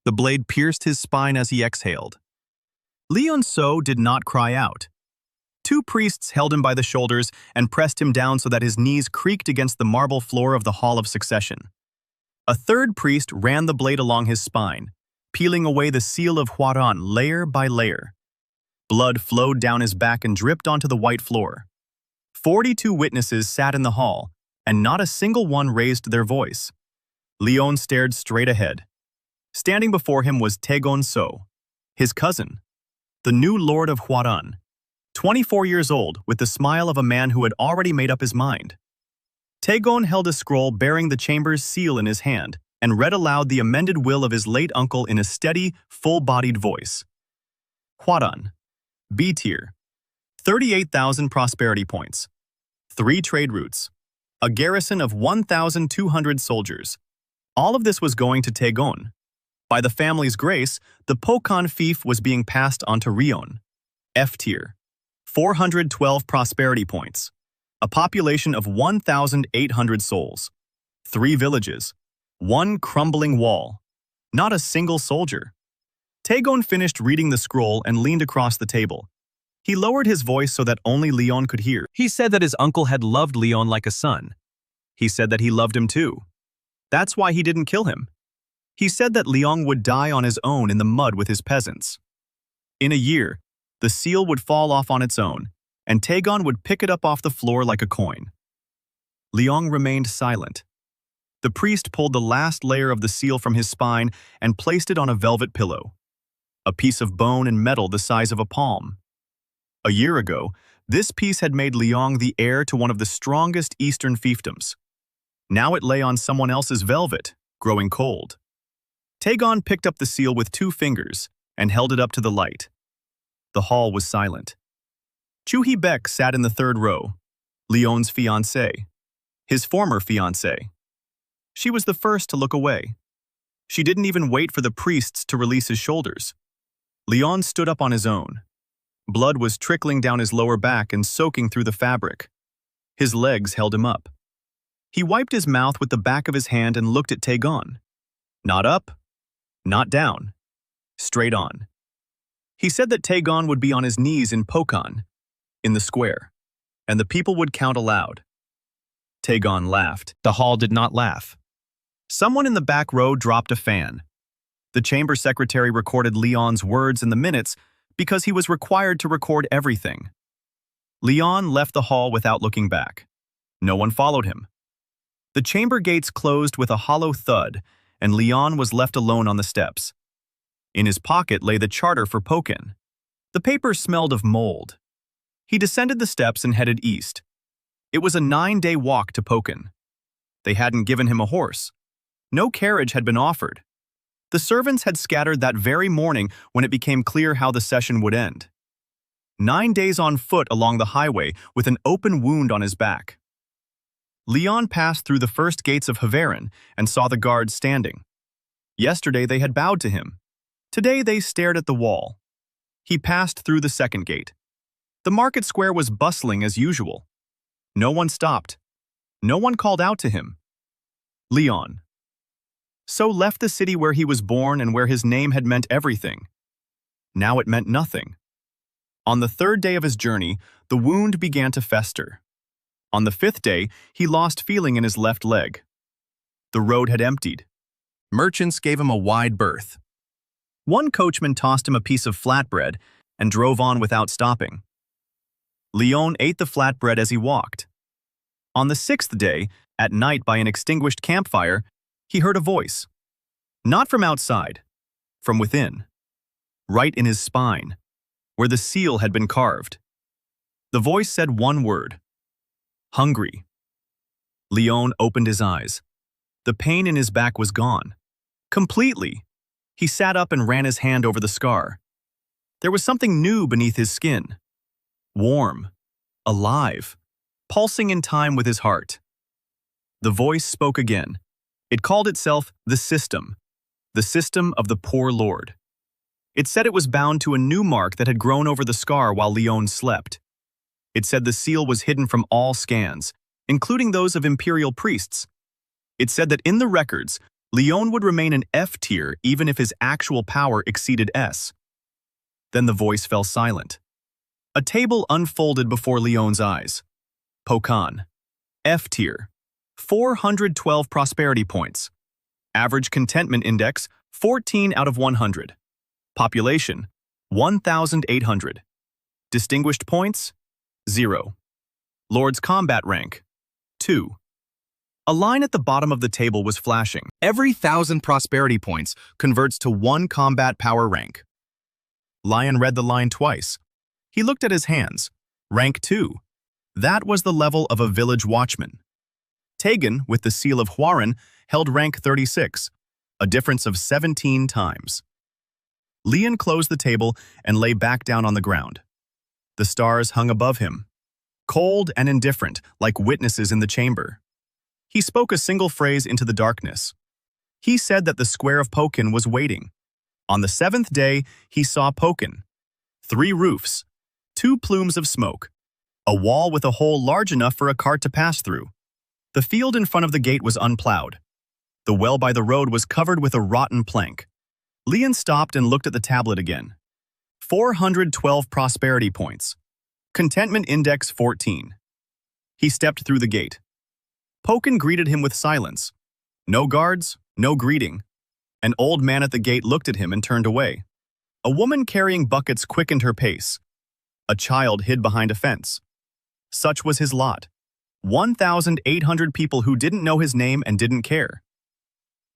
The blade pierced his spine as he exhaled. Liyeon So did not cry out. Two priests held him by the shoulders and pressed him down so that his knees creaked against the marble floor of the Hall of Succession. A third priest ran the blade along his spine, peeling away the seal of Hwaran layer by layer. Blood flowed down his back and dripped onto the white floor. 42 witnesses sat in the hall, and not a single one raised their voice. Liyeon stared straight ahead. Standing before him was Liyeon So, his cousin, the new lord of Hwaran, 24 years old, with the smile of a man who had already made up his mind. Liyeon held a scroll bearing the chamber's seal in his hand and read aloud the amended will of his late uncle in a steady, full-bodied voice. Hwaran, B tier, 38,000 prosperity points, 3 trade routes, a garrison of 1,200 soldiers. All of this was going to Liyeon. By the family's grace, the Pokan fief was being passed on to Rion, F tier, 412 prosperity points, a population of 1,800 souls, 3 villages, 1 crumbling wall, not a single soldier. Liyeon finished reading the scroll and leaned across the table. He lowered his voice so that only Liyeon could hear. He said that his uncle had loved Liyeon like a son. He said that he loved him too. That's why he didn't kill him. He said that Liyeon would die on his own in the mud with his peasants. In a year, the seal would fall off on its own, and Liyeon would pick it up off the floor like a coin. Liyeon remained silent. The priest pulled the last layer of the seal from his spine and placed it on a velvet pillow, a piece of bone and metal the size of a palm. A year ago, this piece had made Liyeon the heir to one of the strongest eastern fiefdoms. Now it lay on someone else's velvet, growing cold. Liyeon picked up the seal with 2 fingers and held it up to the light. The hall was silent. Chu Hee-baek sat in the 3rd row, Liyeon's fiancée, his former fiancée. She was the first to look away. She didn't even wait for the priests to release his shoulders. Liyeon stood up on his own. Blood was trickling down his lower back and soaking through the fabric. His legs held him up. He wiped his mouth with the back of his hand and looked at Liyeon. Not up, not down, straight on. He said that Liyeon would be on his knees in Pokan, in the square, and the people would count aloud. Liyeon laughed. The hall did not laugh. Someone in the back row dropped a fan. The chamber secretary recorded Liyeon's words in the minutes because he was required to record everything. Liyeon left the hall without looking back. No one followed him. The chamber gates closed with a hollow thud, and Liyeon was left alone on the steps. In his pocket lay the charter for Pokan. The paper smelled of mold. He descended the steps and headed east. It was a 9-day walk to Pokan. They hadn't given him a horse. No carriage had been offered. The servants had scattered that very morning when it became clear how the session would end. 9 days on foot along the highway with an open wound on his back. Liyeon passed through the first gates of Hwaran and saw the guards standing. Yesterday they had bowed to him. Today they stared at the wall. He passed through the second gate. The market square was bustling as usual. No one stopped. No one called out to him. Liyeon. So left the city where he was born and where his name had meant everything. Now it meant nothing. On the 3rd day of his journey, the wound began to fester. On the 5th day, he lost feeling in his left leg. The road had emptied. Merchants gave him a wide berth. One coachman tossed him a piece of flatbread and drove on without stopping. Liyeon ate the flatbread as he walked. On the 6th day, at night by an extinguished campfire, he heard a voice. Not from outside, from within. Right in his spine, where the seal had been carved. The voice said one word. Hungry. Liyeon opened his eyes. The pain in his back was gone. Completely. He sat up and ran his hand over the scar. There was something new beneath his skin. Warm. Alive. Pulsing in time with his heart. The voice spoke again. It called itself the system of the poor lord. It said it was bound to a new mark that had grown over the scar while Liyeon slept. It said the seal was hidden from all scans, including those of Imperial priests. It said that in the records, Liyeon would remain an F tier even if his actual power exceeded S. Then the voice fell silent. A table unfolded before Liyeon's eyes. Pokan. F tier. 412 prosperity points. Average contentment index, 14 out of 100. Population, 1,800. Distinguished points, 0. Lord's combat rank, 2. A line at the bottom of the table was flashing. Every 1,000 prosperity points converts to 1 combat power rank. Lion read the line twice. He looked at his hands. Rank 2. That was the level of a village watchman. Tegan, with the seal of Hwaran, held rank 36, a difference of 17 times. Liyeon closed the table and lay back down on the ground. The stars hung above him, cold and indifferent, like witnesses in the chamber. He spoke a single phrase into the darkness. He said that the square of Pokan was waiting. On the 7th day, he saw Pokan. 3 roofs, 2 plumes of smoke, a wall with a hole large enough for a cart to pass through. The field in front of the gate was unplowed. The well by the road was covered with a rotten plank. Liyeon stopped and looked at the tablet again. 412 prosperity points. Contentment index 14. He stepped through the gate. Pokan greeted him with silence. No guards, no greeting. An old man at the gate looked at him and turned away. A woman carrying buckets quickened her pace. A child hid behind a fence. Such was his lot. 1,800 people who didn't know his name and didn't care.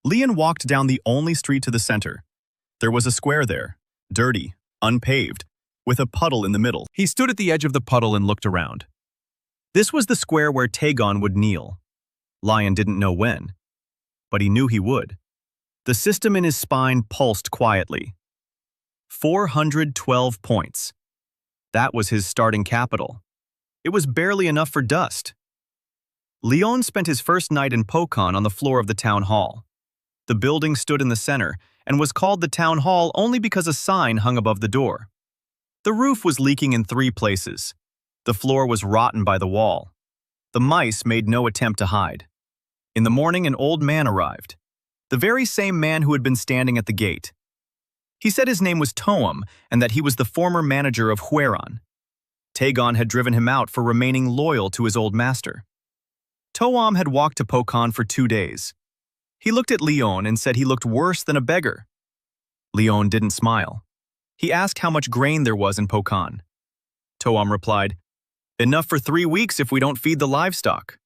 Liyeon walked down the only street to the center. There was a square there, dirty, unpaved, with a puddle in the middle. He stood at the edge of the puddle and looked around. This was the square where Taegon would kneel. Lion didn't know when, but he knew he would. The system in his spine pulsed quietly. 412 points. That was his starting capital. It was barely enough for dust. Liyeon spent his first night in Pokan on the floor of the town hall. The building stood in the center and was called the town hall only because a sign hung above the door. The roof was leaking in 3 places. The floor was rotten by the wall. The mice made no attempt to hide. In the morning, an old man arrived. The very same man who had been standing at the gate. He said his name was Toam and that he was the former manager of Hwaran. Taegon had driven him out for remaining loyal to his old master. Toam had walked to Pokan for 2 days. He looked at Liyeon and said he looked worse than a beggar. Liyeon didn't smile. He asked how much grain there was in Pokan. Toam replied, "Enough for 3 weeks if we don't feed the livestock."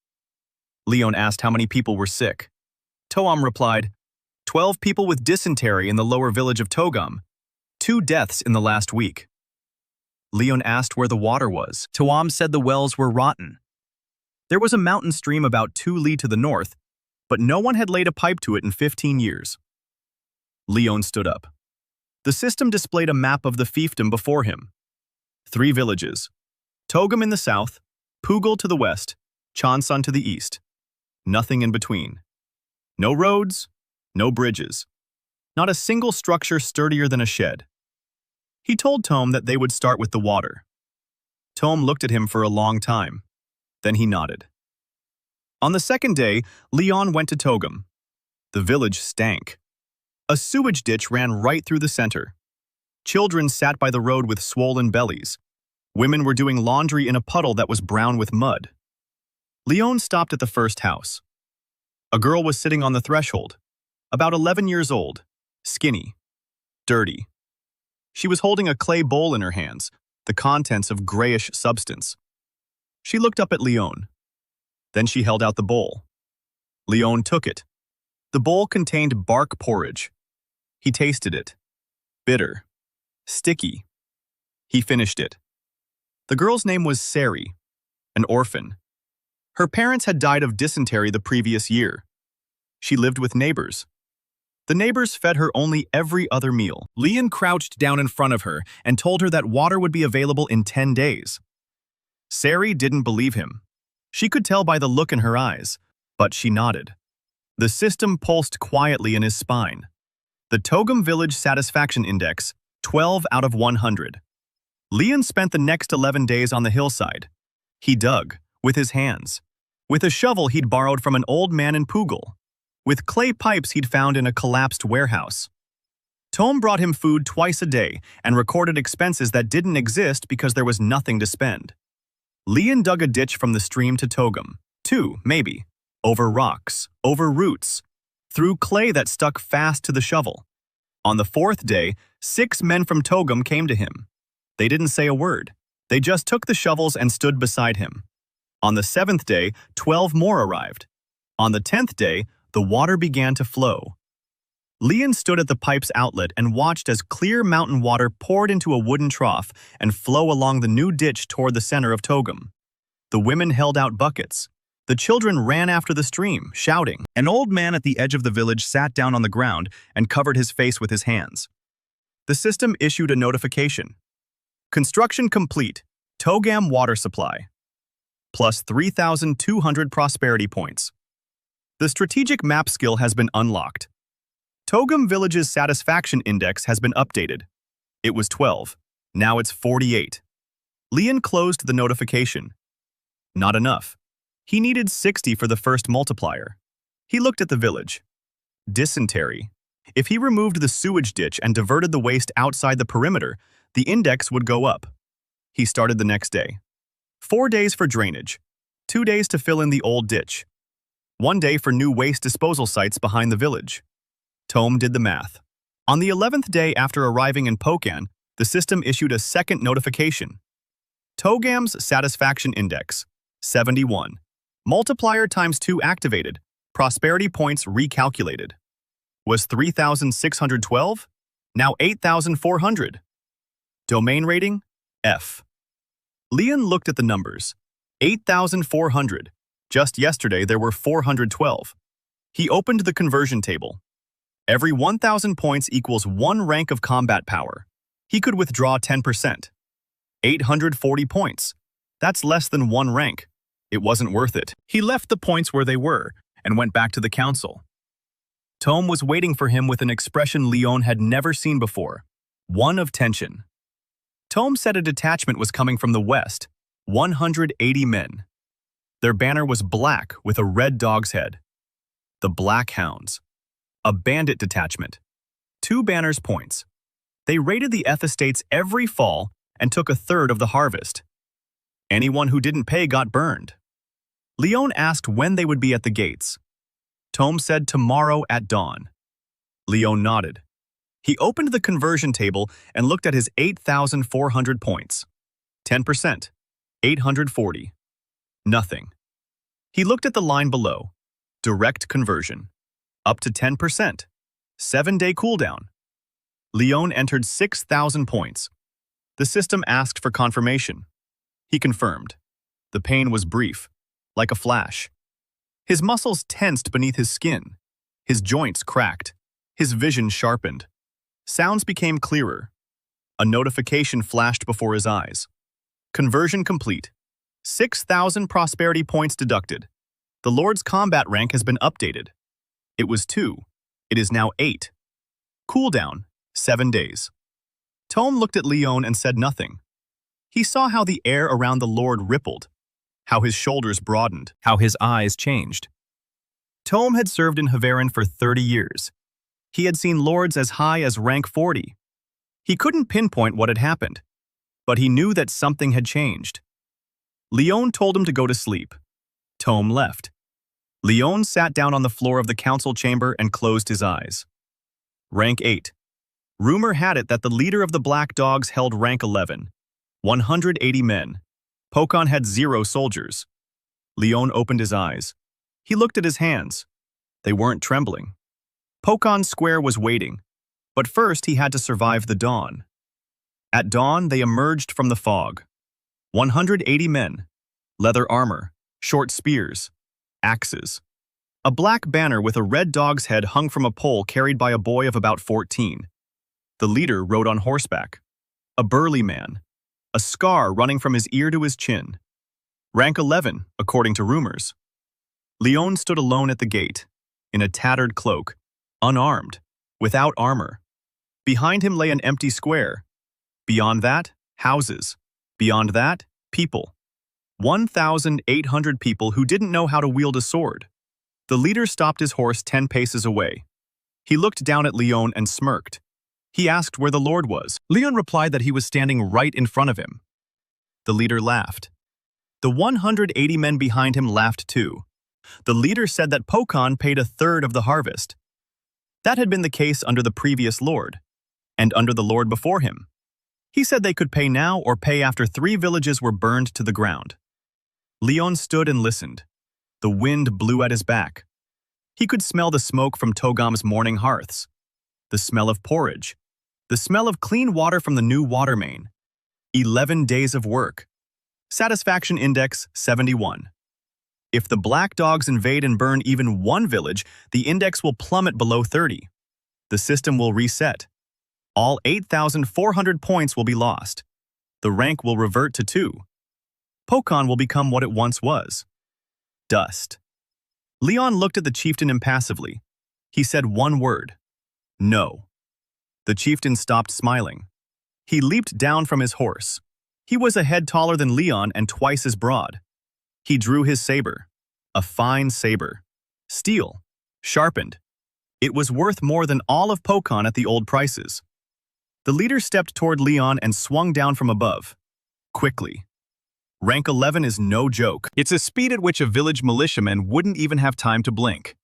Liyeon asked how many people were sick. Toam replied, 12 people with dysentery in the lower village of Togam, 2 deaths in the last week. Liyeon asked where the water was. Toam said the wells were rotten. There was a mountain stream about 2 li to the north, but no one had laid a pipe to it in 15 years. Liyeon stood up. The system displayed a map of the fiefdom before him. 3 villages. Togam in the south, Pugal to the west, Chonsun to the east. Nothing in between. No roads, no bridges. Not a single structure sturdier than a shed. He told Tom that they would start with the water. Tom looked at him for a long time. Then he nodded. On the 2nd day, Liyeon went to Togam. The village stank. A sewage ditch ran right through the center. Children sat by the road with swollen bellies. Women were doing laundry in a puddle that was brown with mud. Liyeon stopped at the first house. A girl was sitting on the threshold, about 11 years old, skinny, dirty. She was holding a clay bowl in her hands, the contents of grayish substance. She looked up at Liyeon. Then she held out the bowl. Liyeon took it. The bowl contained bark porridge. He tasted it. Bitter. Sticky. He finished it. The girl's name was Sari, an orphan. Her parents had died of dysentery the previous year. She lived with neighbors. The neighbors fed her only every other meal. Liyeon crouched down in front of her and told her that water would be available in 10 days. Sari didn't believe him. She could tell by the look in her eyes, but she nodded. The system pulsed quietly in his spine. The Togam Village Satisfaction Index, 12 out of 100. Liyeon spent the next 11 days on the hillside. He dug, with his hands, with a shovel he'd borrowed from an old man in Pugal. with clay pipes he'd found in a collapsed warehouse. Tom brought him food twice a day and recorded expenses that didn't exist because there was nothing to spend. Liyeon dug a ditch from the stream to Togum. 2, maybe. Over rocks, over roots, through clay that stuck fast to the shovel. On the 4th day, 6 men from Togum came to him. They didn't say a word. They just took the shovels and stood beside him. On the 7th day, 12 more arrived. On the 10th day, the water began to flow. Liyeon stood at the pipe's outlet and watched as clear mountain water poured into a wooden trough and flow along the new ditch toward the center of Togum. The women held out buckets. The children ran after the stream, shouting. An old man at the edge of the village sat down on the ground and covered his face with his hands. The system issued a notification. Construction complete. Togam water supply. Plus 3,200 prosperity points. The strategic map skill has been unlocked. Togum Village's satisfaction index has been updated. It was 12. Now it's 48. Liyeon closed the notification. Not enough. He needed 60 for the first multiplier. He looked at the village. Dysentery. If he removed the sewage ditch and diverted the waste outside the perimeter, the index would go up. He started the next day. 4 days for drainage. 2 days to fill in the old ditch. 1 day for new waste disposal sites behind the village. Tom did the math. On the 11th day after arriving in Pokan, the system issued a second notification. Togam's satisfaction index, 71. Multiplier times 2 activated. Prosperity points recalculated. Was 3,612? Now 8,400. Domain rating, F. Liyeon looked at the numbers. 8,400. Just yesterday there were 412. He opened the conversion table. Every 1,000 points equals 1 rank of combat power. He could withdraw 10%. 840 points. That's less than 1 rank. It wasn't worth it. He left the points where they were and went back to the council. Tom was waiting for him with an expression Liyeon had never seen before, one of tension. Tom said a detachment was coming from the west, 180 men. Their banner was black with a red dog's head. The Black Hounds. A bandit detachment. 2 banners points. They raided the estates every fall and took 1/3 of the harvest. Anyone who didn't pay got burned. Liyeon asked when they would be at the gates. Tom said tomorrow at dawn. Liyeon nodded. He opened the conversion table and looked at his 8,400 points. 10%. 840. Nothing. He looked at the line below. Direct conversion. Up to 10%. 7-day cooldown. Liyeon entered 6,000 points. The system asked for confirmation. He confirmed. The pain was brief, like a flash. His muscles tensed beneath his skin. His joints cracked. His vision sharpened. Sounds became clearer. A notification flashed before his eyes. Conversion complete. 6,000 prosperity points deducted. The Lord's combat rank has been updated. It was 2. It is now 8. Cooldown, 7 days. Tom looked at Liyeon and said nothing. He saw how the air around the Lord rippled, how his shoulders broadened, how his eyes changed. Tom had served in Havarin for 30 years. He had seen lords as high as rank 40. He couldn't pinpoint what had happened, but he knew that something had changed. Liyeon told him to go to sleep. Tom left. Liyeon sat down on the floor of the council chamber and closed his eyes. Rank 8. Rumor had it that the leader of the Black Dogs held rank 11. 180 men. Pokan had 0 soldiers. Liyeon opened his eyes. He looked at his hands. They weren't trembling. Pokan Square was waiting, but first he had to survive the dawn. At dawn, they emerged from the fog. 180 men. Leather armor, short spears, axes. A black banner with a red dog's head hung from a pole carried by a boy of about 14. The leader rode on horseback. A burly man. A scar running from his ear to his chin. Rank 11, according to rumors. Liyeon stood alone at the gate, in a tattered cloak, unarmed, without armor. Behind him lay an empty square. Beyond that, houses. Beyond that, people. 1,800 people who didn't know how to wield a sword. The leader stopped his horse 10 paces away. He looked down at Liyeon and smirked. He asked where the Lord was. Liyeon replied that he was standing right in front of him. The leader laughed. The 180 men behind him laughed too. The leader said that Pokan paid a third of the harvest. That had been the case under the previous lord, and under the lord before him. He said they could pay now or pay after 3 villages were burned to the ground. Liyeon stood and listened. The wind blew at his back. He could smell the smoke from Togam's morning hearths, the smell of porridge, the smell of clean water from the new water main. 11 days of work. Satisfaction index 71. If the black dogs invade and burn even one village, the index will plummet below 30. The system will reset. All 8,400 points will be lost. The rank will revert to 2. Pokan will become what it once was. Dust. Liyeon looked at the chieftain impassively. He said one word. No. The chieftain stopped smiling. He leaped down from his horse. He was a head taller than Liyeon and twice as broad. He drew his saber. A fine saber. Steel. Sharpened. It was worth more than all of Pokan at the old prices. The leader stepped toward Liyeon and swung down from above. Quickly. Rank 11 is no joke. It's a speed at which a village militiaman wouldn't even have time to blink.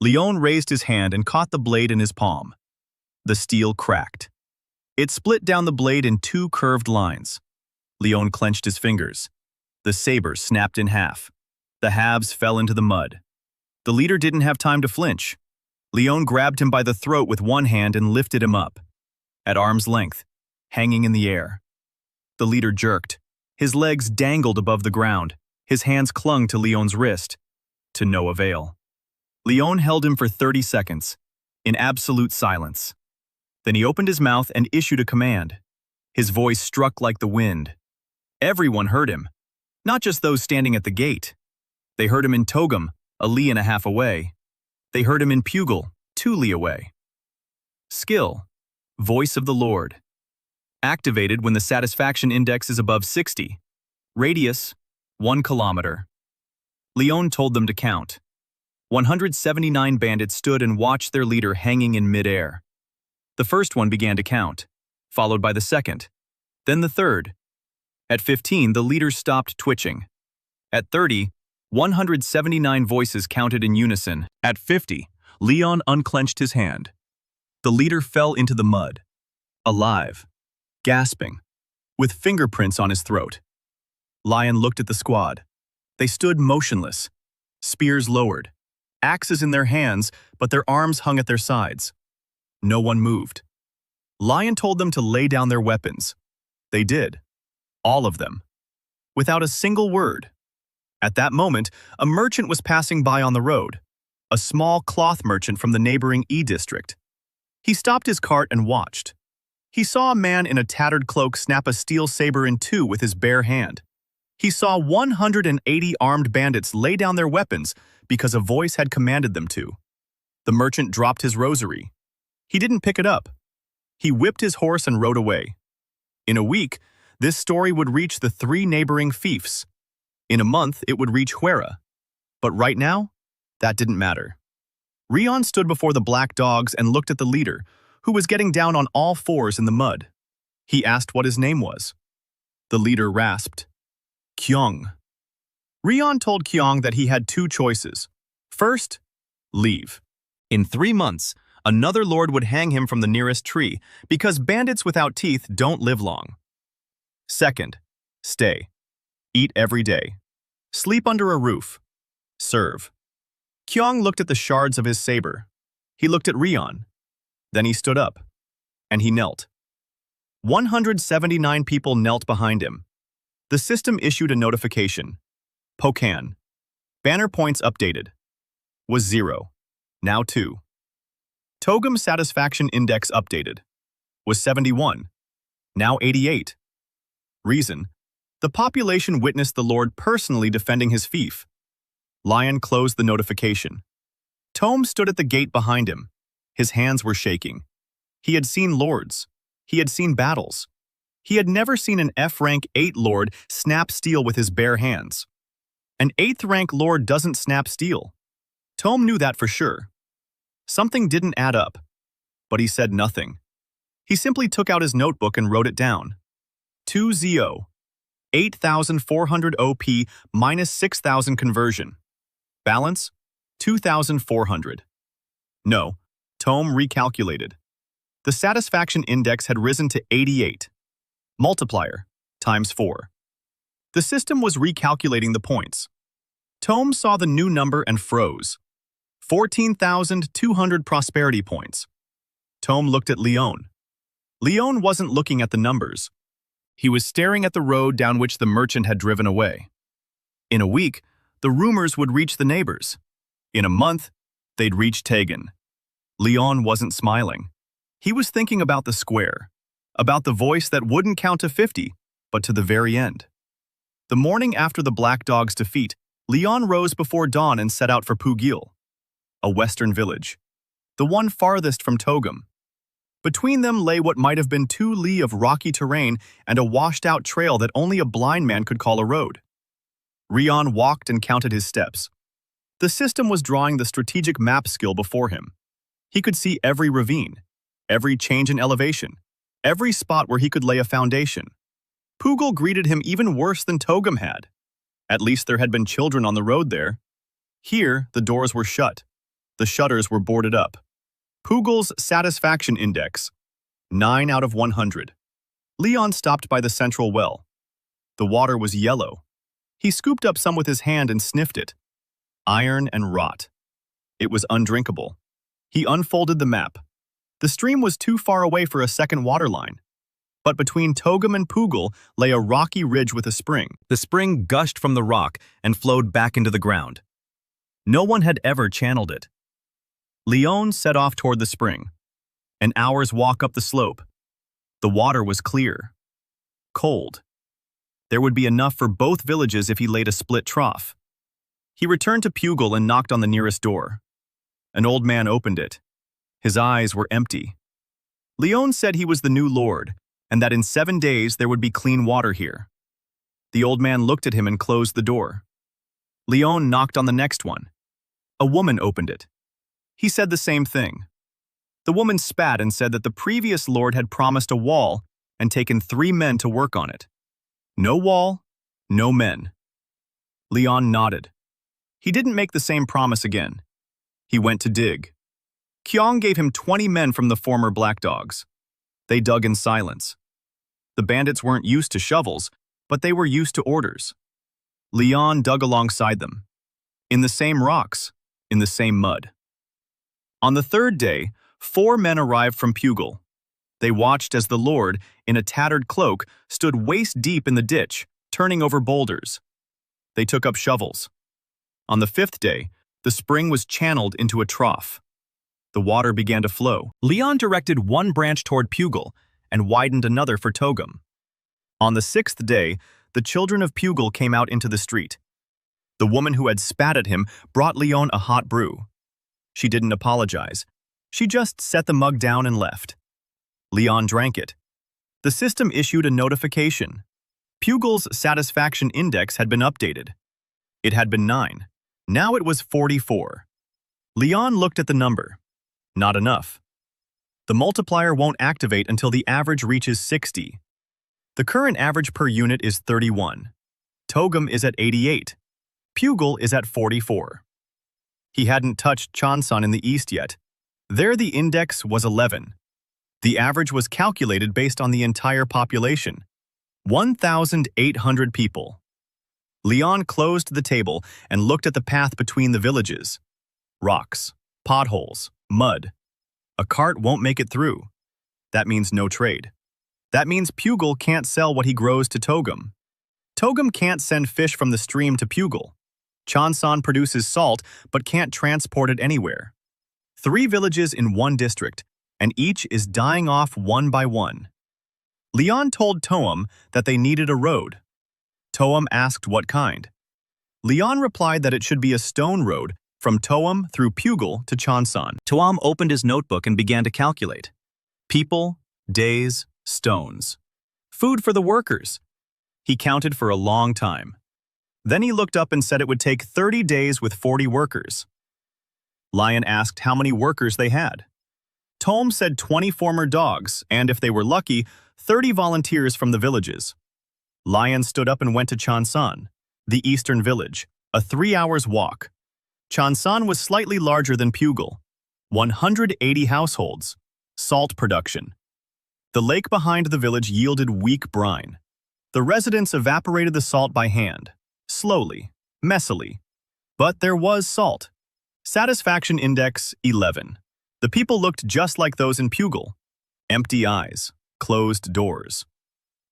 Liyeon raised his hand and caught the blade in his palm. The steel cracked. It split down the blade in 2 curved lines. Liyeon clenched his fingers. The saber snapped in half. The halves fell into the mud. The leader didn't have time to flinch. Liyeon grabbed him by the throat with one hand and lifted him up. At arm's length, hanging in the air. The leader jerked. His legs dangled above the ground. His hands clung to Liyeon's wrist. To no avail. Liyeon held him for 30 seconds, in absolute silence. Then he opened his mouth and issued a command. His voice struck like the wind. Everyone heard him, not just those standing at the gate. They heard him in Togam, a li and a half away. They heard him in Pugal, 2 li away. Skill, voice of the Lord. Activated when the satisfaction index is above 60. Radius, 1 kilometer. Liyeon told them to count. 179 bandits stood and watched their leader hanging in midair. The first one began to count, followed by the second, then the third. At 15, the leader stopped twitching. At 30, 179 voices counted in unison. At 50, Liyeon unclenched his hand. The leader fell into the mud, alive, gasping, with fingerprints on his throat. Liyeon looked at the squad. They stood motionless, spears lowered, axes in their hands, but their arms hung at their sides. No one moved. Liyeon told them to lay down their weapons. They did. All of them. Without a single word. At that moment, a merchant was passing by on the road. A small cloth merchant from the neighboring E district. He stopped his cart and watched. He saw a man in a tattered cloak snap a steel saber in 2 with his bare hand. He saw 180 armed bandits lay down their weapons because a voice had commanded them to. The merchant dropped his rosary. He didn't pick it up. He whipped his horse and rode away. In a week, this story would reach the 3 neighboring fiefs. In a month, it would reach Huera. But right now, that didn't matter. Liyeon stood before the black dogs and looked at the leader, who was getting down on all fours in the mud. He asked what his name was. The leader rasped, Kyung. Liyeon told Kyung that he had 2 choices. First, leave. In 3 months, another lord would hang him from the nearest tree because bandits without teeth don't live long. Second, stay. Eat every day. Sleep under a roof. Serve. Kyung looked at the shards of his saber. He looked at Liyeon. Then he stood up. And he knelt. 179 people knelt behind him. The system issued a notification. Pokan. Banner points updated. Was 0. Now 2. Togam satisfaction index updated. Was 71. Now 88. Reason: the population witnessed the Lord personally defending his fief. Liyeon closed the notification. Tome stood at the gate behind him. His hands were shaking. He had seen lords. He had seen battles. He had never seen an F-rank 8 lord snap steel with his bare hands. An 8th rank lord doesn't snap steel. Tom knew that for sure. Something didn't add up, but he said nothing. He simply took out his notebook and wrote it down. 2-0, 8,400 OP minus 6,000 conversion. Balance, 2,400. No, Tom recalculated. The satisfaction index had risen to 88. Multiplier, times 4. The system was recalculating the points. Tom saw the new number and froze. 14,200 prosperity points. Tom looked at Liyeon. Liyeon wasn't looking at the numbers. He was staring at the road down which the merchant had driven away. In a week, the rumors would reach the neighbors. In a month, they'd reach Tegan. Liyeon wasn't smiling. He was thinking about the square, about the voice that wouldn't count to 50, but to the very end. The morning after the Black Dog's defeat, Liyeon rose before dawn and set out for Pugil, a western village, the one farthest from Togum. Between them lay what might have been 2 li of rocky terrain and a washed-out trail that only a blind man could call a road. Liyeon walked and counted his steps. The system was drawing the strategic map skill before him. He could see every ravine, every change in elevation, every spot where he could lay a foundation. Pugil greeted him even worse than Togum had. At least there had been children on the road there. Here, the doors were shut. The shutters were boarded up. Pugil's satisfaction index, 9 out of 100. Liyeon stopped by the central well. The water was yellow. He scooped up some with his hand and sniffed it. Iron and rot. It was undrinkable. He unfolded the map. The stream was too far away for a second water line. But between Togum and Pugil lay a rocky ridge with a spring. The spring gushed from the rock and flowed back into the ground. No one had ever channeled it. Liyeon set off toward the spring. An hour's walk up the slope. The water was clear. Cold. There would be enough for both villages if he laid a split trough. He returned to Pugil and knocked on the nearest door. An old man opened it. His eyes were empty. Liyeon said he was the new lord, and that in 7 days there would be clean water here. The old man looked at him and closed the door. Liyeon knocked on the next one. A woman opened it. He said the same thing. The woman spat and said that the previous lord had promised a wall and taken 3 men to work on it. No wall, no men. Liyeon nodded. He didn't make the same promise again. He went to dig. Kyong gave him 20 men from the former Black Dogs. They dug in silence. The bandits weren't used to shovels, but they were used to orders. Liyeon dug alongside them. In the same rocks, in the same mud. On the 3rd day, 4 men arrived from Pugil. They watched as the lord, in a tattered cloak, stood waist-deep in the ditch, turning over boulders. They took up shovels. On the 5th day, the spring was channeled into a trough. The water began to flow. Liyeon directed one branch toward Pugil and widened another for Togum. On the 6th day, the children of Pugil came out into the street. The woman who had spat at him brought Liyeon a hot brew. She didn't apologize. She just set the mug down and left. Liyeon drank it. The system issued a notification. Pugil's satisfaction index had been updated. It had been 9. Now it was 44. Liyeon looked at the number. Not enough. The multiplier won't activate until the average reaches 60. The current average per unit is 31. Togum is at 88. Pugil is at 44. He hadn't touched Cheonsan in the east yet. There the index was 11. The average was calculated based on the entire population. 1,800 people. Liyeon closed the table and looked at the path between the villages. Rocks, potholes, mud. A cart won't make it through. That means no trade. That means Pugil can't sell what he grows to Togum. Togum can't send fish from the stream to Pugil. Cheonsan produces salt but can't transport it anywhere. 3 villages in one district, and each is dying off one by one. Liyeon told Toum that they needed a road. Toum asked what kind. Liyeon replied that it should be a stone road from Toum through Pugil to Cheonsan. Toum opened his notebook and began to calculate. People, days, stones. Food for the workers. He counted for a long time. Then he looked up and said it would take 30 days with 40 workers. Liyeon asked how many workers they had. Tom said 20 former dogs, and if they were lucky, 30 volunteers from the villages. Liyeon stood up and went to Cheonsan, the eastern village, a 3 hours walk. Cheonsan was slightly larger than Pugal. 180 households. Salt production. The lake behind the village yielded weak brine. The residents evaporated the salt by hand, slowly, messily. But there was salt. Satisfaction index 11. The people looked just like those in Pugal. Empty eyes, closed doors.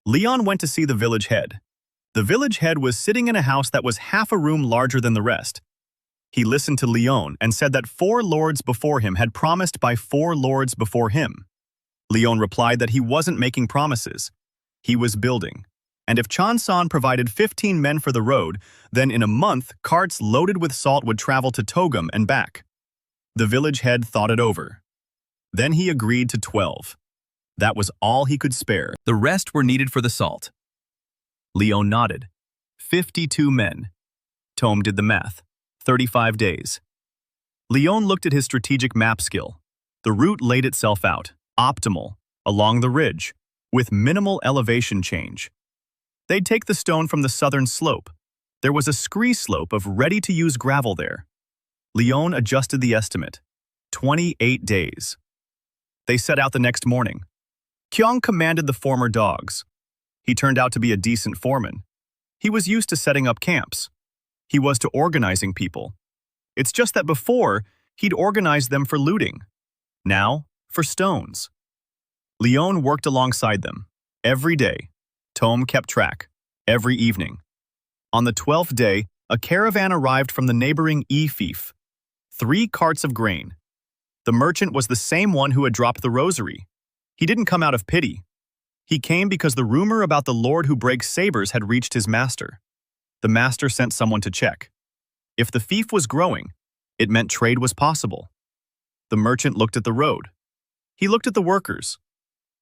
Liyeon went to see the village head. The village head was sitting in a house that was half a room larger than the rest. He listened to Liyeon and said that 4 lords before him had promised by 4 lords before him. Liyeon replied that he wasn't making promises. He was building. And if Cheonsan provided 15 men for the road, then in a month, carts loaded with salt would travel to Togum and back. The village head thought it over. Then he agreed to 12. That was all he could spare. The rest were needed for the salt. Liyeon nodded. 52 men. Tom did the math. 35 days. Liyeon looked at his strategic map skill. The route laid itself out, optimal, along the ridge, with minimal elevation change. They'd take the stone from the southern slope. There was a scree slope of ready-to-use gravel there. Liyeon adjusted the estimate. 28 days. They set out the next morning. Kyung commanded the former dogs. He turned out to be a decent foreman. He was used to setting up camps. He was to organizing people. It's just that before, he'd organized them for looting. Now, for stones. Liyeon worked alongside them. Every day. Tom kept track. Every evening. On the 12th day, a caravan arrived from the neighboring Efif. 3 carts of grain. The merchant was the same one who had dropped the rosary. He didn't come out of pity. He came because the rumor about the lord who breaks sabers had reached his master. The master sent someone to check. If the fief was growing, it meant trade was possible. The merchant looked at the road. He looked at the workers.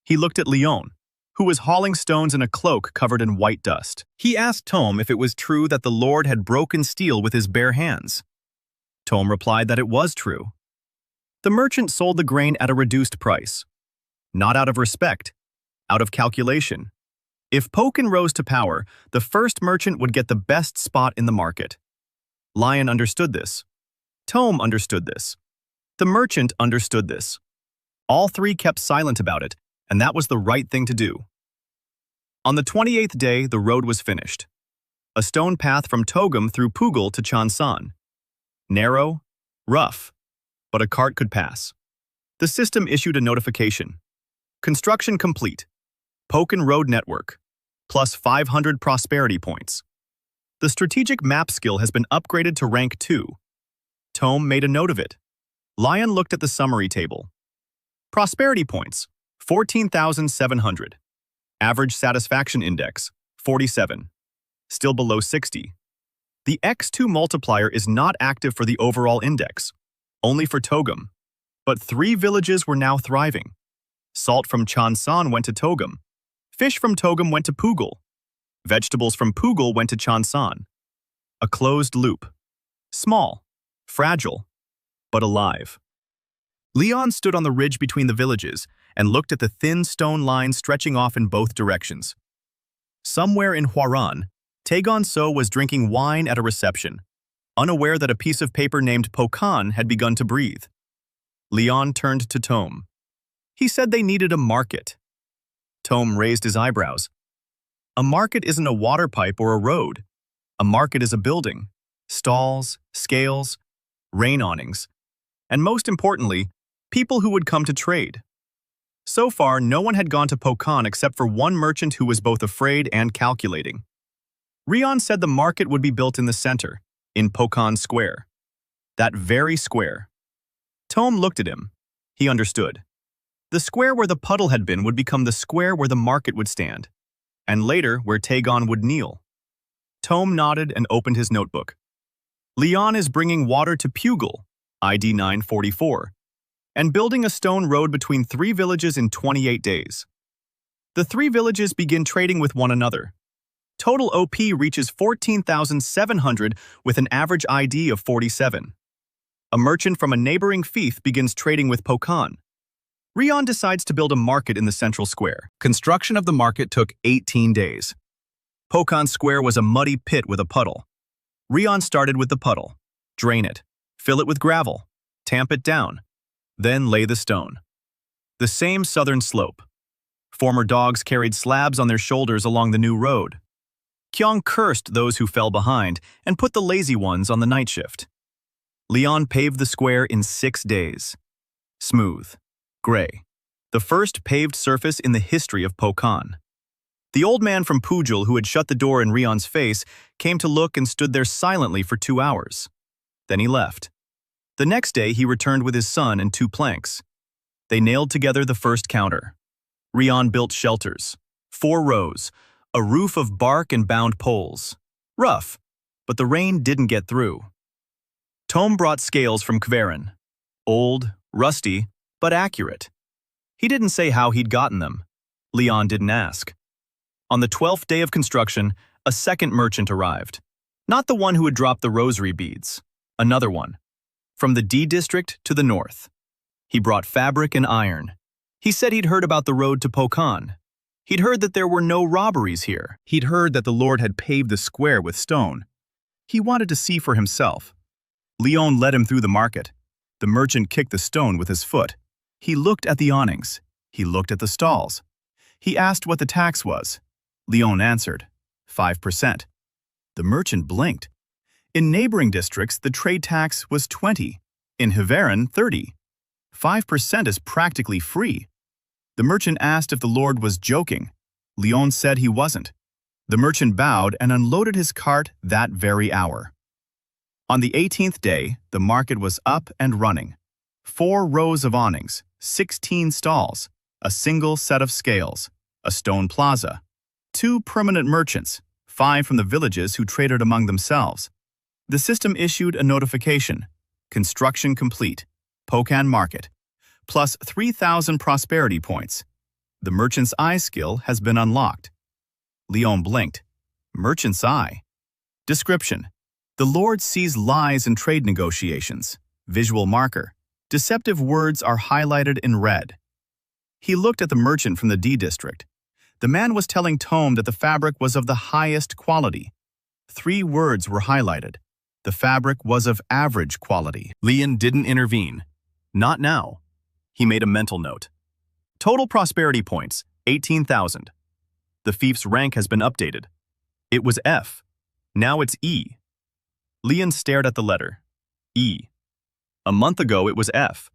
He looked at Liyeon, who was hauling stones in a cloak covered in white dust. He asked Tom if it was true that the Lord had broken steel with his bare hands. Tom replied that it was true. The merchant sold the grain at a reduced price. Not out of respect, out of calculation. If Pokin rose to power, the first merchant would get the best spot in the market. Liyeon understood this. Tom understood this. The merchant understood this. All 3 kept silent about it, and that was the right thing to do. On the 28th day, the road was finished. A stone path from Togum through Pugal to Cheonsan. Narrow, rough, but a cart could pass. The system issued a notification. Construction complete. Pokin Road Network, plus 500 prosperity points. The strategic map skill has been upgraded to rank 2. Tom made a note of it. Liyeon looked at the summary table. Prosperity points, 14,700. Average satisfaction index, 47. Still below 60. The X2 multiplier is not active for the overall index, only for Togum. But 3 villages were now thriving. Salt from Cheonsan went to Togum. Fish from Togum went to Pugal. Vegetables from Pugal went to Cheonsan. A closed loop. Small, fragile, but alive. Liyeon stood on the ridge between the villages and looked at the thin stone line stretching off in both directions. Somewhere in Hwaran, Liyeon So was drinking wine at a reception, unaware that a piece of paper named Pokan had begun to breathe. Liyeon turned to Tom. He said they needed a market. Tom raised his eyebrows. A market isn't a water pipe or a road. A market is a building. Stalls, scales, rain awnings, and most importantly, people who would come to trade. So far, no one had gone to Pokan except for one merchant who was both afraid and calculating. Liyeon said the market would be built in the center, in Pokan Square. That very square. Tom looked at him. He understood. The square where the puddle had been would become the square where the market would stand, and later where Liyeon would kneel. Tom nodded and opened his notebook. Liyeon is bringing water to Pugal, ID 944, and building a stone road between 3 villages in 28 days. The 3 villages begin trading with one another. Total OP reaches 14,700 with an average ID of 47. A merchant from a neighboring fief begins trading with Pokan. Liyeon decides to build a market in the central square. Construction of the market took 18 days. Pokan Square was a muddy pit with a puddle. Liyeon started with the puddle. Drain it. Fill it with gravel. Tamp it down. Then lay the stone. The same southern slope. Former dogs carried slabs on their shoulders along the new road. Kyung cursed those who fell behind and put the lazy ones on the night shift. Liyeon paved the square in 6 days. Smooth. Gray. The first paved surface in the history of Pokan. The old man from Pujul who had shut the door in Liyeon's face came to look and stood there silently for 2 hours. Then he left. The next day he returned with his son and 2 planks. They nailed together the first counter. Liyeon built shelters. 4 rows. A roof of bark and bound poles. Rough, but the rain didn't get through. Tom brought scales from Kverin. Old, rusty, but accurate. He didn't say how he'd gotten them. Liyeon didn't ask. On the 12th day of construction, a second merchant arrived. Not the one who had dropped the rosary beads. Another one. From the D district to the north. He brought fabric and iron. He said he'd heard about the road to Pokan. He'd heard that there were no robberies here. He'd heard that the Lord had paved the square with stone. He wanted to see for himself. Liyeon led him through the market. The merchant kicked the stone with his foot. He looked at the awnings. He looked at the stalls. He asked what the tax was. Liyeon answered, 5%. The merchant blinked. In neighboring districts, the trade tax was 20. In Kverin, 30. 5% is practically free. The merchant asked if the Lord was joking. Liyeon said he wasn't. The merchant bowed and unloaded his cart that very hour. On the 18th day, the market was up and running. 4 rows of awnings, 16 stalls, a single set of scales, a stone plaza, 2 permanent merchants, 5 from the villages who traded among themselves. The system issued a notification. Construction complete. Pokan Market. Plus 3,000 prosperity points. The merchant's eye skill has been unlocked. Liyeon blinked. Merchant's eye. Description. The Lord sees lies in trade negotiations. Visual marker. Deceptive words are highlighted in red. He looked at the merchant from the D district. The man was telling Tom that the fabric was of the highest quality. 3 words were highlighted. The fabric was of average quality. Liyeon didn't intervene. Not now. He made a mental note. Total prosperity points, 18,000. The fief's rank has been updated. It was F. Now it's E. Liyeon stared at the letter. E. A month ago it was F.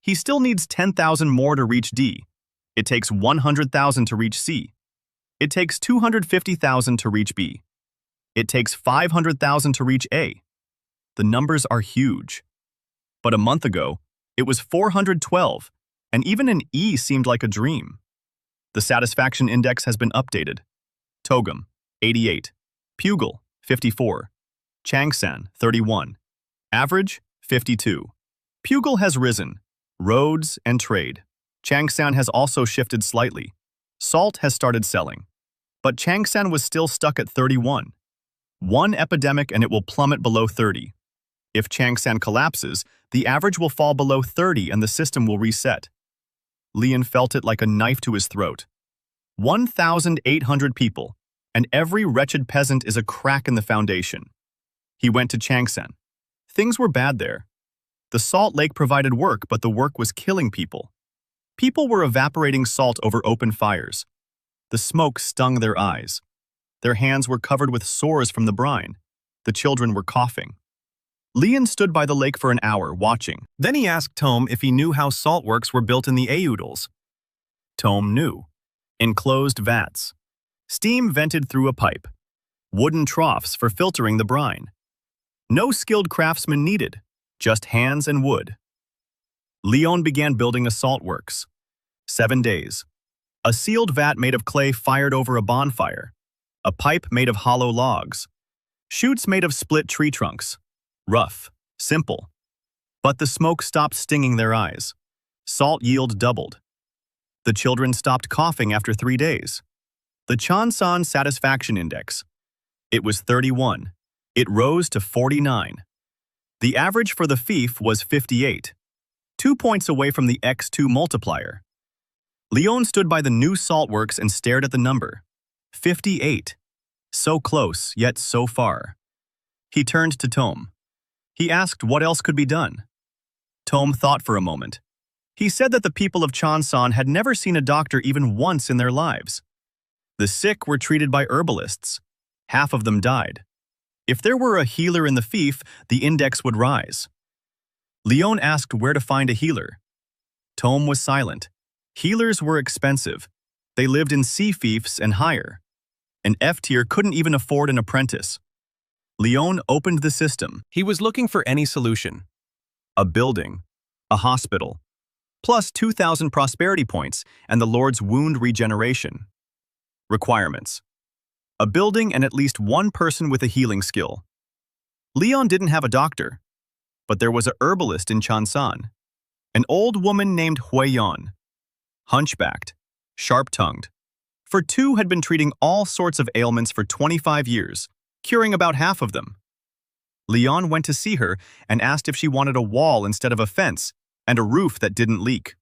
He still needs 10,000 more to reach D. It takes 100,000 to reach C. It takes 250,000 to reach B. It takes 500,000 to reach A. The numbers are huge. But a month ago, it was 412, and even an E seemed like a dream. The satisfaction index has been updated. Togum, 88. Pugil, 54. Changsan, 31. Average, 52. Pugil has risen. Roads and trade. Changsan has also shifted slightly. Salt has started selling. But Changsan was still stuck at 31. One epidemic and it will plummet below 30. If Changsan collapses, the average will fall below 30 and the system will reset. Liyeon felt it like a knife to his throat. 1,800 people, and every wretched peasant is a crack in the foundation. He went to Changsan. Things were bad there. The salt lake provided work, but the work was killing people. People were evaporating salt over open fires. The smoke stung their eyes. Their hands were covered with sores from the brine. The children were coughing. Liyeon stood by the lake for an hour, watching. Then he asked Tom if he knew how saltworks were built in the Ayudals. Tom knew. Enclosed vats. Steam vented through a pipe. Wooden troughs for filtering the brine. No skilled craftsman needed, just hands and wood. Liyeon began building a saltworks. 7 days. A sealed vat made of clay fired over a bonfire. A pipe made of hollow logs. Chutes made of split tree trunks. Rough, simple. But the smoke stopped stinging their eyes. Salt yield doubled. The children stopped coughing after 3 days. The Chansan Satisfaction Index. It was 31. It rose to 49. The average for the fief was 58, 2 points away from the x2 multiplier. Liyeon stood by the new saltworks and stared at the number. 58. So close, yet so far. He turned to Tom. He asked what else could be done. Tom thought for a moment. He said that the people of Cheonsan had never seen a doctor even once in their lives. The sick were treated by herbalists. Half of them died. If there were a healer in the fief, the index would rise. Liyeon asked where to find a healer. Tom was silent. Healers were expensive. They lived in C fiefs and higher. An F tier couldn't even afford an apprentice. Liyeon opened the system. He was looking for any solution. A building, a hospital, plus 2,000 prosperity points and the Lord's wound regeneration. Requirements: a building and at least one person with a healing skill. Liyeon didn't have a doctor, but there was a herbalist in Cheonsan, an old woman named Huiyeon, hunchbacked, sharp-tongued. For two had been treating all sorts of ailments for 25 years, curing about half of them. Liyeon went to see her and asked if she wanted a wall instead of a fence and a roof that didn't leak.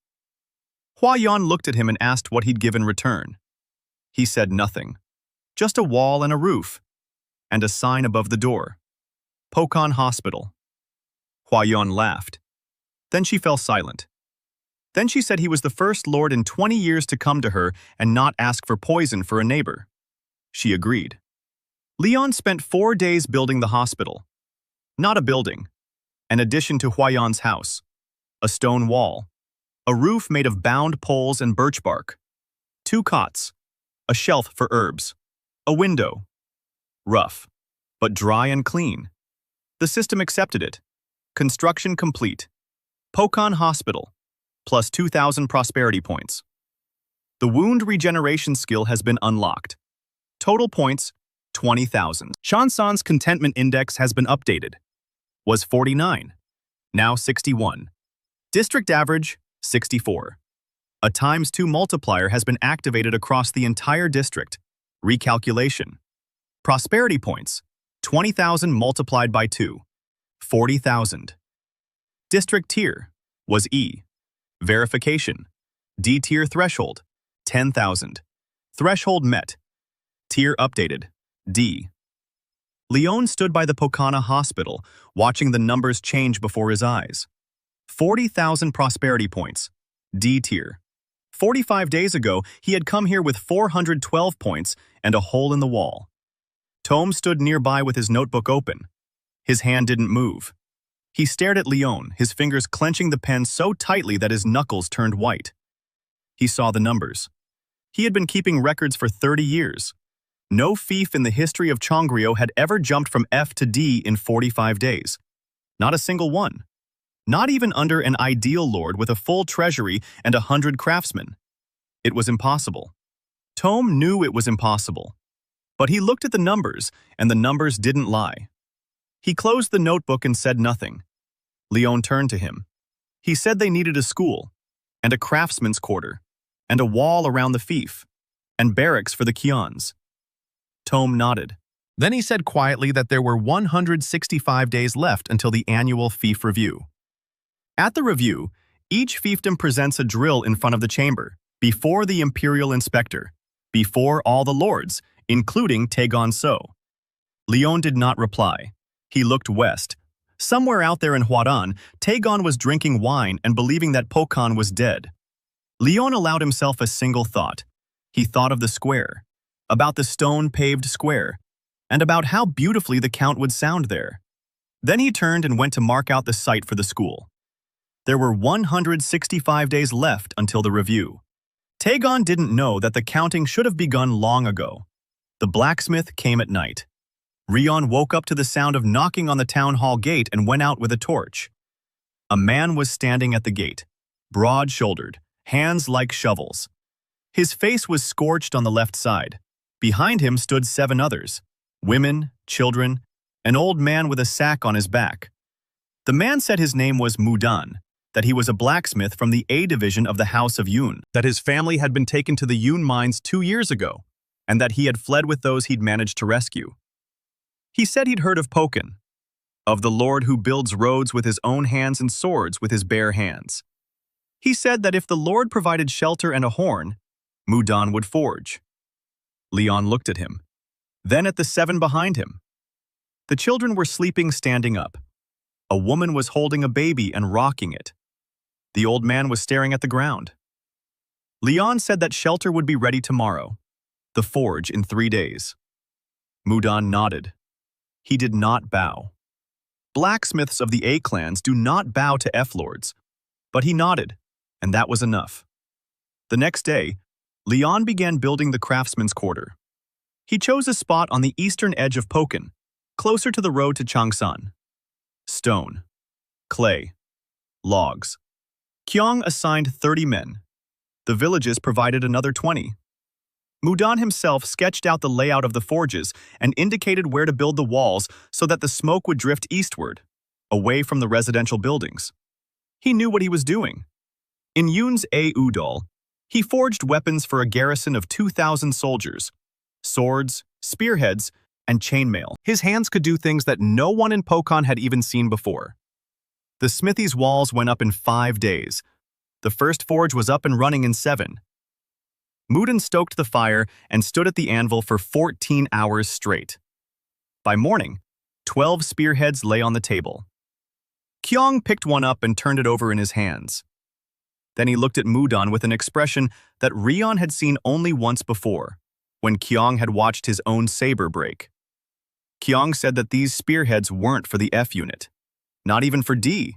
Huiyeon looked at him and asked what he'd give in return. He said nothing, just a wall and a roof, and a sign above the door. Pokon Hospital. Huiyeon laughed. Then she fell silent. Then she said he was the first lord in 20 years to come to her and not ask for poison for a neighbor. She agreed. Liyeon spent 4 days building the hospital. Not a building. An addition to Huiyeon's house. A stone wall. A roof made of bound poles and birch bark. 2 cots. A shelf for herbs. A window. Rough, but dry and clean. The system accepted it. Construction complete. Pokon Hospital. Plus 2,000 prosperity points. The wound regeneration skill has been unlocked. Total points, 20,000. Cheonsan's contentment index has been updated. Was 49. Now 61. District average, 64. A ×2 multiplier has been activated across the entire district. Recalculation. Prosperity points, 20,000 multiplied by 2. 40,000. District tier was E. Verification. D tier threshold, 10,000. Threshold met. Tier updated, D. Liyeon stood by the Pokana Hospital, watching the numbers change before his eyes. 40,000 prosperity points, D tier. 45 days ago, he had come here with 412 points and a hole in the wall. Tom stood nearby with his notebook open. His hand didn't move. He stared at Liyeon, his fingers clenching the pen so tightly that his knuckles turned white. He saw the numbers. He had been keeping records for 30 years. No fief in the history of Cheonggrio had ever jumped from F to D in 45 days. Not a single one. Not even under an ideal lord with a full treasury and 100 craftsmen. It was impossible. Tom knew it was impossible. But he looked at the numbers, and the numbers didn't lie. He closed the notebook and said nothing. Liyeon turned to him. He said they needed a school, and a craftsman's quarter, and a wall around the fief, and barracks for the Kions. Tom nodded. Then he said quietly that there were 165 days left until the annual fief review. At the review, each fiefdom presents a drill in front of the chamber, before the Imperial inspector, before all the lords, including Liyeon So. Liyeon did not reply. He looked west. Somewhere out there in Hwadan, Liyeon was drinking wine and believing that Pokon was dead. Liyeon allowed himself a single thought. He thought of the square, about the stone-paved square, and about how beautifully the count would sound there. Then he turned and went to mark out the site for the school. There were 165 days left until the review. Liyeon didn't know that the counting should have begun long ago. The blacksmith came at night. Liyeon woke up to the sound of knocking on the town hall gate and went out with a torch. A man was standing at the gate, broad-shouldered, hands like shovels. His face was scorched on the left side. Behind him stood 7 others, women, children, an old man with a sack on his back. The man said his name was Mudan, that he was a blacksmith from the A division of the House of Yoon, that his family had been taken to the Yoon mines 2 years ago, and that he had fled with those he'd managed to rescue. He said he'd heard of Pokon, of the Lord who builds roads with his own hands and swords with his bare hands. He said that if the Lord provided shelter and a horn, Mudan would forge. Liyeon looked at him, then at the 7 behind him. The children were sleeping standing up. A woman was holding a baby and rocking it. The old man was staring at the ground. Liyeon said that shelter would be ready tomorrow, the forge in 3 days. Mudan nodded. He did not bow. Blacksmiths of the A clans do not bow to F-lords, but he nodded, and that was enough. The next day, Liyeon began building the craftsman's quarter. He chose a spot on the eastern edge of Pokan, closer to the road to Changsan. Stone, clay, logs. Kyong assigned 30 men. The villages provided another 20. Mudan himself sketched out the layout of the forges and indicated where to build the walls so that the smoke would drift eastward, away from the residential buildings. He knew what he was doing. In Yoon's A Udal, he forged weapons for a garrison of 2,000 soldiers, swords, spearheads, and chainmail. His hands could do things that no one in Pokan had even seen before. The smithy's walls went up in 5 days. The first forge was up and running in 7. Mudan stoked the fire and stood at the anvil for 14 hours straight. By morning, 12 spearheads lay on the table. Kyong picked one up and turned it over in his hands. Then he looked at Mudan with an expression that Rion had seen only once before, when Kyong had watched his own saber break. Kyong said that these spearheads weren't for the F unit, not even for D.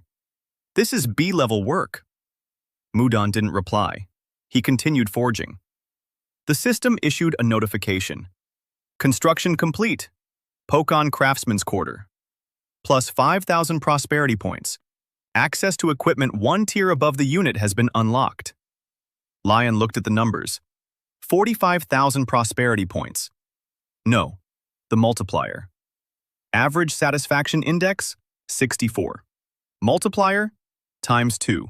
This is B-level work. Mudan didn't reply. He continued forging. The system issued a notification. Construction complete. Pokan Craftsman's Quarter. Plus 5,000 prosperity points. Access to equipment 1 tier above the unit has been unlocked. Lion looked at the numbers. 45,000 prosperity points. No, the multiplier. Average satisfaction index, 64. Multiplier, times 2.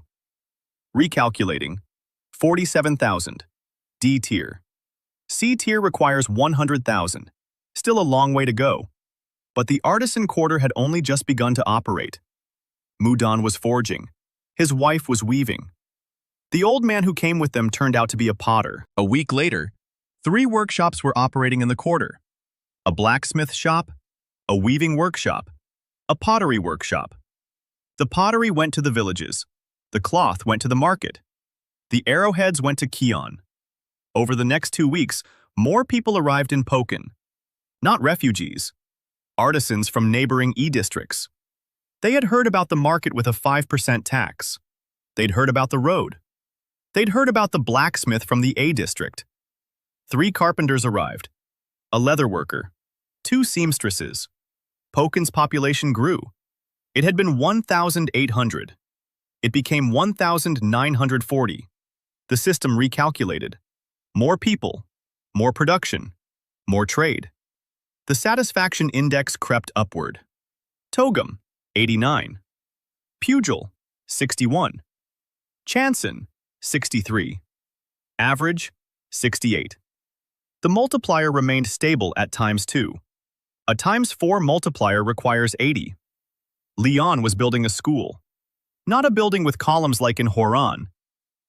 Recalculating, 47,000. D tier. C tier requires 100,000. Still a long way to go. But the artisan quarter had only just begun to operate. Mudan was forging. His wife was weaving. The old man who came with them turned out to be a potter. A week later, 3 workshops were operating in the quarter. A blacksmith shop, a weaving workshop, a pottery workshop. The pottery went to the villages. The cloth went to the market. The arrowheads went to Kion. Over the next 2 weeks, more people arrived in Pokan. Not refugees. Artisans from neighboring E-districts. They had heard about the market with a 5% tax. They'd heard about the road. They'd heard about the blacksmith from the A-district. 3 carpenters arrived. A leather worker. 2 seamstresses. Pokan's population grew. It had been 1,800. It became 1,940. The system recalculated. More people, more production, more trade. The satisfaction index crept upward. Togum, 89. Pugil, 61. Chanson, 63. Average, 68. The multiplier remained stable at times 2. A times 4 multiplier requires 80. Liyeon was building a school. Not a building with columns like in Horan.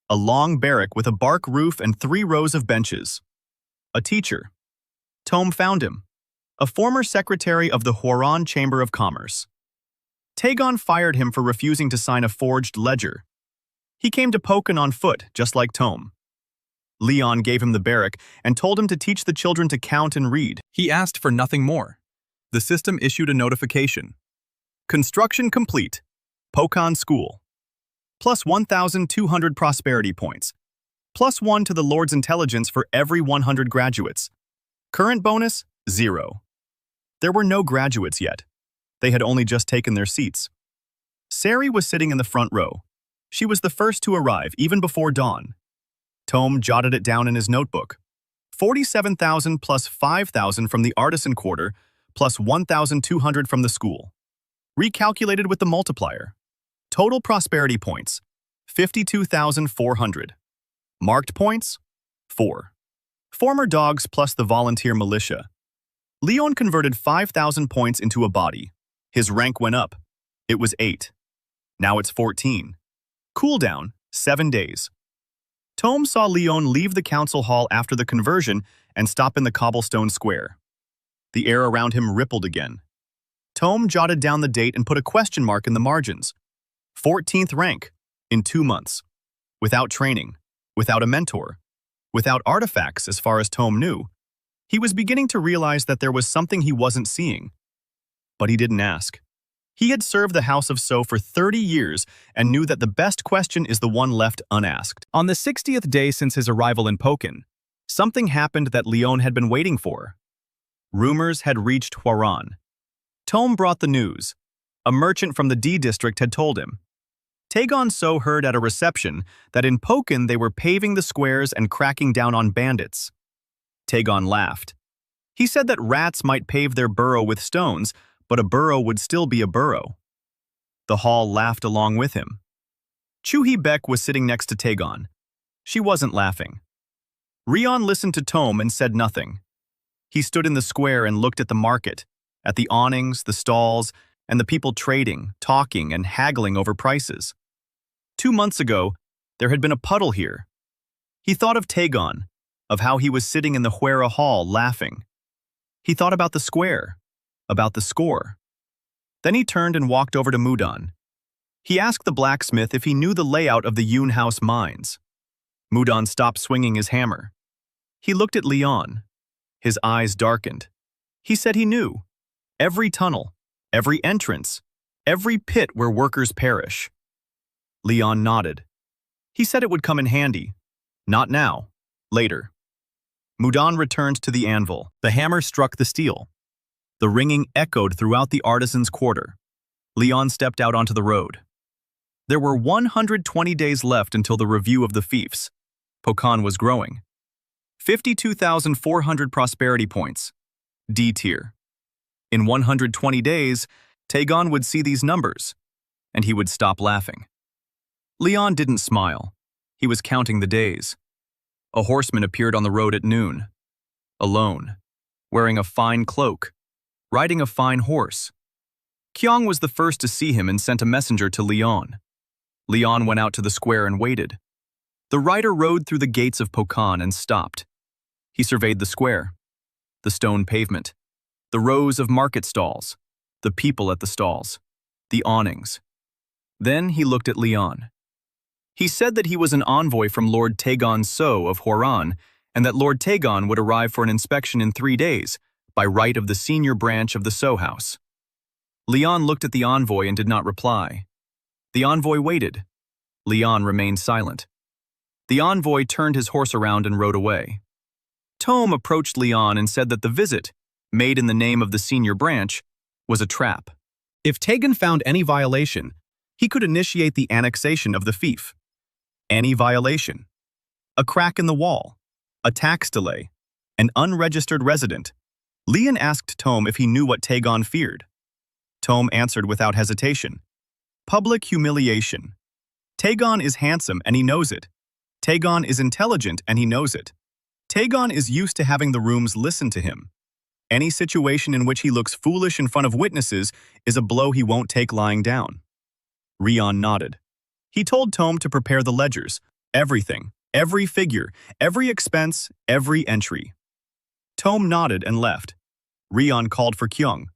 A long barrack with a bark roof and 3 rows of benches. A teacher. Tome found him. A former secretary of the Horan Chamber of Commerce. Taegon fired him for refusing to sign a forged ledger. He came to Pokan on foot, just like Tome. Liyeon gave him the barrack and told him to teach the children to count and read. He asked for nothing more. The system issued a notification. Construction complete. Pokan School. Plus 1,200 prosperity points. Plus 1 to the Lord's intelligence for every 100 graduates. Current bonus, 0. There were no graduates yet. They had only just taken their seats. Sari was sitting in the front row. She was the first to arrive, even before dawn. Tome jotted it down in his notebook. 47,000 plus 5,000 from the artisan quarter, plus 1,200 from the school. Recalculated with the multiplier. Total prosperity points, 52,400. Marked points, 4. Former dogs plus the volunteer militia. Liyeon converted 5,000 points into a body. His rank went up. It was 8. Now it's 14. Cooldown, 7 days. Tome saw Liyeon leave the council hall after the conversion and stop in the cobblestone square. The air around him rippled again. Tome jotted down the date and put a question mark in the margins. 14th rank, in 2 months. Without training, without a mentor, without artifacts as far as Tome knew. He was beginning to realize that there was something he wasn't seeing. But he didn't ask. He had served the House of So for 30 years and knew that the best question is the one left unasked. On the 60th day since his arrival in Pokin, something happened that Liyeon had been waiting for. Rumors had reached Hwaran. Tome brought the news. A merchant from the D district had told him. Liyeon So heard at a reception that in Pokin they were paving the squares and cracking down on bandits. Liyeon laughed. He said that rats might pave their burrow with stones, but a burrow would still be a burrow. The hall laughed along with him. Chu Beck was sitting next to Liyeon. She wasn't laughing. Rion listened to Tome and said nothing. He stood in the square and looked at the market, at the awnings, the stalls, and the people trading, talking, and haggling over prices. 2 months ago, there had been a puddle here. He thought of Liyeon, of how he was sitting in the Hwera Hall laughing. He thought about the square, about the score. Then he turned and walked over to Mudan. He asked the blacksmith if he knew the layout of the Yoon House mines. Mudan stopped swinging his hammer. He looked at Liyeon. His eyes darkened. He said he knew. Every tunnel, every entrance, every pit where workers perish. Liyeon nodded. He said it would come in handy. Not now, later. Mudan returned to the anvil. The hammer struck the steel. The ringing echoed throughout the artisans' quarter. Liyeon stepped out onto the road. There were 120 days left until the review of the fiefs. Pokan was growing. 52,400 prosperity points. D tier. In 120 days, Liyeon would see these numbers, and he would stop laughing. Liyeon didn't smile. He was counting the days. A horseman appeared on the road at noon. Alone. Wearing a fine cloak. Riding a fine horse. Kyung was the first to see him and sent a messenger to Liyeon. Liyeon went out to the square and waited. The rider rode through the gates of Pokan and stopped. He surveyed the square, the stone pavement, the rows of market stalls, the people at the stalls, the awnings. Then he looked at Liyeon. He said that he was an envoy from Lord Liyeon So of Hwaran, and that Lord Liyeon would arrive for an inspection in 3 days, by right of the senior branch of the So house. Liyeon looked at the envoy and did not reply. The envoy waited. Liyeon remained silent. The envoy turned his horse around and rode away. Tome approached Liyeon and said that the visit, made in the name of the senior branch, was a trap. If Liyeon found any violation, he could initiate the annexation of the fief. Any violation. A crack in the wall. A tax delay. An unregistered resident. Liyeon asked Tome if he knew what Liyeon feared. Tome answered without hesitation. Public humiliation. Liyeon is handsome and he knows it. Liyeon is intelligent and he knows it. Liyeon is used to having the rooms listen to him. Any situation in which he looks foolish in front of witnesses is a blow he won't take lying down. Rion nodded. He told Tome to prepare the ledgers, everything, every figure, every expense, every entry. Tome nodded and left. Rion called for Kyung.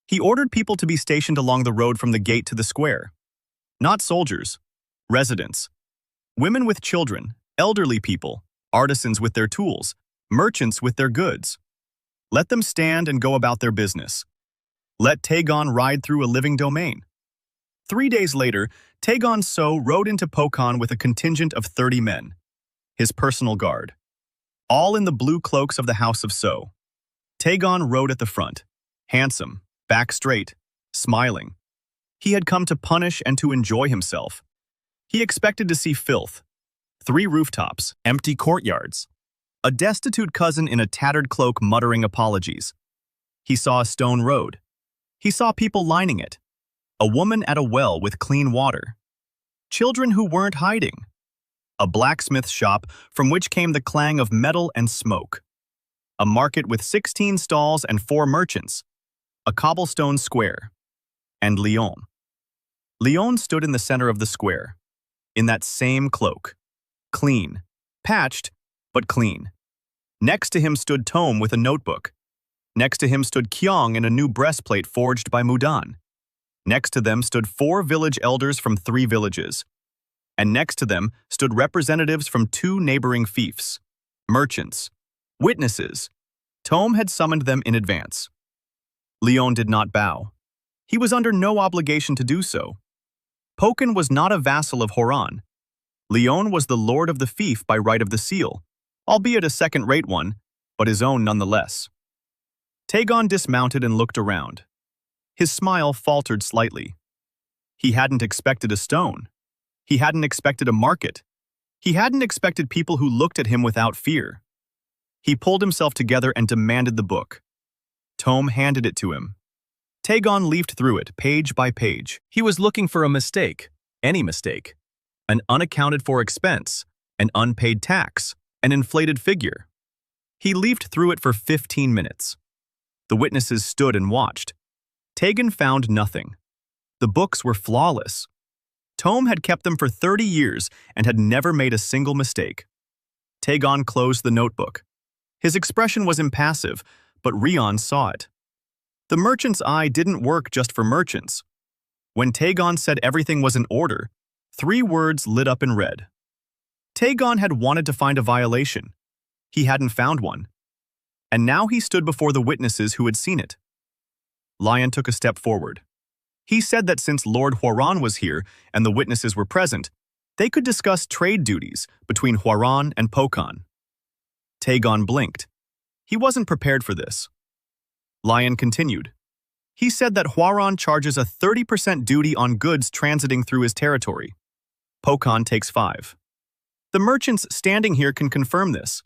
He ordered people to be stationed along the road from the gate to the square. Not soldiers, residents. Women with children, elderly people, artisans with their tools, merchants with their goods. Let them stand and go about their business. Let Liyeon ride through a living domain. 3 days later, Liyeon So rode into Pokan with a contingent of 30 men. His personal guard. All in the blue cloaks of the House of So. Liyeon rode at the front. Handsome, back straight, smiling. He had come to punish and to enjoy himself. He expected to see filth. 3 rooftops, empty courtyards. A destitute cousin in a tattered cloak muttering apologies. He saw a stone road. He saw people lining it. A woman at a well with clean water. Children who weren't hiding. A blacksmith shop from which came the clang of metal and smoke. A market with 16 stalls and 4 merchants. A cobblestone square. and Liyeon. Liyeon stood in the center of the square, in that same cloak. Clean. Patched, but clean. Next to him stood Tome with a notebook. Next to him stood Kyong in a new breastplate forged by Mudan. Next to them stood 4 village elders from 3 villages. And next to them stood representatives from 2 neighboring fiefs, merchants, witnesses. Tome had summoned them in advance. Liyeon did not bow. He was under no obligation to do so. Pokan was not a vassal of Horan. Liyeon was the lord of the fief by right of the seal, albeit a second-rate one, but his own nonetheless. Taegon dismounted and looked around. His smile faltered slightly. He hadn't expected a stone. He hadn't expected a market. He hadn't expected people who looked at him without fear. He pulled himself together and demanded the book. Tome handed it to him. Taegon leafed through it, page by page. He was looking for a mistake, any mistake. An unaccounted-for expense, an unpaid tax, an inflated figure. He leafed through it for 15 minutes. The witnesses stood and watched. Taegon found nothing. The books were flawless. Tome had kept them for 30 years and had never made a single mistake. Taegon closed the notebook. His expression was impassive, but Rion saw it. The merchant's eye didn't work just for merchants. When Taegon said everything was in order, 3 words lit up in red. Taegon had wanted to find a violation. He hadn't found one. And now he stood before the witnesses who had seen it. Lion took a step forward. He said that since Lord Hwaran was here and the witnesses were present, they could discuss trade duties between Hwaran and Pokan. Taegon blinked. He wasn't prepared for this. Lion continued. He said that Hwaran charges a 30% duty on goods transiting through his territory. Pokan takes 5. The merchants standing here can confirm this.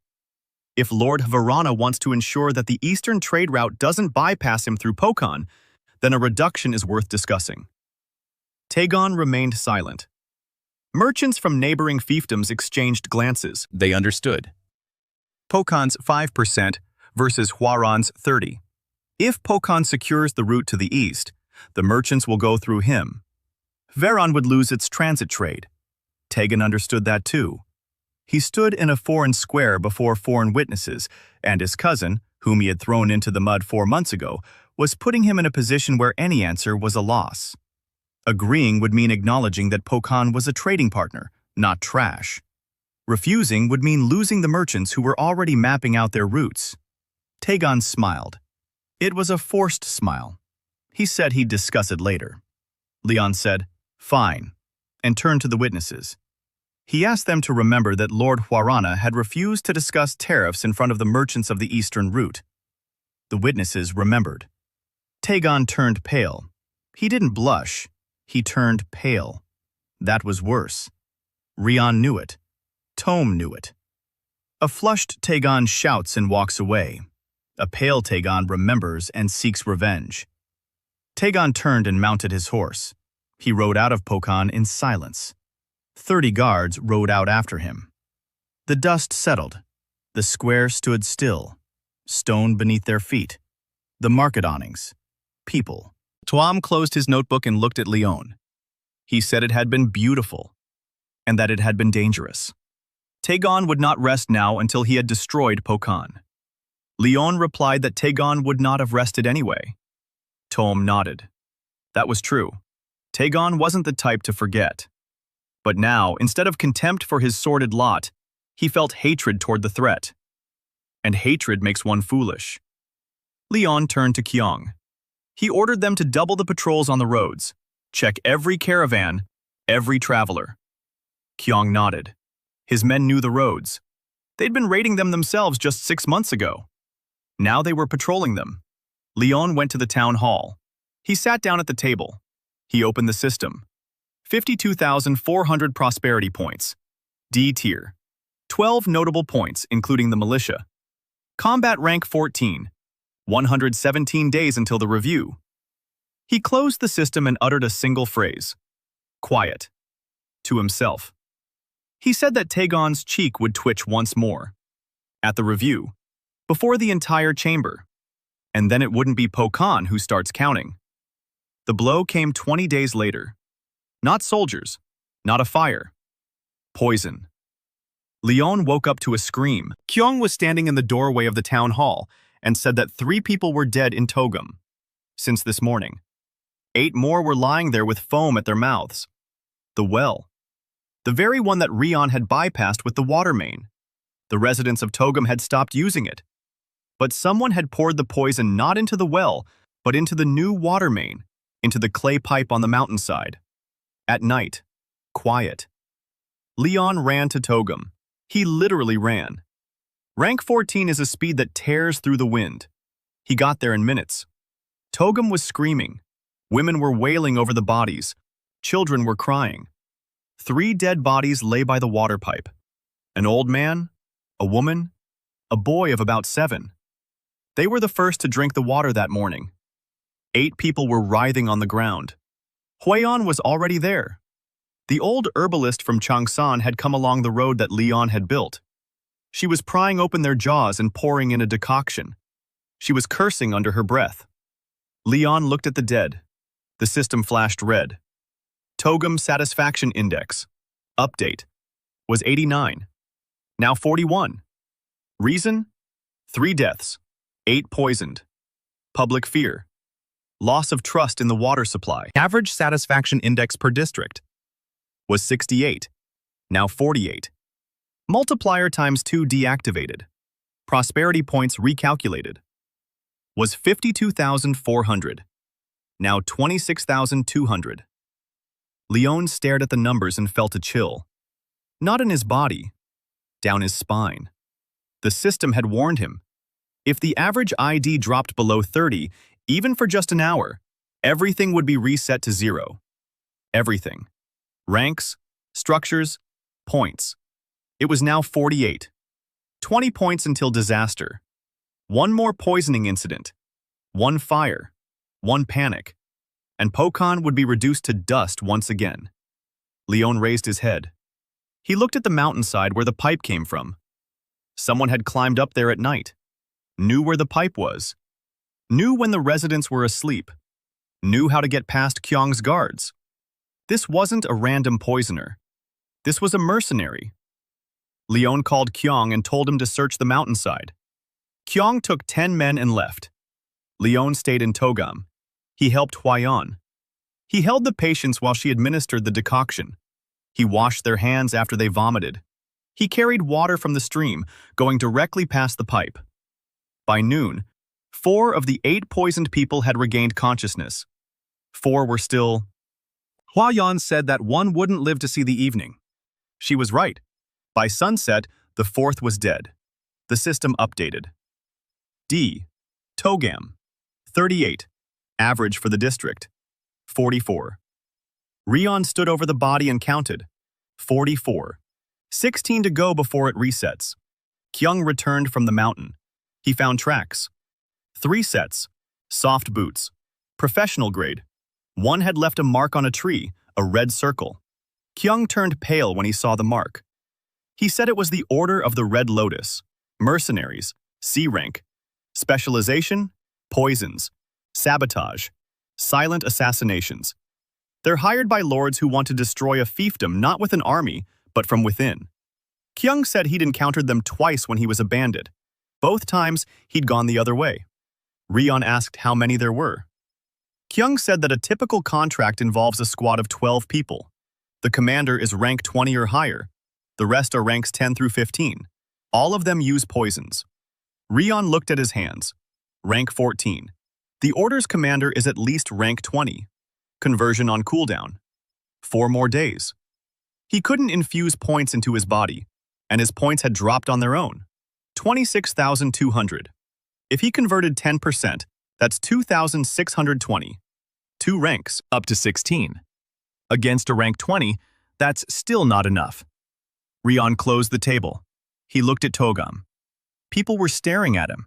If Lord Hvarana wants to ensure that the eastern trade route doesn't bypass him through Pokan, then a reduction is worth discussing. Taegon remained silent. Merchants from neighboring fiefdoms exchanged glances. They understood. Pokan's 5% versus Hwaran's 30%. If Pokan secures the route to the east, the merchants will go through him. Veron would lose its transit trade. Taegon understood that too. He stood in a foreign square before foreign witnesses, and his cousin, whom he had thrown into the mud 4 months ago, was putting him in a position where any answer was a loss. Agreeing would mean acknowledging that Pokan was a trading partner, not trash. Refusing would mean losing the merchants who were already mapping out their routes. Taegon smiled. It was a forced smile. He said he'd discuss it later. Liyeon said, "Fine," and turned to the witnesses. He asked them to remember that Lord Hwarana had refused to discuss tariffs in front of the merchants of the eastern route. The witnesses remembered. Taegon turned pale. He didn't blush. He turned pale. That was worse. Rion knew it. Tome knew it. A flushed Taegon shouts and walks away. A pale Taegon remembers and seeks revenge. Taegon turned and mounted his horse. He rode out of Pokan in silence. 30 guards rode out after him. The dust settled. The square stood still, stone beneath their feet. The market awnings. People. Tuam closed his notebook and looked at Liyeon. He said it had been beautiful, and that it had been dangerous. Taegon would not rest now until he had destroyed Pokan. Liyeon replied that Taegon would not have rested anyway. Tome nodded. That was true. Taegon wasn't the type to forget. But now, instead of contempt for his sordid lot, he felt hatred toward the threat. And hatred makes one foolish. Liyeon turned to Kyong. He ordered them to double the patrols on the roads, check every caravan, every traveler. Kyong nodded. His men knew the roads. They'd been raiding them themselves just 6 months ago. Now they were patrolling them. Liyeon went to the town hall. He sat down at the table. He opened the system. 52,400 prosperity points. D tier. 12 notable points, including the militia. Combat rank 14. 117 days until the review. He closed the system and uttered a single phrase. Quiet. To himself. He said that Taegon's cheek would twitch once more. At the review. Before the entire chamber. And then it wouldn't be Pokan who starts counting. The blow came 20 days later. Not soldiers, not a fire. Poison. Liyeon woke up to a scream. Kyung was standing in the doorway of the town hall and said that 3 people were dead in Togam since this morning. 8 more were lying there with foam at their mouths. The well. The very one that Liyeon had bypassed with the water main. The residents of Togam had stopped using it. But someone had poured the poison not into the well, but into the new water main, into the clay pipe on the mountainside. At night, quiet. Liyeon ran to Togam. He literally ran. Rank 14 is a speed that tears through the wind. He got there in minutes. Togam was screaming. Women were wailing over the bodies. Children were crying. 3 dead bodies lay by the water pipe. An old man, a woman, a boy of about 7. They were the first to drink the water that morning. 8 people were writhing on the ground. Huion was already there. The old herbalist from Changsan had come along the road that Liyeon had built. She was prying open their jaws and pouring in a decoction. She was cursing under her breath. Liyeon looked at the dead. The system flashed red. Togam Satisfaction Index. Update. Was 89. Now 41. Reason? 3 deaths. 8 poisoned. Public fear. Loss of trust in the water supply. Average satisfaction index per district was 68. Now 48. Multiplier times 2 deactivated. Prosperity points recalculated. Was 52,400. Now 26,200. Liyeon stared at the numbers and felt a chill. Not in his body, down his spine. The system had warned him. If the average ID dropped below 30, even for just an hour, everything would be reset to 0. Everything. Ranks, structures, points. It was now 48. 20 points until disaster. 1 more poisoning incident. 1 fire. 1 panic. And Pokan would be reduced to dust once again. Liyeon raised his head. He looked at the mountainside where the pipe came from. Someone had climbed up there at night. Knew where the pipe was. Knew when the residents were asleep. Knew how to get past Kyung's guards. This wasn't a random poisoner. This was a mercenary. Liyeon called Kyung and told him to search the mountainside. Kyung took 10 men and left. Liyeon stayed in Togam. He helped Huion. He held the patients while she administered the decoction. He washed their hands after they vomited. He carried water from the stream, going directly past the pipe. By noon, 4 of the 8 poisoned people had regained consciousness. 4 were still. Huion said that 1 wouldn't live to see the evening. She was right. By sunset, the 4th was dead. The system updated. D. Togam. 38. Average for the district. 44. Liyeon stood over the body and counted. 44. 16 to go before it resets. Kyung returned from the mountain. He found tracks. 3 sets. Soft boots. Professional grade. 1 had left a mark on a tree, a red circle. Kyung turned pale when he saw the mark. He said it was the Order of the Red Lotus. Mercenaries. C rank. Specialization. Poisons. Sabotage. Silent assassinations. They're hired by lords who want to destroy a fiefdom not with an army, but from within. Kyung said he'd encountered them twice when he was a bandit. Both times, he'd gone the other way. Liyeon asked how many there were. Kyung said that a typical contract involves a squad of 12 people. The commander is rank 20 or higher. The rest are ranks 10 through 15. All of them use poisons. Liyeon looked at his hands. Rank 14. The order's commander is at least rank 20. Conversion on cooldown. 4 more days. He couldn't infuse points into his body, and his points had dropped on their own. 26,200. If he converted 10%, that's 2,620. 2 ranks, up to 16. Against a rank 20, that's still not enough. Liyeon closed the table. He looked at Togam. People were staring at him.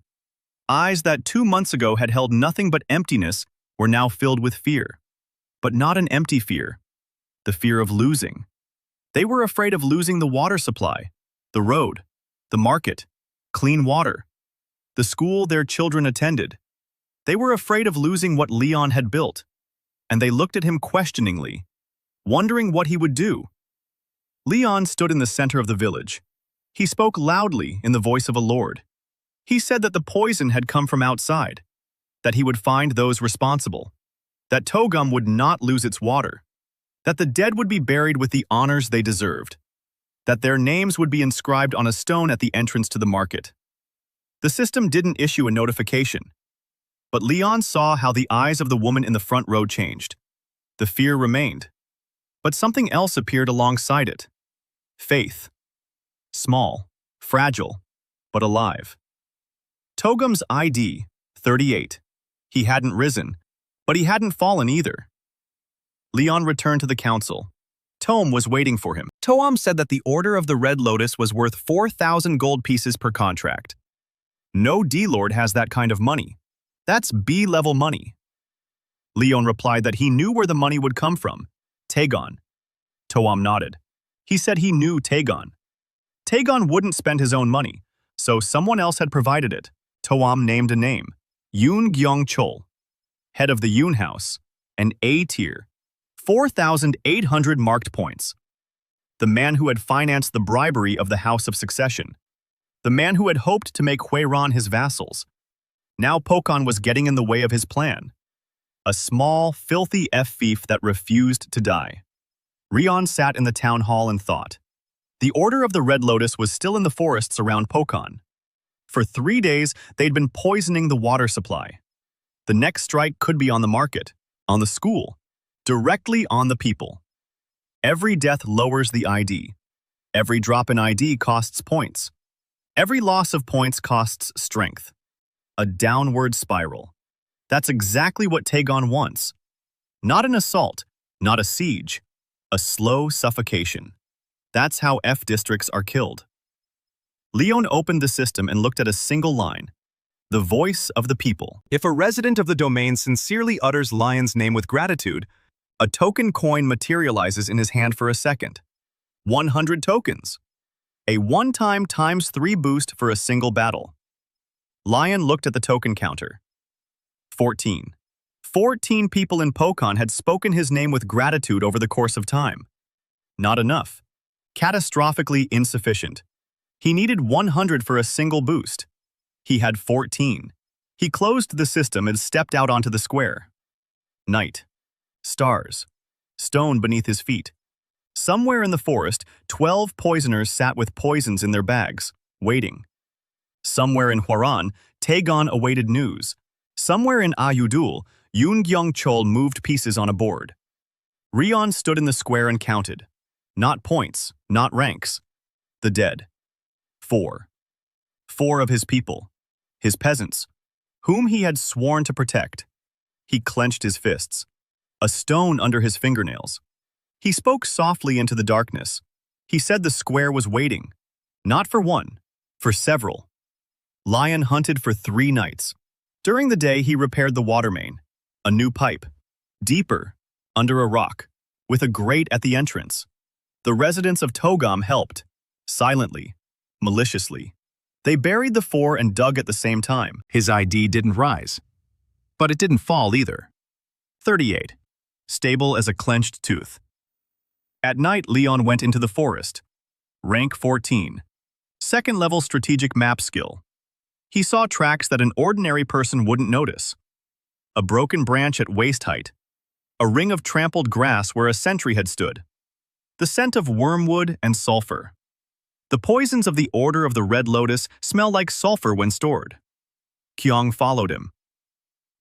Eyes that 2 months ago had held nothing but emptiness were now filled with fear. But not an empty fear. The fear of losing. They were afraid of losing the water supply, the road, the market, clean water, the school their children attended. They were afraid of losing what Liyeon had built. and they looked at him questioningly, wondering what he would do. Liyeon stood in the center of the village. He spoke loudly in the voice of a lord. He said that the poison had come from outside, that he would find those responsible, that Togum would not lose its water, that the dead would be buried with the honors they deserved, that their names would be inscribed on a stone at the entrance to the market. The system didn't issue a notification, but Liyeon saw how the eyes of the woman in the front row changed. The fear remained, but something else appeared alongside it. Faith. Small, fragile, but alive. Togum's ID, 38. He hadn't risen, but he hadn't fallen either. Liyeon returned to the council. Tom was waiting for him. Toam said that the Order of the Red Lotus was worth 4,000 gold pieces per contract. No D-Lord has that kind of money. That's B-level money. Liyeon replied that he knew where the money would come from. Taegon. Toam nodded. He said he knew Taegon. Taegon wouldn't spend his own money, so someone else had provided it. Toam named a name. Yoon Gyong-chol, head of the Yoon House, an A tier, 4,800 marked points. The man who had financed the bribery of the House of Succession. The man who had hoped to make Hwairan his vassals. Now Pokon was getting in the way of his plan. A small, filthy F-thief that refused to die. Rion sat in the town hall and thought. The Order of the Red Lotus was still in the forests around Pokon. For 3 days, they'd been poisoning the water supply. The next strike could be on the market, on the school, directly on the people. Every death lowers the ID. Every drop in ID costs points. Every loss of points costs strength. A downward spiral. That's exactly what Taegon wants. Not an assault, not a siege. A slow suffocation. That's how F districts are killed. Liyeon opened the system and looked at a single line. The voice of the people. If a resident of the domain sincerely utters Lion's name with gratitude, a token coin materializes in his hand for a second. 100 tokens. A one-time ×3 boost for a single battle. Lion looked at the token counter. 14. 14 people in Pokon had spoken his name with gratitude over the course of time. Not enough. Catastrophically insufficient. He needed 100 for a single boost. He had 14. He closed the system and stepped out onto the square. Night. Stars. Stone beneath his feet. Somewhere in the forest, 12 poisoners sat with poisons in their bags, waiting. Somewhere in Hwairan, Taegon awaited news. Somewhere in Ayudul, Yoon Gyong-chol moved pieces on a board. Rion stood in the square and counted. Not points, not ranks. The dead. 4. 4 of his people. His peasants, whom he had sworn to protect. He clenched his fists. A stone under his fingernails. He spoke softly into the darkness. He said the square was waiting. Not for one, for several. Lion hunted for 3 nights. During the day, he repaired the water main. A new pipe. Deeper, under a rock, with a grate at the entrance. The residents of Togum helped. Silently, maliciously. They buried the 4 and dug at the same time. His ID didn't rise, but it didn't fall either. 38. Stable as a clenched tooth. At night, Liyeon went into the forest. Rank 14. Second-level strategic map skill. He saw tracks that an ordinary person wouldn't notice. A broken branch at waist height. A ring of trampled grass where a sentry had stood. The scent of wormwood and sulfur. The poisons of the Order of the Red Lotus smell like sulfur when stored. Kyung followed him.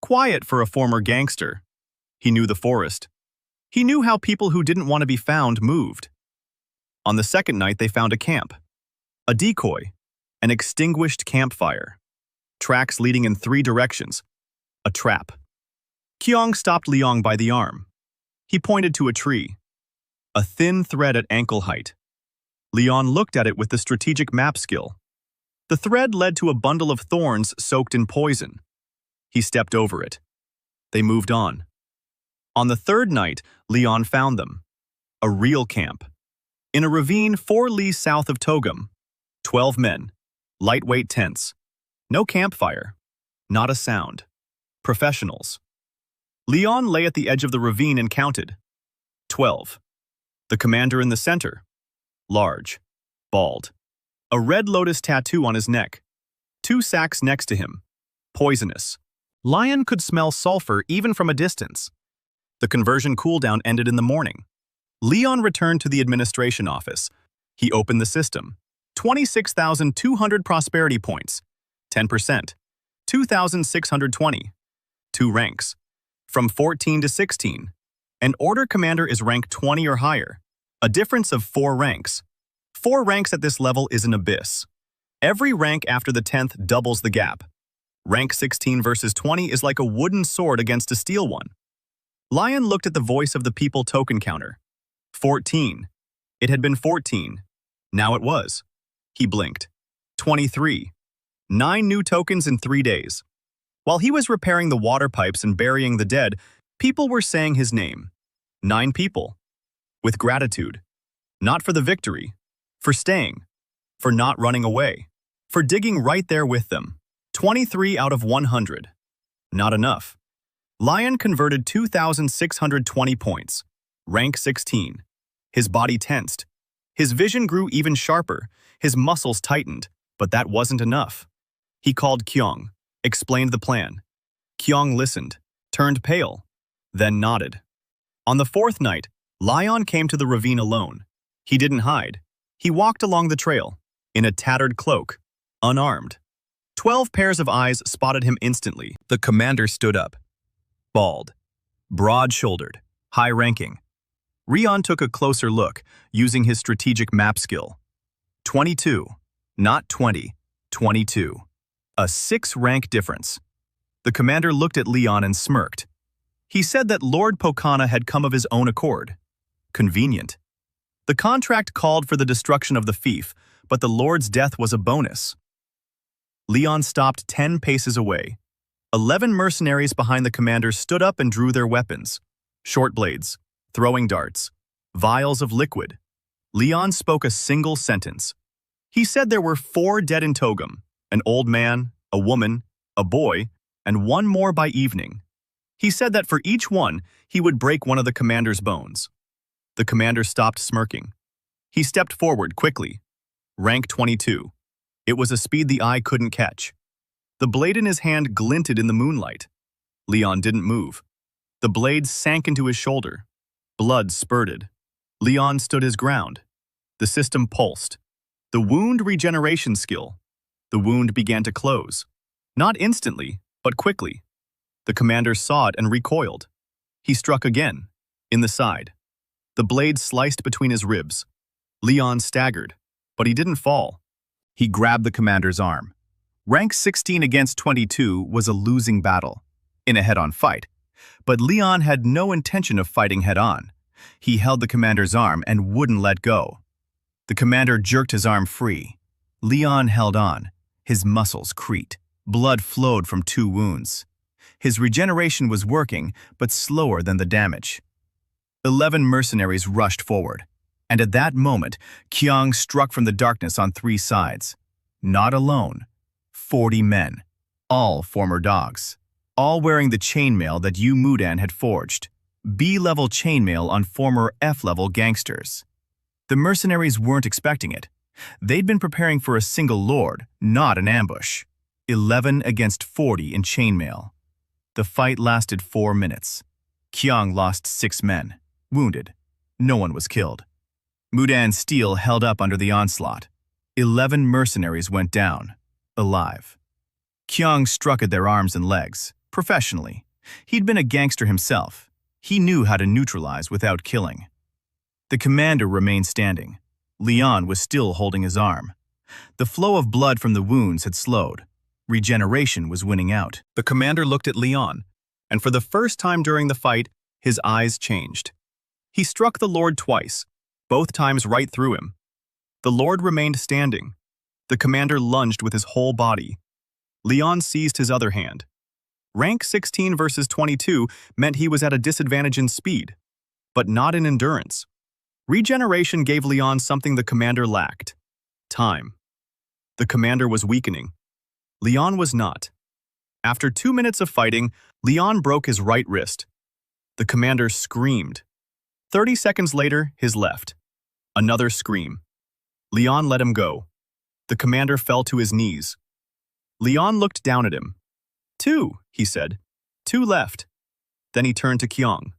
Quiet for a former gangster. He knew the forest. He knew how people who didn't want to be found moved. On the second night, they found a camp. A decoy. An extinguished campfire. Tracks leading in 3 directions. A trap. Kyung stopped Liyeon by the arm. He pointed to a tree. A thin thread at ankle height. Liyeon looked at it with the strategic map skill. The thread led to a bundle of thorns soaked in poison. He stepped over it. They moved on. On the third night, Liyeon found them. A real camp. In a ravine 4 li south of Togum. 12 men. Lightweight tents. No campfire. Not a sound. Professionals. Liyeon lay at the edge of the ravine and counted. 12. The commander in the center. Large. Bald. A red lotus tattoo on his neck. 2 sacks next to him. Poisonous. Lion could smell sulfur even from a distance. The conversion cooldown ended in the morning. Liyeon returned to the administration office. He opened the system. 26,200 prosperity points. 10%. 2,620. 2 ranks. From 14 to 16. An order commander is rank 20 or higher. A difference of 4 ranks. 4 ranks at this level is an abyss. Every rank after the 10th doubles the gap. Rank 16 versus 20 is like a wooden sword against a steel one. Lion looked at the voice of the people token counter. 14. It had been 14. Now it was. He blinked. 23. 9 new tokens in 3 days. While he was repairing the water pipes and burying the dead, people were saying his name. 9 people. With gratitude. Not for the victory. For staying. For not running away. For digging right there with them. 23 out of 100. Not enough. Lion converted 2,620 points. Rank 16. His body tensed. His vision grew even sharper. His muscles tightened. But that wasn't enough. He called Kyung. Explained the plan. Kyung listened. Turned pale. Then nodded. On the 4th night, Lion came to the ravine alone. He didn't hide. He walked along the trail. In a tattered cloak. Unarmed. 12 pairs of eyes spotted him instantly. The commander stood up. Bald. Broad-shouldered. High-ranking. Rion took a closer look, using his strategic map skill. 22. Not 20. 22. A 6-rank difference. The commander looked at Liyeon and smirked. He said that Lord Pokana had come of his own accord. Convenient. The contract called for the destruction of the fief, but the Lord's death was a bonus. Liyeon stopped 10 paces away. 11 mercenaries behind the commander stood up and drew their weapons. Short blades, throwing darts, vials of liquid. Liyeon spoke a single sentence. He said there were 4 dead in Togum, an old man, a woman, a boy, and 1 more by evening. He said that for each one, he would break one of the commander's bones. The commander stopped smirking. He stepped forward quickly. Rank 22. It was a speed the eye couldn't catch. The blade in his hand glinted in the moonlight. Liyeon didn't move. The blade sank into his shoulder. Blood spurted. Liyeon stood his ground. The system pulsed. The wound regeneration skill. The wound began to close. Not instantly, but quickly. The commander saw it and recoiled. He struck again, in the side. The blade sliced between his ribs. Liyeon staggered, but he didn't fall. He grabbed the commander's arm. Rank 16 against 22 was a losing battle, in a head-on fight. But Liyeon had no intention of fighting head-on. He held the commander's arm and wouldn't let go. The commander jerked his arm free. Liyeon held on. His muscles creaked. Blood flowed from 2 wounds. His regeneration was working, but slower than the damage. 11 mercenaries rushed forward. And at that moment, Kyung struck from the darkness on 3 sides. Not alone. 40 men. All former dogs. All wearing the chainmail that Yu Mudan had forged. B-level chainmail on former F-level gangsters. The mercenaries weren't expecting it. They'd been preparing for a single lord, not an ambush. 11 against 40 in chainmail. The fight lasted 4 minutes. Kyung lost 6 men, wounded. No one was killed. Mudan's steel held up under the onslaught. 11 mercenaries went down, alive. Kyung struck at their arms and legs, professionally. He'd been a gangster himself. He knew how to neutralize without killing. The commander remained standing. Liyeon was still holding his arm. The flow of blood from the wounds had slowed. Regeneration was winning out. The commander looked at Liyeon, and for the first time during the fight, his eyes changed. He struck the Lord twice, both times right through him. The Lord remained standing. The commander lunged with his whole body. Liyeon seized his other hand. Rank 16 versus 22 meant he was at a disadvantage in speed, but not in endurance. Regeneration gave Liyeon something the commander lacked: time. The commander was weakening. Liyeon was not. After 2 minutes of fighting, Liyeon broke his right wrist. The commander screamed. 30 seconds later, his left. Another scream. Liyeon let him go. The commander fell to his knees. Liyeon looked down at him. 2, he said. 2 left. Then he turned to Kyung.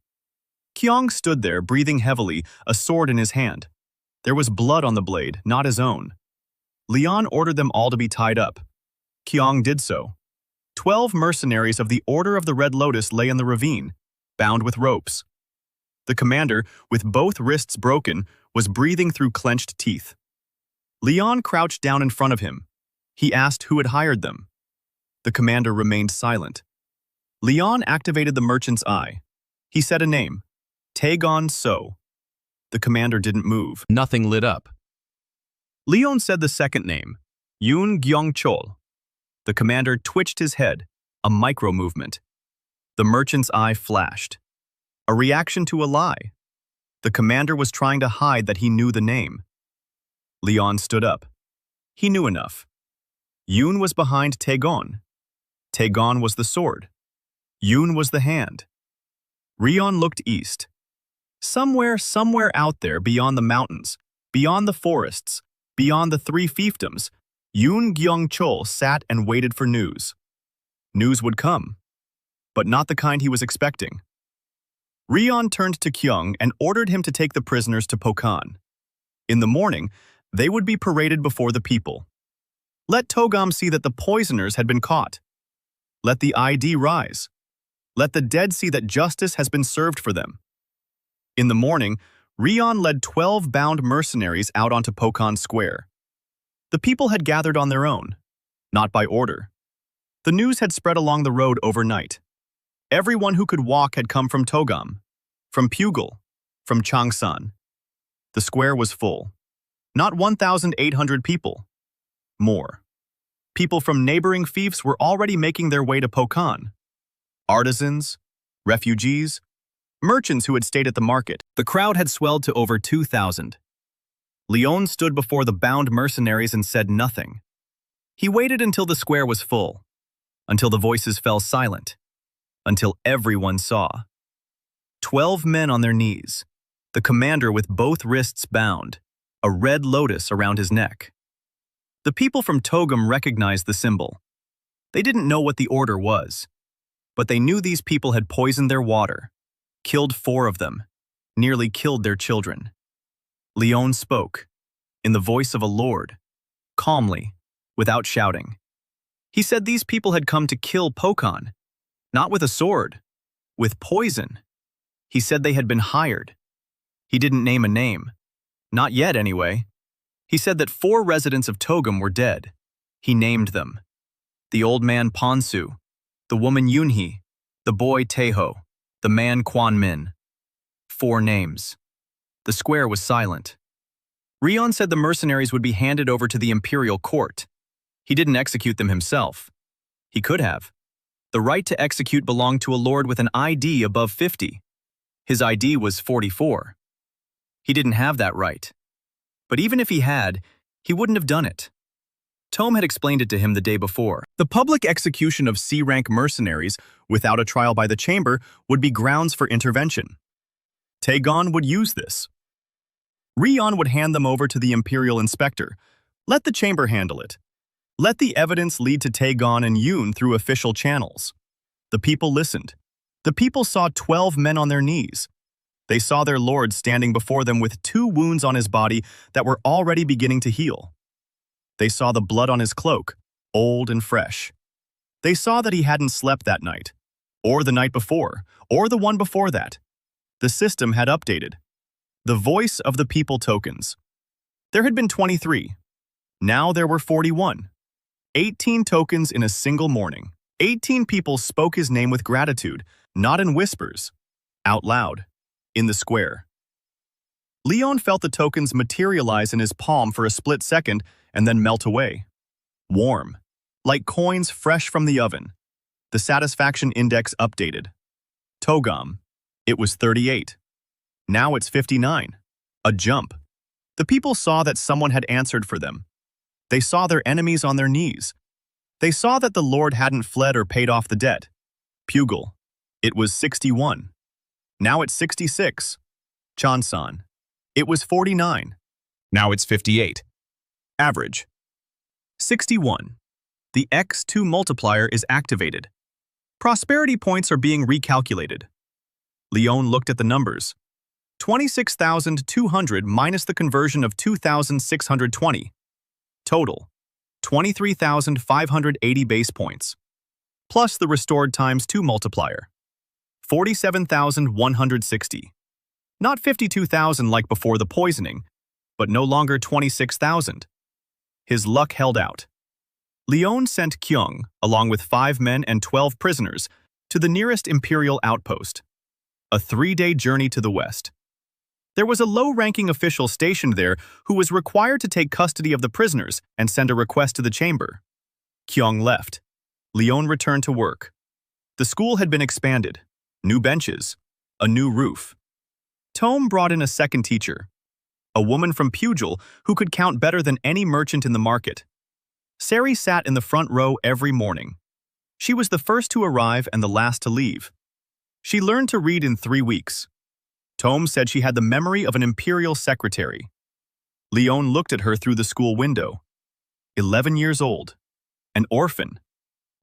Kyung stood there, breathing heavily, a sword in his hand. There was blood on the blade, not his own. Liyeon ordered them all to be tied up. Kyung did so. 12 mercenaries of the Order of the Red Lotus lay in the ravine, bound with ropes. The commander, with both wrists broken, was breathing through clenched teeth. Liyeon crouched down in front of him. He asked who had hired them. The commander remained silent. Liyeon activated the merchant's eye. He said a name. Liyeon So. The commander didn't move. Nothing lit up. Liyeon said the second name. Liyeon. The commander twitched his head, a micro-movement. The merchant's eye flashed. A reaction to a lie. The commander was trying to hide that he knew the name. Liyeon stood up. He knew enough. Yoon was behind Taegon. Taegon was the sword. Yoon was the hand. Liyeon looked east. Somewhere out there beyond the mountains, beyond the forests, beyond the 3 fiefdoms, Yoon Gyeong-chol sat and waited for news. News would come, but not the kind he was expecting. Liyeon turned to Kyung and ordered him to take the prisoners to Pokan. In the morning, they would be paraded before the people. Let Togam see that the poisoners had been caught. Let the ID rise. Let the dead see that justice has been served for them. In the morning, Liyeon led 12 bound mercenaries out onto Pokan Square. The people had gathered on their own, not by order. The news had spread along the road overnight. Everyone who could walk had come from Togam, from Pugal, from Changsan. The square was full. Not 1,800 people. More. People from neighboring fiefs were already making their way to Pokan. Artisans, refugees, merchants who had stayed at the market. The crowd had swelled to over 2,000. Liyeon stood before the bound mercenaries and said nothing. He waited until the square was full, until the voices fell silent, until everyone saw. 12 men on their knees, the commander with both wrists bound, a red lotus around his neck. The people from Togam recognized the symbol. They didn't know what the order was, but they knew these people had poisoned their water, killed 4 of them, nearly killed their children. Liyeon spoke, in the voice of a lord, calmly, without shouting. He said these people had come to kill Pokan, not with a sword, with poison. He said they had been hired. He didn't name a name. Not yet, anyway. He said that 4 residents of Togam were dead. He named them. The old man Ponsu, the woman Yoonhee, the boy Taeho, the man Kwan Min. 4 names. The square was silent. Liyeon said the mercenaries would be handed over to the Imperial court. He didn't execute them himself. He could have. The right to execute belonged to a lord with an ID above 50. His ID was 44. He didn't have that right. But even if he had, he wouldn't have done it. Tome had explained it to him the day before. The public execution of C-rank mercenaries without a trial by the chamber would be grounds for intervention. Taegon would use this. Liyeon would hand them over to the Imperial inspector. Let the chamber handle it. Let the evidence lead to Taegon and Yoon through official channels. The people listened. The people saw 12 men on their knees. They saw their lord standing before them with 2 wounds on his body that were already beginning to heal. They saw the blood on his cloak, old and fresh. They saw that he hadn't slept that night, or the night before, or the one before that. The system had updated. The voice of the people tokens. There had been 23. Now there were 41. 18 tokens in a single morning. 18 people spoke his name with gratitude, not in whispers, out loud, in the square. Liyeon felt the tokens materialize in his palm for a split second and then melt away. Warm, like coins fresh from the oven. The satisfaction index updated. Togam. It was 38. Now it's 59. A jump. The people saw that someone had answered for them. They saw their enemies on their knees. They saw that the Lord hadn't fled or paid off the debt. Pugal. It was 61. Now it's 66. Chansan. It was 49. Now it's 58. Average. 61. The X2 multiplier is activated. Prosperity points are being recalculated. Liyeon looked at the numbers. 26,200 minus the conversion of 2,620. Total. 23,580 base points. Plus the restored times 2 multiplier. 47,160. Not 52,000 like before the poisoning, but no longer 26,000. His luck held out. Liyeon sent Kyung, along with 5 men and 12 prisoners, to the nearest Imperial outpost. A 3-day journey to the west. There was a low-ranking official stationed there who was required to take custody of the prisoners and send a request to the chamber. Kyung left. Liyeon returned to work. The school had been expanded. New benches. A new roof. Tome brought in a second teacher. A woman from Pugil who could count better than any merchant in the market. Sari sat in the front row every morning. She was the first to arrive and the last to leave. She learned to read in 3 weeks. Tome said she had the memory of an imperial secretary. Liyeon looked at her through the school window. 11 years old. An orphan.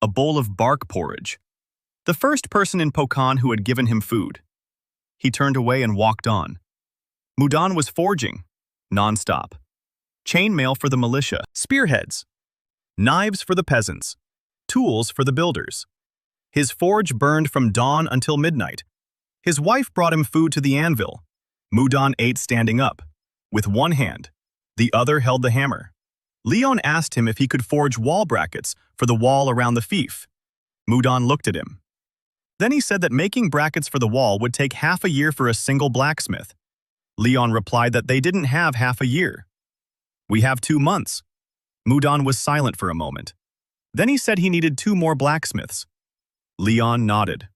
A bowl of bark porridge. The first person in Pokan who had given him food. He turned away and walked on. Mudan was forging. Non-stop. Chainmail for the militia. Spearheads. Knives for the peasants. Tools for the builders. His forge burned from dawn until midnight. His wife brought him food to the anvil. Mudan ate standing up, with one hand. The other held the hammer. Liyeon asked him if he could forge wall brackets for the wall around the fief. Mudan looked at him. Then he said that making brackets for the wall would take half a year for a single blacksmith. Liyeon replied that they didn't have half a year. We have 2 months. Mudan was silent for a moment. Then he said he needed 2 more blacksmiths. Liyeon nodded.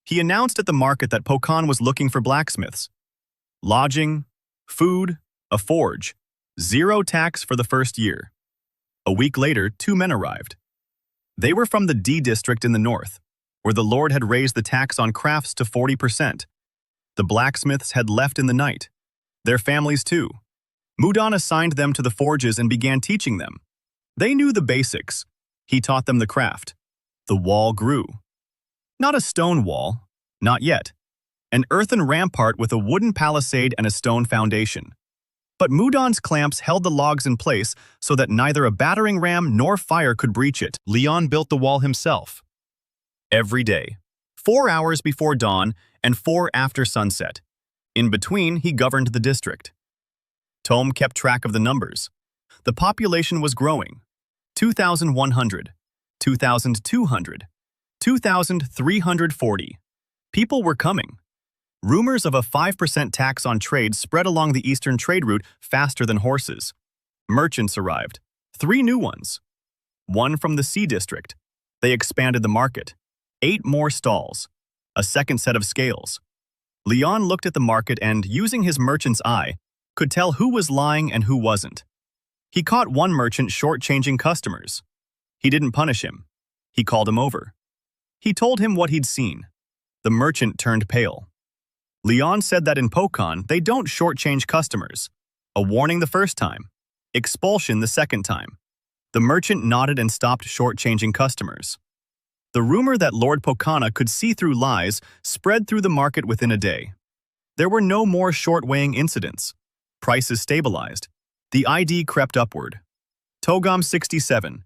He announced at the market that Pokan was looking for blacksmiths. Lodging, food, a forge, 0 tax for the first year. A week later, 2 men arrived. They were from the D district in the north, where the Lord had raised the tax on crafts to 40%. The blacksmiths had left in the night. Their families too. Mudan assigned them to the forges and began teaching them. They knew the basics. He taught them the craft. The wall grew. Not a stone wall, not yet. An earthen rampart with a wooden palisade and a stone foundation. But Mudan's clamps held the logs in place so that neither a battering ram nor fire could breach it. Liyeon built the wall himself. Every day. 4 hours before dawn and 4 after sunset. In between, he governed the district. Tome kept track of the numbers. The population was growing. 2,100, 2,200, 2,340. People were coming. Rumors of a 5% tax on trade spread along the eastern trade route faster than horses. Merchants arrived. 3 new ones. 1 from the C district. They expanded the market. 8 more stalls. A second set of scales. Liyeon looked at the market and, using his merchant's eye, could tell who was lying and who wasn't. He caught one merchant short-changing customers. He didn't punish him. He called him over. He told him what he'd seen. The merchant turned pale. Liyeon said that in Pokan, they don't shortchange customers. A warning the first time. Expulsion the second time. The merchant nodded and stopped shortchanging customers. The rumor that Lord Pokana could see through lies spread through the market within a day. There were no more short-weighing incidents. Prices stabilized. The ID crept upward. Togam 67,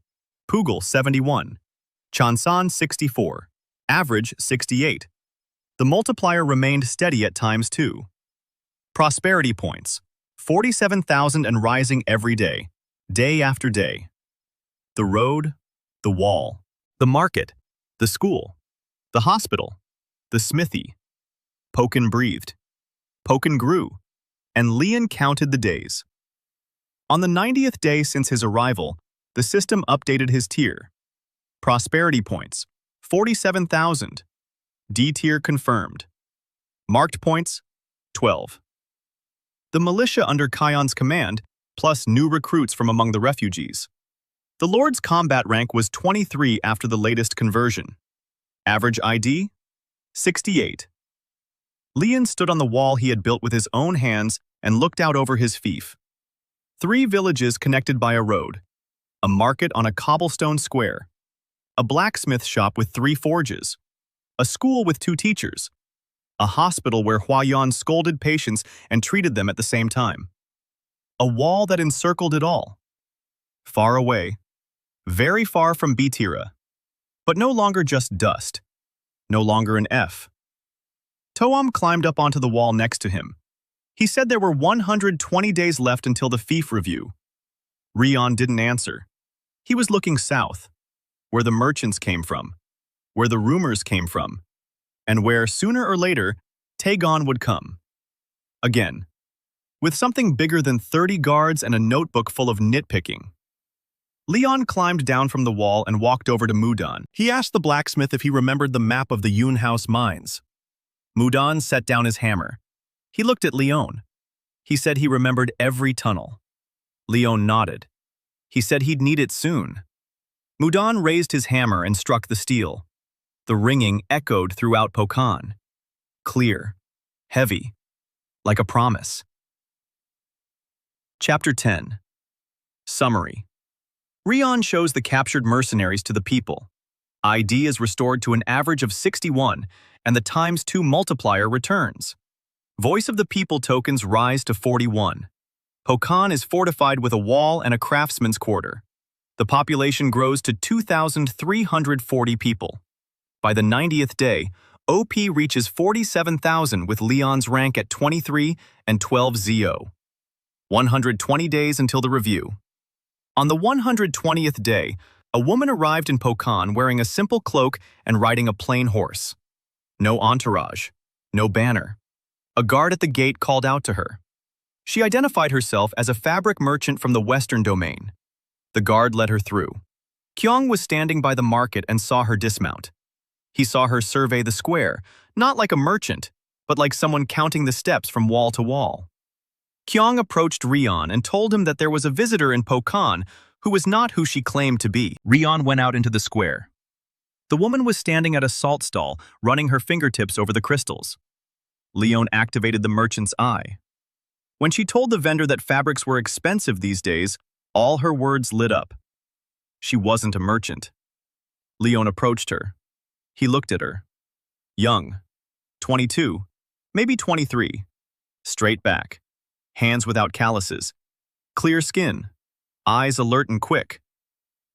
Pugil 71, Chansan 64, average 68. The multiplier remained steady at ×2. Prosperity points, 47,000 and rising every day, day after day. The road, the wall, the market, the school, the hospital, the smithy. Pokan breathed. Pokan grew, and Liyeon counted the days. On the 90th day since his arrival, the system updated his tier. Prosperity points, 47,000. D tier confirmed. Marked points, 12. The militia under Kion's command, plus new recruits from among the refugees. The Lord's combat rank was 23 after the latest conversion. Average ID, 68. Liyeon stood on the wall he had built with his own hands and looked out over his fief. 3 villages connected by a road, a market on a cobblestone square, a blacksmith shop with 3 forges, a school with 2 teachers, a hospital where Huayan scolded patients and treated them at the same time. A wall that encircled it all. Far away, very far from Bitira, but no longer just dust, no longer an F. Toam climbed up onto the wall next to him. He said there were 120 days left until the fief review. Rion didn't answer. He was looking south, where the merchants came from, where the rumors came from, and where, sooner or later, Taegon would come. Again, with something bigger than 30 guards and a notebook full of nitpicking. Liyeon climbed down from the wall and walked over to Mudan. He asked the blacksmith if he remembered the map of the Yoon House mines. Mudan set down his hammer. He looked at Liyeon. He said he remembered every tunnel. Liyeon nodded. He said he'd need it soon. Mudan raised his hammer and struck the steel. The ringing echoed throughout Pokan. Clear, heavy, like a promise. Chapter 10. Summary. Rion shows the captured mercenaries to the people. ID is restored to an average of 61, and the ×2 multiplier returns. Voice of the People tokens rise to 41. Pokan is fortified with a wall and a craftsman's quarter. The population grows to 2,340 people. By the 90th day, OP reaches 47,000 with Leon's rank at 23 and 12 ZO. 120 days until the review. On the 120th day, a woman arrived in Pokan wearing a simple cloak and riding a plain horse. No entourage, no banner. A guard at the gate called out to her. She identified herself as a fabric merchant from the Western Domain. The guard led her through. Kyung was standing by the market and saw her dismount. He saw her survey the square, not like a merchant, but like someone counting the steps from wall to wall. Kyung approached Rion and told him that there was a visitor in Pokan who was not who she claimed to be. Rion went out into the square. The woman was standing at a salt stall, running her fingertips over the crystals. Liyeon activated the merchant's eye. When she told the vendor that fabrics were expensive these days, all her words lit up. She wasn't a merchant. Liyeon approached her. He looked at her. Young, 22, maybe 23, straight back, hands without calluses, clear skin, eyes alert and quick.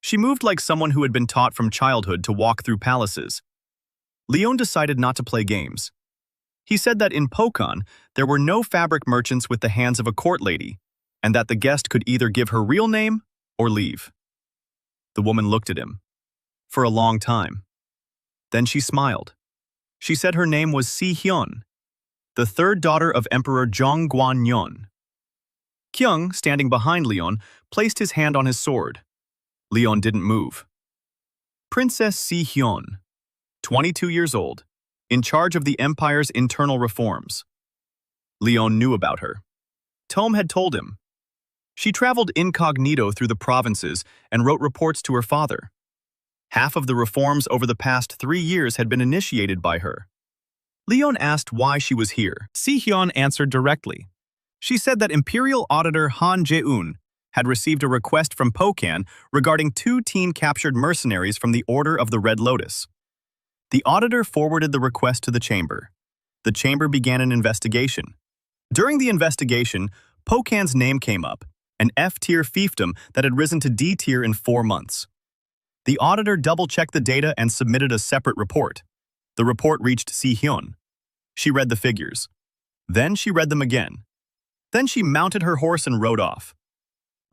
She moved like someone who had been taught from childhood to walk through palaces. Liyeon decided not to play games. He said that in Pokan, there were no fabric merchants with the hands of a court lady, and that the guest could either give her real name or leave. The woman looked at him. For a long time. Then she smiled. She said her name was Si Hyun, the 3rd daughter of Emperor Jong Gwan-yeon. Kyung, standing behind Liyeon, placed his hand on his sword. Liyeon didn't move. Princess Si Hyun, 22 years old, in charge of the empire's internal reforms. Liyeon knew about her. Tom had told him. She traveled incognito through the provinces and wrote reports to her father. Half of the reforms over the past 3 years had been initiated by her. Liyeon asked why she was here. Si Hyun answered directly. She said that Imperial Auditor Han Jae-un had received a request from Pokan regarding 2 teen-captured mercenaries from the Order of the Red Lotus. The auditor forwarded the request to the chamber. The chamber began an investigation. During the investigation, Pokan's name came up, an F-tier fiefdom that had risen to D-tier in 4 months. The auditor double-checked the data and submitted a separate report. The report reached Si Hyun. She read the figures. Then she read them again. Then she mounted her horse and rode off.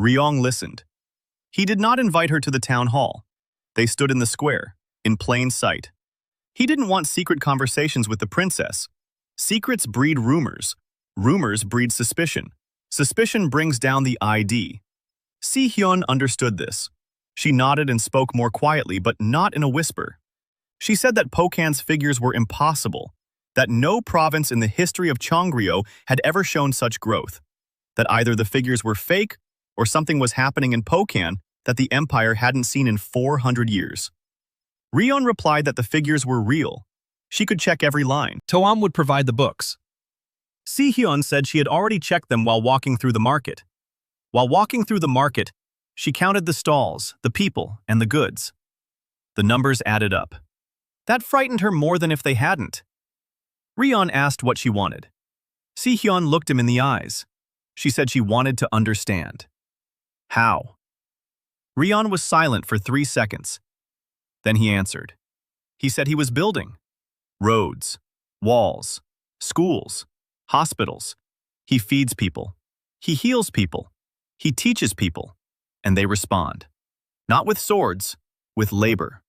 Ryong listened. He did not invite her to the town hall. They stood in the square, in plain sight. He didn't want secret conversations with the princess. Secrets breed rumors. Rumors breed suspicion. Suspicion brings down the ID. Si Hyun understood this. She nodded and spoke more quietly, but not in a whisper. She said that Pokan's figures were impossible, that no province in the history of Cheonggrio had ever shown such growth, that either the figures were fake or something was happening in Pokan that the empire hadn't seen in 400 years. Rion replied that the figures were real. She could check every line. Toam would provide the books. Si-hyun said she had already checked them while walking through the market. While walking through the market, she counted the stalls, the people, and the goods. The numbers added up. That frightened her more than if they hadn't. Rion asked what she wanted. Si-hyun looked him in the eyes. She said she wanted to understand. How? Rion was silent for 3 seconds. Then he answered. He said he was building. Roads, walls, schools, hospitals. He feeds people. He heals people. He teaches people. And they respond. Not with swords, with labor.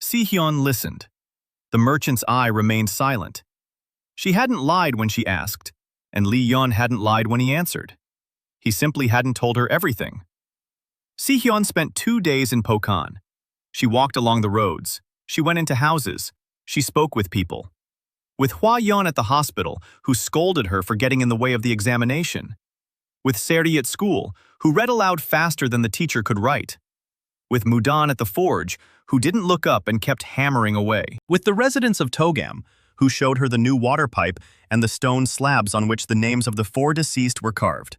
Si-hyun listened. The merchant's eye remained silent. She hadn't lied when she asked, and Liyeon hadn't lied when he answered. He simply hadn't told her everything. Si-hyun spent 2 days in Pokan. She walked along the roads. She went into houses. She spoke with people. With Hwa-yeon at the hospital, who scolded her for getting in the way of the examination. With Seri at school, who read aloud faster than the teacher could write. With Mudan at the forge, who didn't look up and kept hammering away. With the residents of Togam, who showed her the new water pipe and the stone slabs on which the names of the 4 deceased were carved.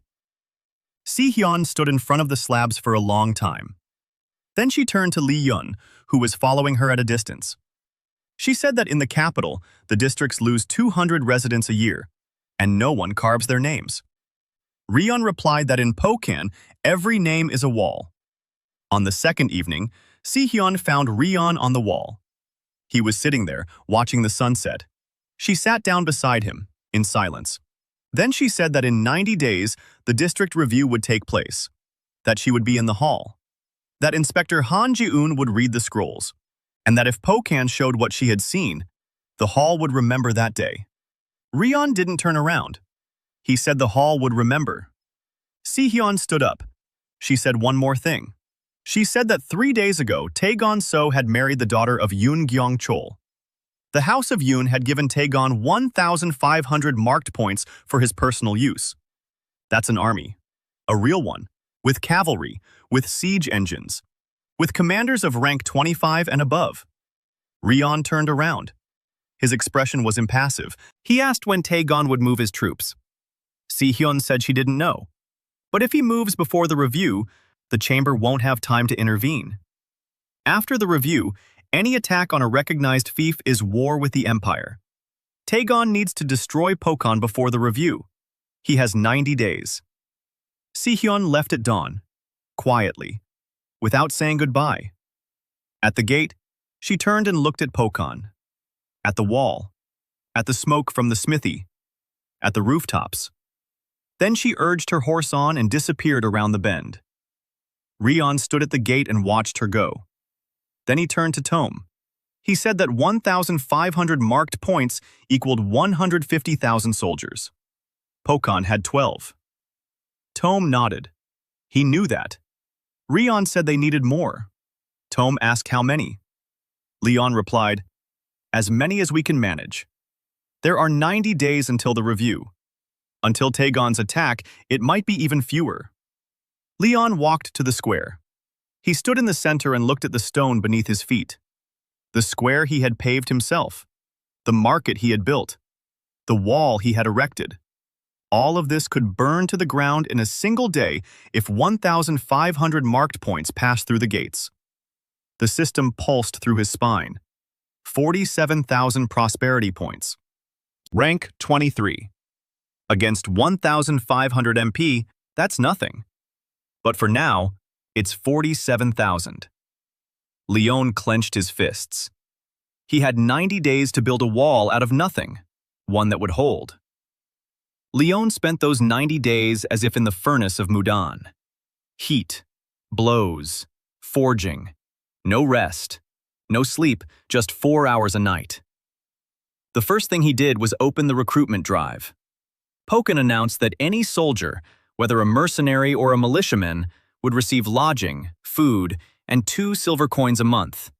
Si-hyun stood in front of the slabs for a long time. Then she turned to Liyeon, who was following her at a distance. She said that in the capital, the districts lose 200 residents a year, and no one carves their names. Rion replied that in Pokan, every name is a wall. On the second evening, Si-hyun found Rion on the wall. He was sitting there, watching the sunset. She sat down beside him, in silence. Then she said that in 90 days, the district review would take place. That she would be in the hall. That Inspector Han Ji-eun would read the scrolls. And that if Pokan showed what she had seen, the hall would remember that day. Rion didn't turn around. He said the hall would remember. Si-hyun stood up. She said one more thing. She said that 3 days ago, Liyeon So had married the daughter of Yoon Gyeong-chol. The House of Yoon had given Liyeon 1,500 marked points for his personal use. That's an army. A real one. With cavalry, with siege engines. With commanders of rank 25 and above. Rion turned around. His expression was impassive. He asked when Liyeon would move his troops. Si-hyun said she didn't know. But if he moves before the review, the chamber won't have time to intervene. After the review, any attack on a recognized fief is war with the empire. Liyeon needs to destroy Pokan before the review. He has 90 days. Si-hyun left at dawn, quietly, without saying goodbye. At the gate, she turned and looked at Pokan. At the wall. At the smoke from the smithy. At the rooftops. Then she urged her horse on and disappeared around the bend. Rion stood at the gate and watched her go. Then he turned to Tom. He said that 1,500 marked points equaled 150,000 soldiers. Pokan had 12. Tom nodded. He knew that. Rion said they needed more. Tom asked how many. Liyeon replied, as many as we can manage. There are 90 days until the review. Until Liyeon's attack, it might be even fewer. Liyeon walked to the square. He stood in the center and looked at the stone beneath his feet. The square he had paved himself. The market he had built. The wall he had erected. All of this could burn to the ground in a single day if 1,500 marked points passed through the gates. The system pulsed through his spine. 47,000 prosperity points. Rank 23. Against 1,500 MP, that's nothing. But for now, it's 47,000. Liyeon clenched his fists. He had 90 days to build a wall out of nothing, one that would hold. Liyeon spent those 90 days as if in the furnace of Mudan. Heat, blows, forging, no rest, no sleep, just 4 hours a night. The first thing he did was open the recruitment drive. Pokan announced that any soldier, whether a mercenary or a militiaman, would receive lodging, food, and 2 silver coins a month.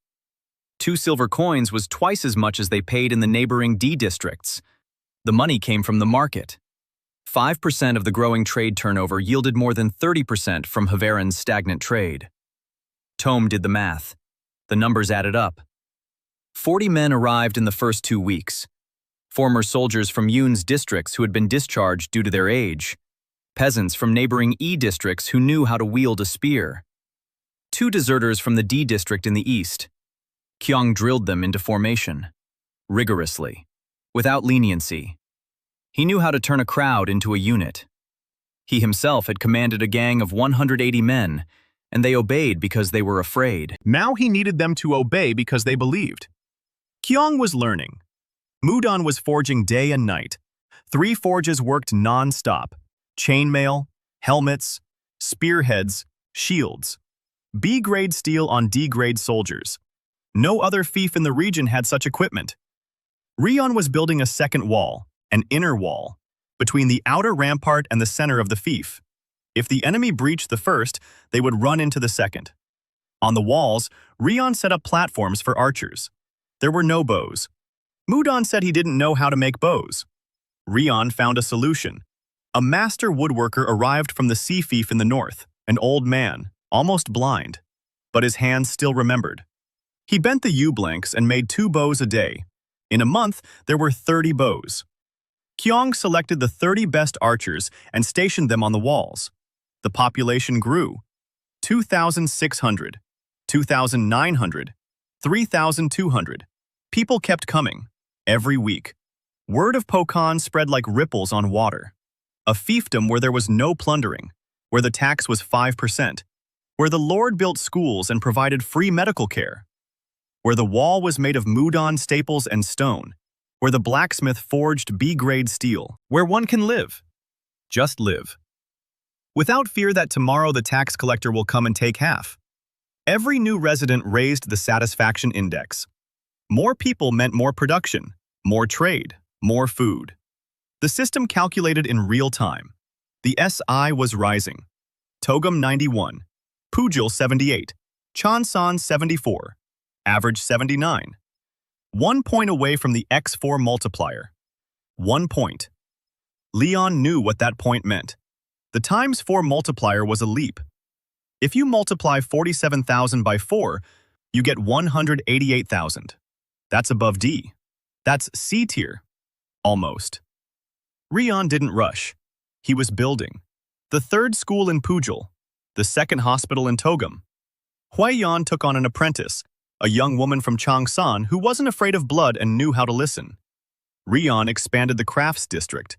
2 silver coins was twice as much as they paid in the neighboring D districts. The money came from the market. 5% of the growing trade turnover yielded more than 30% from Havaren's stagnant trade. Tom did the math. The numbers added up. 40 men arrived in the first 2 weeks. Former soldiers from Yoon's districts who had been discharged due to their age. Peasants from neighboring E districts who knew how to wield a spear. 2 deserters from the D district in the east. Kyung drilled them into formation. Rigorously. Without leniency. He knew how to turn a crowd into a unit. He himself had commanded a gang of 180 men, and they obeyed because they were afraid. Now he needed them to obey because they believed. Kyung was learning. Mudon was forging day and night. 3 forges worked non-stop. Chainmail, helmets, spearheads, shields. B-grade steel on D-grade soldiers. No other fief in the region had such equipment. Liyeon was building a second wall, an inner wall, between the outer rampart and the center of the fief. If the enemy breached the first, they would run into the second. On the walls, Liyeon set up platforms for archers. There were no bows. Mudon said he didn't know how to make bows. Liyeon found a solution. A master woodworker arrived from the sea fief in the north, an old man, almost blind, but his hands still remembered. He bent the U-blanks and made 2 bows a day. In a month, there were 30 bows. Kyung selected the 30 best archers and stationed them on the walls. The population grew. 2,600, 2,900, 3,200. People kept coming, every week. Word of Pokan spread like ripples on water. A fiefdom where there was no plundering, where the tax was 5%, where the lord built schools and provided free medical care, where the wall was made of Mudon staples and stone, where the blacksmith forged B-grade steel, where one can live. Just live. Without fear that tomorrow the tax collector will come and take half. Every new resident raised the satisfaction index. More people meant more production, more trade, more food. The system calculated in real time. The SI was rising. Togum 91, Pujil 78, Chonsan 74, average 79. 1 point away from the X4 multiplier. 1 point. Liyeon knew what that point meant. The times 4 multiplier was a leap. If you multiply 47,000 by 4, you get 188,000. That's above D. That's C tier. Almost. Liyeon didn't rush. He was building. The 3rd school in Pujil, the 2nd hospital in Togum. Huiyan took on an apprentice, a young woman from Changsan who wasn't afraid of blood and knew how to listen. Liyeon expanded the crafts district.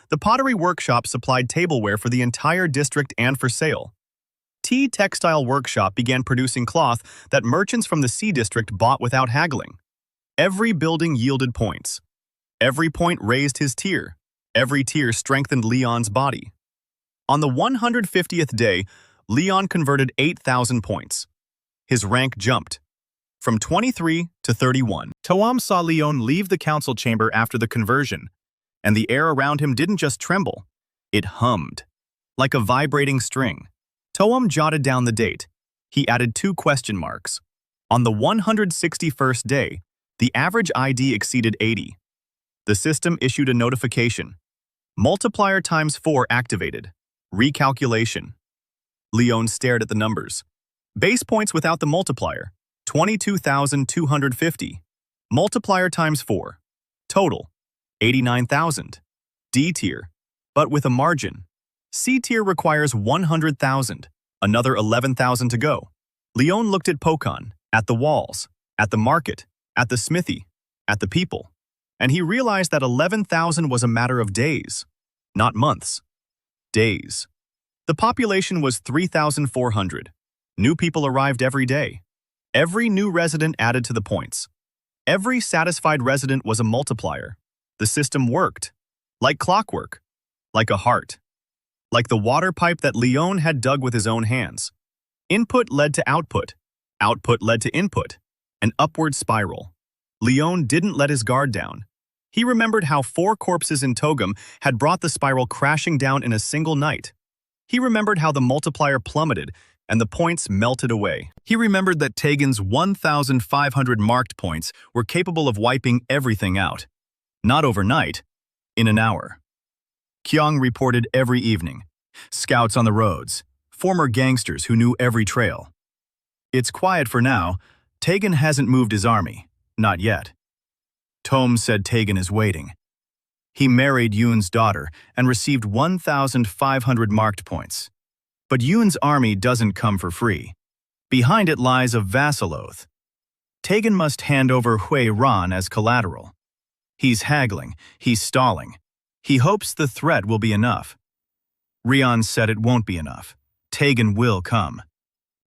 The pottery workshop supplied tableware for the entire district and for sale. Tea Textile Workshop began producing cloth that merchants from the C district bought without haggling. Every building yielded points. Every point raised his tier. Every tier strengthened Liyeon's body. On the 150th day, Liyeon converted 8,000 points. His rank jumped from 23 to 31. Toam saw Liyeon leave the council chamber after the conversion, and the air around him didn't just tremble, it hummed. Like a vibrating string. Toam jotted down the date. He added 2 question marks. On the 161st day, the average ID exceeded 80. The system issued a notification. Multiplier times 4 activated. Recalculation. Liyeon stared at the numbers. Base points without the multiplier, 22,250. Multiplier times 4. Total, 89,000. D tier, but with a margin. C tier requires 100,000, another 11,000 to go. Liyeon looked at Pokan, at the walls, at the market, at the smithy, at the people, and he realized that 11,000 was a matter of days, not months. Days. The population was 3,400. New people arrived every day. Every new resident added to the points. Every satisfied resident was a multiplier. The system worked. Like clockwork. Like a heart. Like the water pipe that Liyeon had dug with his own hands. Input led to output. Output led to input. An upward spiral. Liyeon didn't let his guard down. He remembered how 4 corpses in Togum had brought the spiral crashing down in a single night. He remembered how the multiplier plummeted and the points melted away. He remembered that Taegan's 1,500 marked points were capable of wiping everything out. Not overnight, in an hour. Kyung reported every evening. Scouts on the roads, former gangsters who knew every trail. It's quiet for now. Taegan hasn't moved his army. Not yet. Tome said Taegan is waiting. He married Yoon's daughter and received 1,500 marked points. But Yoon's army doesn't come for free. Behind it lies a vassal oath. Taegan must hand over Hui Ran as collateral. He's haggling, he's stalling. He hopes the threat will be enough. Rion said it won't be enough. Taegan will come.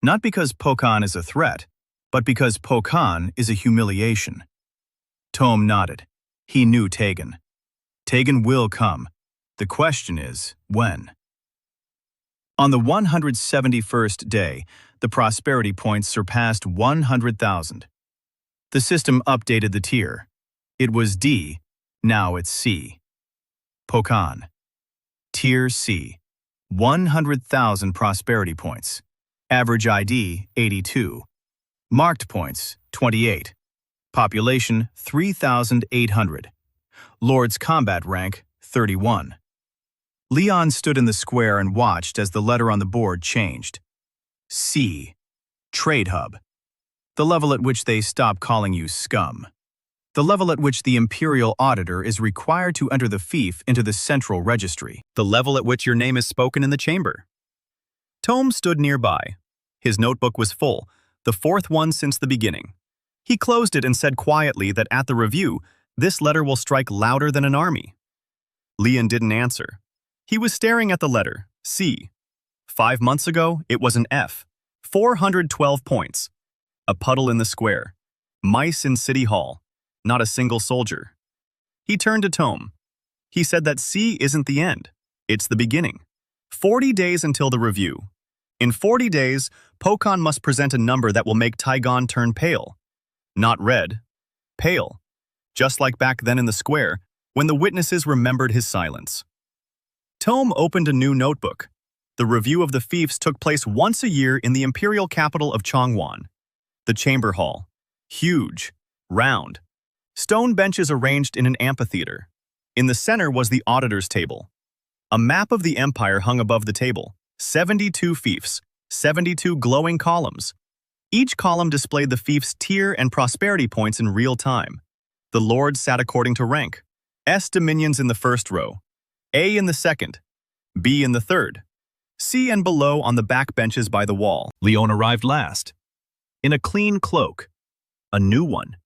Not because Pokan is a threat, but because Pokan is a humiliation. Tome nodded. He knew Taegan. Taegan will come. The question is, when? On the 171st day, the prosperity points surpassed 100,000. The system updated the tier. It was D, now it's C. Pokan. Tier C. 100,000 prosperity points. Average ID, 82. Marked points, 28. Population, 3,800. Lord's combat rank, 31. Liyeon stood in the square and watched as the letter on the board changed. C. Trade Hub. The level at which they stop calling you scum. The level at which the Imperial Auditor is required to enter the fief into the central registry. The level at which your name is spoken in the chamber. Tome stood nearby. His notebook was full, the fourth one since the beginning. He closed it and said quietly that at the review, this letter will strike louder than an army. Liyeon didn't answer. He was staring at the letter, C. 5 months ago, it was an F. 412 points. A puddle in the square. Mice in City Hall. Not a single soldier. He turned to Tome. He said that C isn't the end. It's the beginning. 40 days until the review. In 40 days, Pokan must present a number that will make Taegan turn pale. Not red. Pale. Just like back then in the square, when the witnesses remembered his silence. Tome opened a new notebook. The review of the fiefs took place once a year in the imperial capital of Chongwon. The chamber hall. Huge. Round. Stone benches arranged in an amphitheater. In the center was the auditor's table. A map of the empire hung above the table. 72 fiefs. 72 glowing columns. Each column displayed the fief's tier and prosperity points in real time. The lords sat according to rank. S dominions in the first row. A in the second. B in the third. C and below on the back benches by the wall. Liyeon arrived last. In a clean cloak. A new one.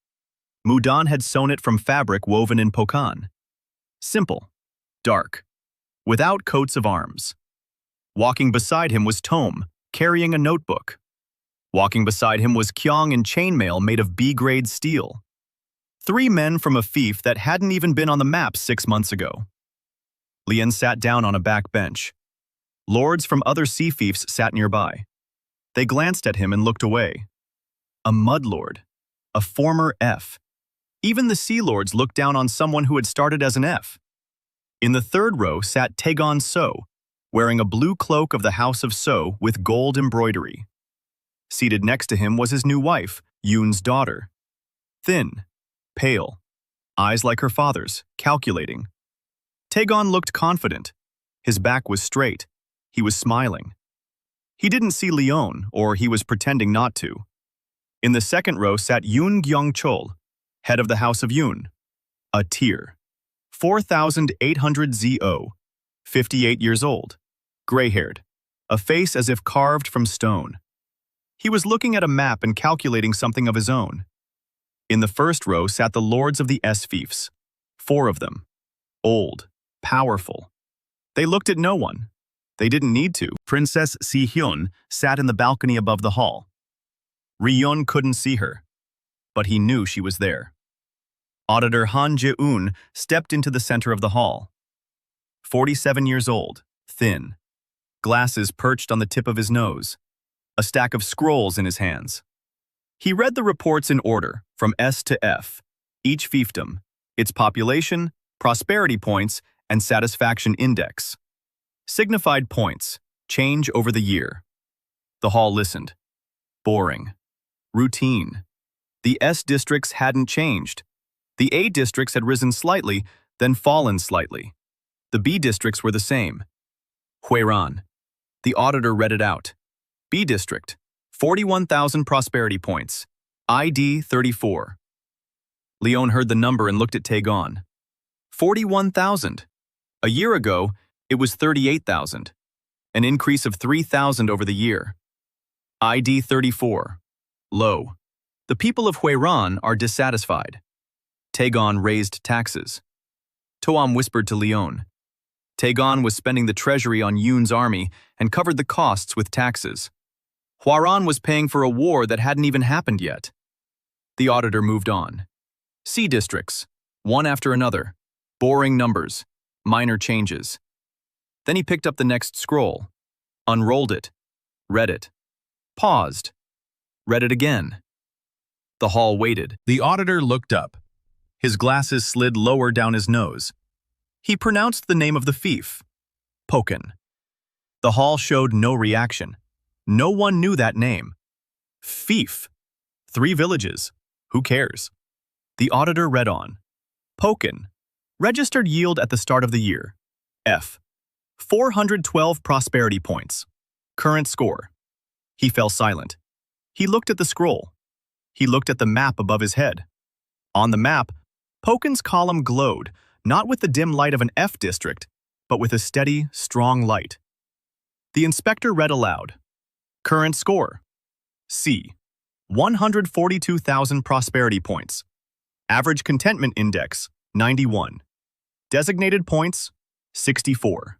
Mudan had sewn it from fabric woven in Pokan. Simple. Dark. Without coats of arms. Walking beside him was Tome, carrying a notebook. Walking beside him was Kyong in chainmail made of B-grade steel. 3 men from a fief that hadn't even been on the map 6 months ago. Liyeon sat down on a back bench. Lords from other sea fiefs sat nearby. They glanced at him and looked away. A mudlord. A former F. Even the sea lords looked down on someone who had started as an F. In the third row sat Liyeon So, wearing a blue cloak of the House of So with gold embroidery. Seated next to him was his new wife, Yoon's daughter. Thin, pale, eyes like her father's, calculating. Taegan looked confident. His back was straight. He was smiling. He didn't see Liyeon, or he was pretending not to. In the second row sat Yoon Gyong-chol, head of the House of Yoon. A tier. 4,800 ZO. 58 years old. Gray-haired. A face as if carved from stone. He was looking at a map and calculating something of his own. In the first row sat the lords of the S-fiefs. 4 of them. Old. Powerful. They looked at no one. They didn't need to. Princess Si-hyun sat in the balcony above the hall. Riyeon couldn't see her, but he knew she was there. Auditor Han Je-un stepped into the center of the hall. 47 years old, thin. Glasses perched on the tip of his nose. A stack of scrolls in his hands. He read the reports in order, from S to F, each fiefdom, its population, prosperity points, and satisfaction index. Signified points, change over the year. The hall listened. Boring. Routine. The S districts hadn't changed. The A districts had risen slightly, then fallen slightly. The B districts were the same. Huiran. The auditor read it out. B district, 41,000 prosperity points. ID 34. Leon heard the number and looked at Taegon. 41,000. A year ago, it was 38,000. An increase of 3,000 over the year. ID 34. Low. The people of Huiran are dissatisfied. Taegon raised taxes. Toam whispered to Leon. Taegon was spending the treasury on Yoon's army and covered the costs with taxes. Huaran was paying for a war that hadn't even happened yet. The auditor moved on. C districts, one after another, boring numbers, minor changes. Then he picked up the next scroll, unrolled it, read it, paused, read it again. The hall waited. The auditor looked up. His glasses slid lower down his nose. He pronounced the name of the fief, Pokin. The hall showed no reaction. No one knew that name. Fief. 3 villages. Who cares? The auditor read on. Pokin. Registered yield at the start of the year. F. 412 prosperity points. Current score. He fell silent. He looked at the scroll. He looked at the map above his head. On the map, Pokin's column glowed, not with the dim light of an F district, but with a steady, strong light. The inspector read aloud. Current score. C. 142,000 prosperity points. Average contentment index, 91. Designated points, 64.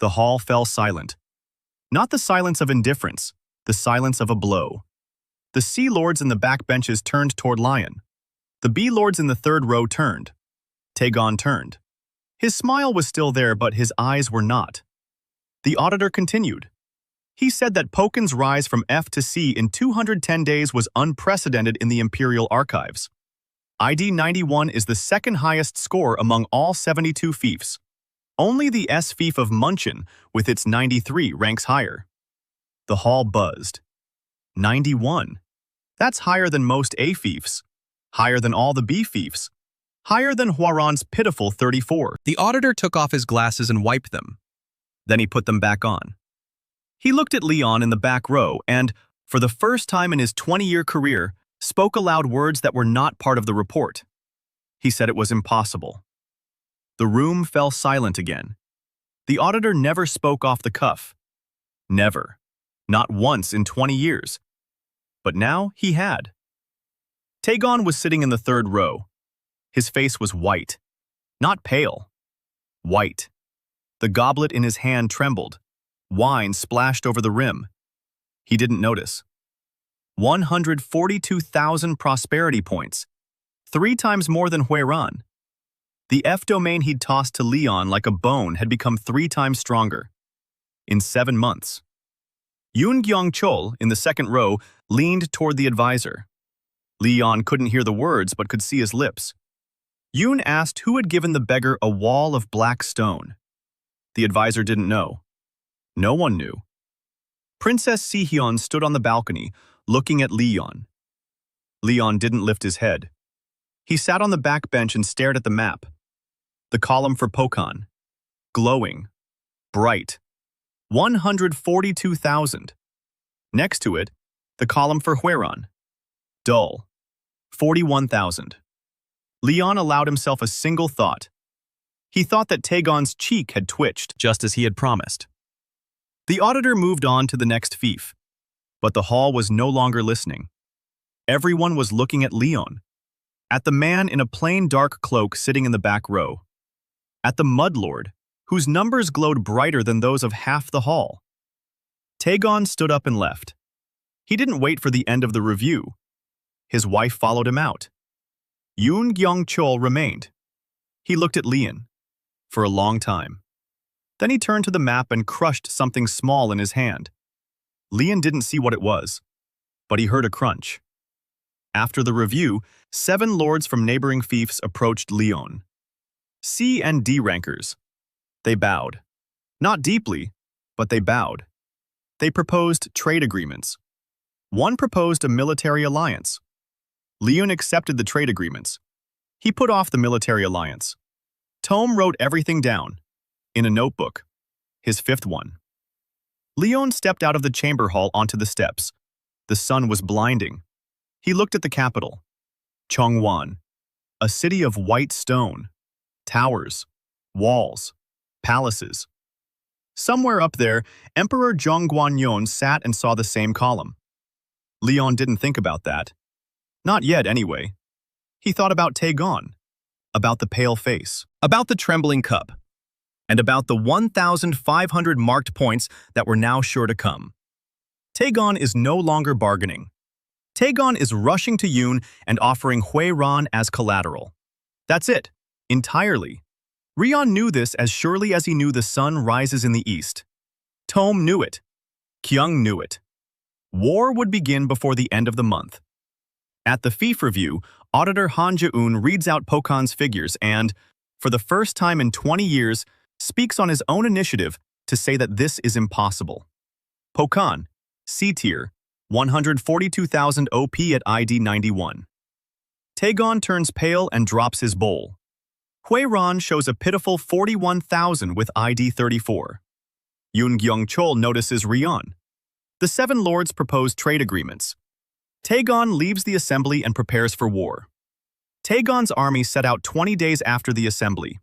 The hall fell silent. Not the silence of indifference, the silence of a blow. The C lords in the back benches turned toward Lion. The B lords in the third row turned. Taegon turned. His smile was still there, but his eyes were not. The auditor continued. He said that Pokin's rise from F to C in 210 days was unprecedented in the Imperial archives. ID 91 is the second highest score among all 72 fiefs. Only the S fief of Munchen, with its 93, ranks higher. The hall buzzed. 91. That's higher than most A fiefs. Higher than all the B fiefs. Higher than Huaran's pitiful 34. The auditor took off his glasses and wiped them. Then he put them back on. He looked at Leon in the back row and, for the first time in his 20-year career, spoke aloud words that were not part of the report. He said it was impossible. The room fell silent again. The auditor never spoke off the cuff. Never. Not once in 20 years. But now he had. Taegon was sitting in the third row. His face was white. Not pale. White. The goblet in his hand trembled. Wine splashed over the rim. He didn't notice. 142,000 prosperity points. 3 times more than Huiran. The F domain he'd tossed to Leon like a bone had become 3 times stronger. In 7 months. Yoon Chol, in the second row, leaned toward the advisor. Leon couldn't hear the words but could see his lips. Yoon asked who had given the beggar a wall of black stone. The advisor didn't know. No one knew. Princess Sihyun stood on the balcony, looking at Leon. Leon didn't lift his head. He sat on the back bench and stared at the map. The column for Pokan. Glowing. Bright. 142,000. Next to it, the column for Huiran. Dull. 41,000. Leon allowed himself a single thought. He thought that Taegon's cheek had twitched, just as he had promised. The auditor moved on to the next fief, but the hall was no longer listening. Everyone was looking at Leon, at the man in a plain dark cloak sitting in the back row, at the mudlord, whose numbers glowed brighter than those of half the hall. Taegon stood up and left. He didn't wait for the end of the review. His wife followed him out. Yoon Chol remained. He looked at Leon for a long time. Then he turned to the map and crushed something small in his hand. Leon didn't see what it was, but he heard a crunch. After the review, 7 lords from neighboring fiefs approached Leon. C and D rankers. They bowed. Not deeply, but they bowed. They proposed trade agreements. One proposed a military alliance. Leon accepted the trade agreements. He put off the military alliance. Tome wrote everything down. In a notebook. His 5th one. Leon stepped out of the chamber hall onto the steps. The sun was blinding. He looked at the capital. Chongwon. a city of white stone, towers, walls, palaces. Somewhere up there, Emperor Zhongguanyon sat and saw the same column. Liyeon didn't think about that. Not yet, anyway. He thought about Taegon, about the pale face, about the trembling cup, and about the 1,500 marked points that were now sure to come. Taegon is no longer bargaining. Taegon is rushing to Yoon and offering Huiran as collateral. That's it, entirely. Rion knew this as surely as he knew the sun rises in the east. Tom knew it. Kyung knew it. War would begin before the end of the month. At the FIF review, Auditor Han Jae-un reads out Pokan's figures and, for the first time in 20 years, speaks on his own initiative to say that this is impossible. Pokan, C tier, 142,000 OP at ID 91. Taegon turns pale and drops his bowl. Huiran shows a pitiful 41,000 with ID 34. Yoon Gyung-chol notices Rion. The Seven Lords propose trade agreements. Taegon leaves the assembly and prepares for war. Taegon's army set out 20 days after the assembly.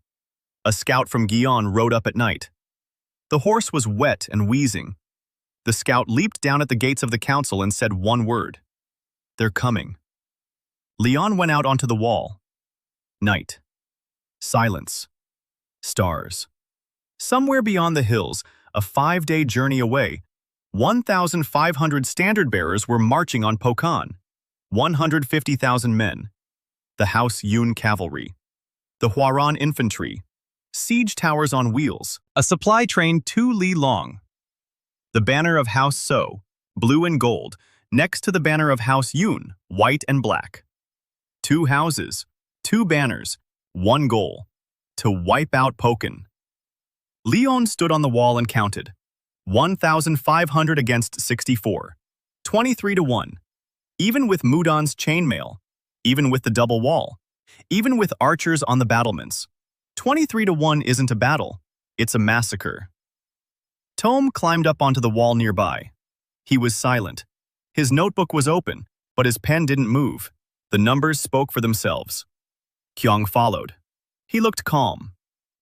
A scout from Gyeon rode up at night. The horse was wet and wheezing. The scout leaped down at the gates of the council and said one word. "They're coming." Liyeon went out onto the wall. Night. Silence. Stars. Somewhere beyond the hills, a 5-day journey away, 1,500 standard-bearers were marching on Pokan. 150,000 men. The House Yoon cavalry. The Hwaran infantry. Siege towers on wheels. A supply train 2 li long. The banner of House So, blue and gold, next to the banner of House Yoon, white and black. 2 houses, 2 banners, 1 goal: to wipe out Pokan. Liyeon stood on the wall and counted. 1,500 against 64. 23 to 1. Even with Mudan's chainmail, even with the double wall, even with archers on the battlements. 23 to 1 isn't a battle, it's a massacre. Tom climbed up onto the wall nearby. He was silent. His notebook was open, but his pen didn't move. The numbers spoke for themselves. Kyung followed. He looked calm.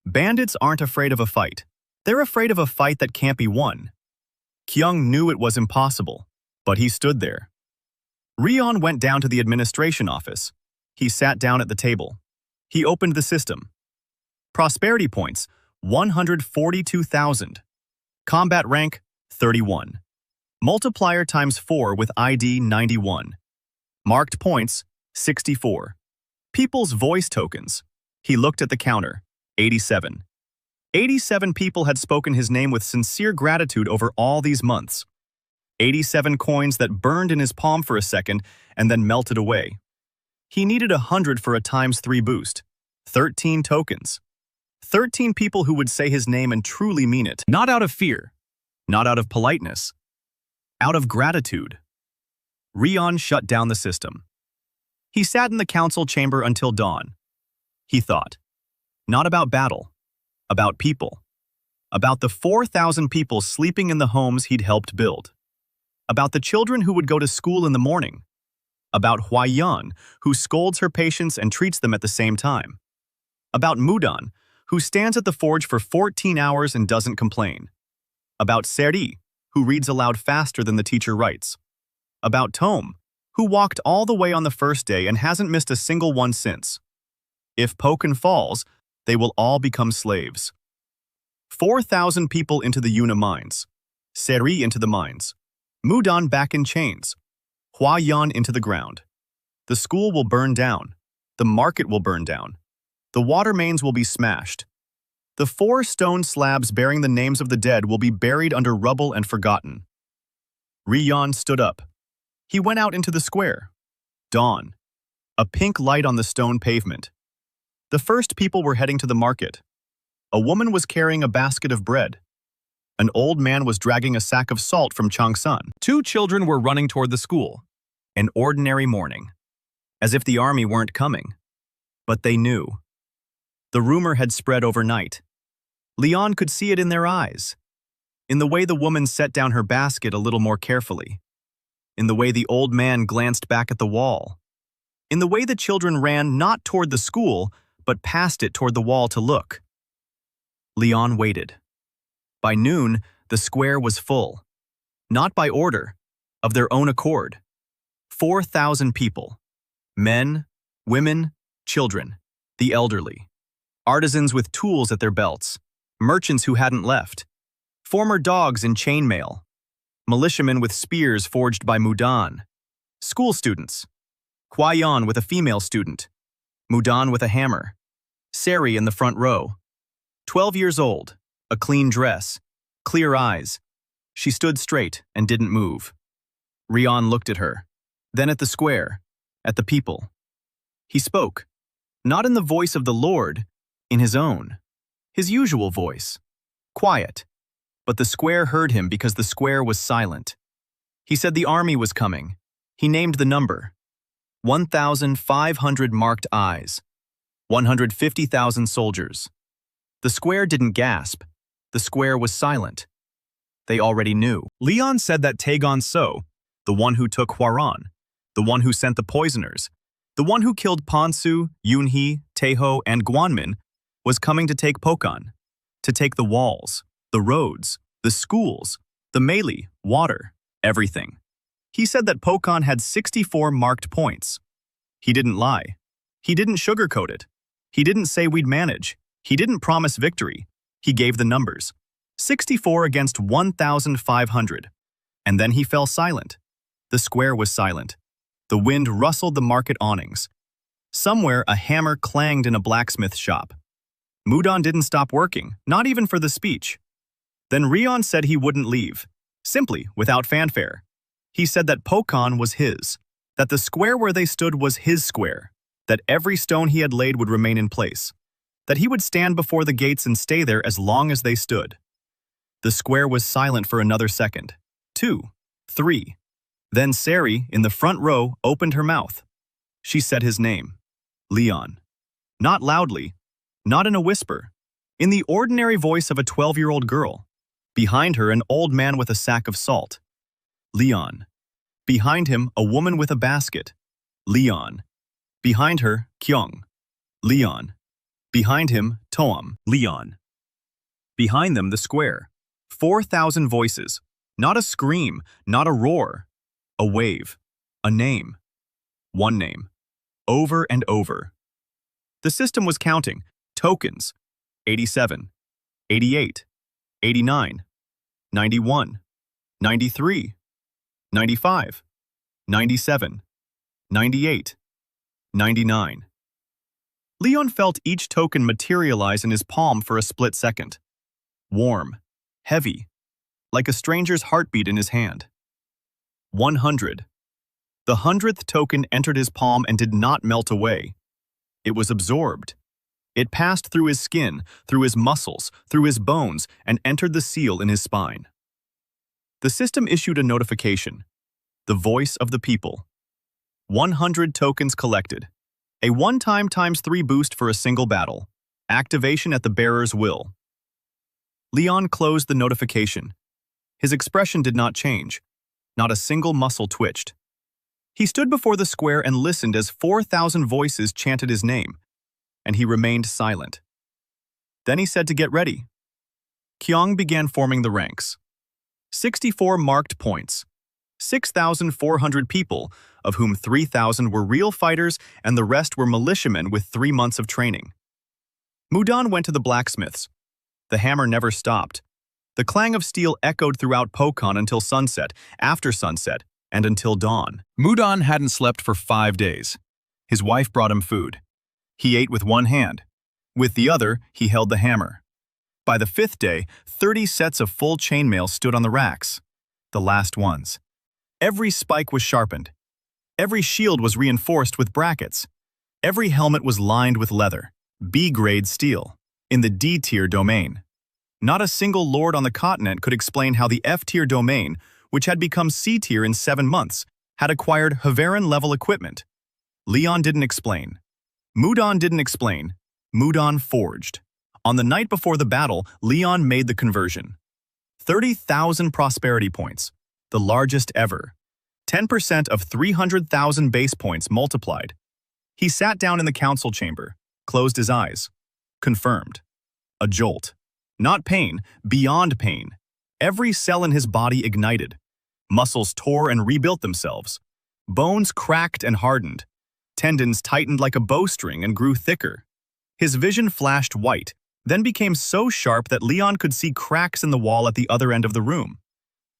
Bandits aren't afraid of a fight. They're afraid of a fight that can't be won. Kyung knew it was impossible, but he stood there. Rion went down to the administration office. He sat down at the table. He opened the system. Prosperity points, 142,000. Combat rank, 31. Multiplier times 4 with ID 91. Marked points, 64. People's voice tokens. He looked at the counter, 87. 87 people had spoken his name with sincere gratitude over all these months. 87 coins that burned in his palm for a second and then melted away. He needed 100 for a ×3 boost. 13 tokens. 13 people who would say his name and truly mean it. Not out of fear. Not out of politeness. Out of gratitude. Rion shut down the system. He sat in the council chamber until dawn. He thought. Not about battle. About people. About the 4,000 people sleeping in the homes he'd helped build. About the children who would go to school in the morning. About Hwayan, who scolds her patients and treats them at the same time. About Mudan, who stands at the forge for 14 hours and doesn't complain. About Seri, who reads aloud faster than the teacher writes. About Tom, who walked all the way on the first day and hasn't missed a single one since. If Pokan falls, they will all become slaves. 4,000 people into the Yuna mines. Seri into the mines. Mudan back in chains. Hwayan into the ground. The school will burn down. The market will burn down. The water mains will be smashed. The 4 stone slabs bearing the names of the dead will be buried under rubble and forgotten. Rion stood up. He went out into the square. Dawn. A pink light on the stone pavement. The first people were heading to the market. A woman was carrying a basket of bread. An old man was dragging a sack of salt from Changsan. 2 children were running toward the school. An ordinary morning. As if the army weren't coming. But they knew. The rumor had spread overnight. Liyeon could see it in their eyes. In the way the woman set down her basket a little more carefully. In the way the old man glanced back at the wall. in the way the children ran not toward the school, but past it toward the wall to look. Liyeon waited. By noon, the square was full. Not by order, of their own accord. 4,000 people. Men, women, children, the elderly. Artisans with tools at their belts. Merchants who hadn't left. Former dogs in chainmail. Militiamen with spears forged by Mudan. School students. Hwayeon with a female student. Mudan with a hammer. Sari in the front row. 12 years old, a clean dress, clear eyes. She stood straight and didn't move. Rion looked at her, then at the square, at the people. He spoke, not in the voice of the Lord, in his own, his usual voice, quiet. But the square heard him because the square was silent. He said the army was coming. He named the number. 1,500 marked eyes. 150,000 soldiers. The square didn't gasp. The square was silent. They already knew. Liyeon said that Liyeon So, the one who took Hwaron, the one who sent the poisoners, the one who killed Ponsu, Yoonhee, Taeho, and Gwanmin, was coming to take Pokon, to take the walls, the roads, the schools, the melee, water, everything. He said that Pokon had 64 marked points. He didn't lie. He didn't sugarcoat it. He didn't say we'd manage. He didn't promise victory. He gave the numbers. 64 against 1,500. And then he fell silent. The square was silent. The wind rustled the market awnings. Somewhere a hammer clanged in a blacksmith shop. Mudan didn't stop working, not even for the speech. Then Rion said he wouldn't leave, simply, without fanfare. He said that Pokon was his, that the square where they stood was his square, that every stone he had laid would remain in place, that he would stand before the gates and stay there as long as they stood. The square was silent for another second, 2, 3. Then Sari, in the front row, opened her mouth. She said his name, Liyeon. Not loudly, not in a whisper, in the ordinary voice of a 12-year-old girl. Behind her, an old man with a sack of salt. Liyeon. Behind him, a woman with a basket. Liyeon. Behind her, Kyung. Liyeon. Behind him, Toam. Liyeon. Behind them, the square. 4,000 voices. Not a scream, not a roar. A wave. A name. One name. Over and over. The system was counting. Tokens. 87. 88. 89. 91. 93. 95. 97. 98. 99. Liyeon felt each token materialize in his palm for a split second. Warm. Heavy. Like a stranger's heartbeat in his hand. 100. The 100th token entered his palm and did not melt away. It was absorbed. It passed through his skin, through his muscles, through his bones, and entered the seal in his spine. The system issued a notification. The voice of the people. 100 tokens collected. A one-time ×3 boost for a single battle. Activation at the bearer's will. Liyeon closed the notification. His expression did not change. Not a single muscle twitched. He stood before the square and listened as 4,000 voices chanted his name, and he remained silent. Then he said to get ready. Kyung began forming the ranks. 64 marked points. 6,400 people, of whom 3,000 were real fighters and the rest were militiamen with 3 months of training. Mudan went to the blacksmiths. The hammer never stopped. The clang of steel echoed throughout Pokon until sunset, after sunset, and until dawn. Mudan hadn't slept for 5 days. His wife brought him food. He ate with one hand. With the other, he held the hammer. By the 5th day, 30 sets of full chainmail stood on the racks. The last ones. Every spike was sharpened. Every shield was reinforced with brackets. Every helmet was lined with leather, B-grade steel, in the D-tier domain. Not a single lord on the continent could explain how the F-tier domain, which had become C-tier in 7 months, had acquired Havaran-level equipment. Liyeon didn't explain. Mudan didn't explain. Mudan forged. On the night before the battle, Liyeon made the conversion. 30,000 prosperity points, the largest ever. 10% of 300,000 base points multiplied. He sat down in the council chamber, closed his eyes. Confirmed. A jolt. Not pain, beyond pain. Every cell in his body ignited. Muscles tore and rebuilt themselves. Bones cracked and hardened. Tendons tightened like a bowstring and grew thicker. His vision flashed white, then became so sharp that Liyeon could see cracks in the wall at the other end of the room.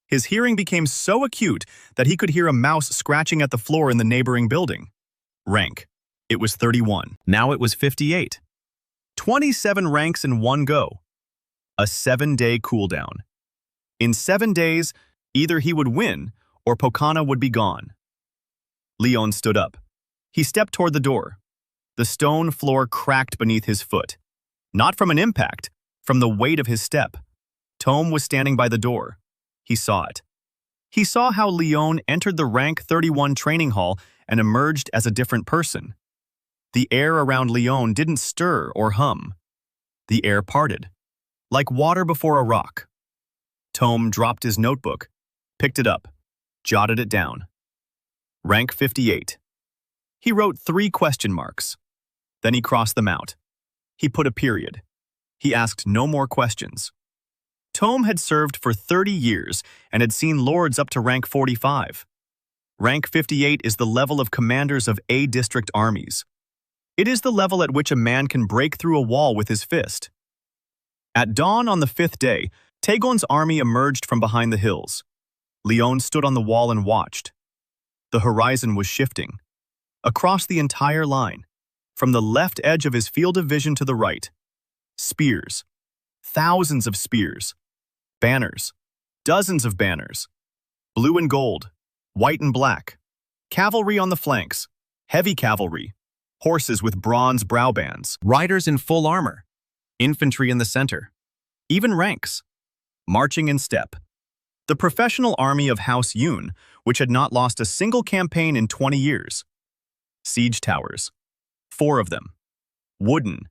His hearing became so acute that he could hear a mouse scratching at the floor in the neighboring building. Rank. It was 31. Now it was 58. 27 ranks in one go. A 7-day cooldown. In 7 days, either he would win or Pokana would be gone. Liyeon stood up. He stepped toward the door. The stone floor cracked beneath his foot. Not from an impact, from the weight of his step. Tome was standing by the door. He saw it. He saw how Liyeon entered the rank 31 training hall and emerged as a different person. The air around Liyeon didn't stir or hum. The air parted, like water before a rock. Tome dropped his notebook, picked it up, jotted it down. Rank 58. He wrote 3 question marks. Then he crossed them out. He put a period. He asked no more questions. Tome had served for 30 years and had seen lords up to rank 45. Rank 58 is the level of commanders of A-district armies. It is the level at which a man can break through a wall with his fist. At dawn on the 5th day, Taegon's army emerged from behind the hills. Liyeon stood on the wall and watched. The horizon was shifting. Across the entire line, from the left edge of his field of vision to the right. Spears. Thousands of spears. Banners. Dozens of banners. Blue and gold. White and black. Cavalry on the flanks. Heavy cavalry. Horses with bronze brow bands. Riders in full armor. Infantry in the center. Even ranks. Marching in step. The professional army of House Yoon, which had not lost a single campaign in 20 years. Siege towers. 4 of them. Wooden.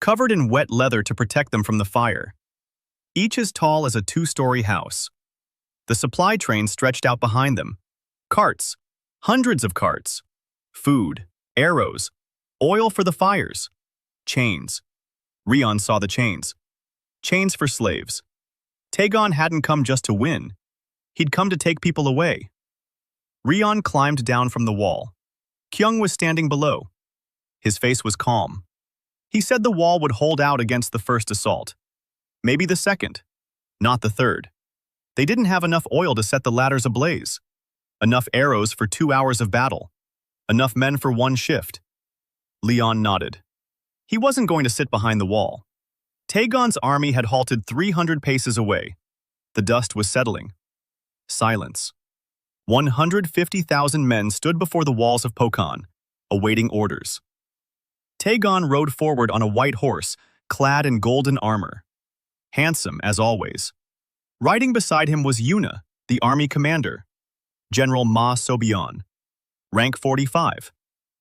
Covered in wet leather to protect them from the fire. Each as tall as a 2-story house. The supply train stretched out behind them. Carts. Hundreds of carts. Food. Arrows. Oil for the fires. Chains. Liyeon saw the chains. Chains for slaves. Taegon hadn't come just to win. He'd come to take people away. Liyeon climbed down from the wall. Kyung was standing below. His face was calm. He said the wall would hold out against the first assault. Maybe the second. Not the third. They didn't have enough oil to set the ladders ablaze. Enough arrows for 2 hours of battle. Enough men for 1 shift. Liyeon nodded. He wasn't going to sit behind the wall. Taegon's army had halted 300 paces away. The dust was settling. Silence. 150,000 men stood before the walls of Pokan, awaiting orders. Taegon rode forward on a white horse, clad in golden armor. Handsome, as always. Riding beside him was Yuna, the army commander. General Ma Sobyeon. Rank 45.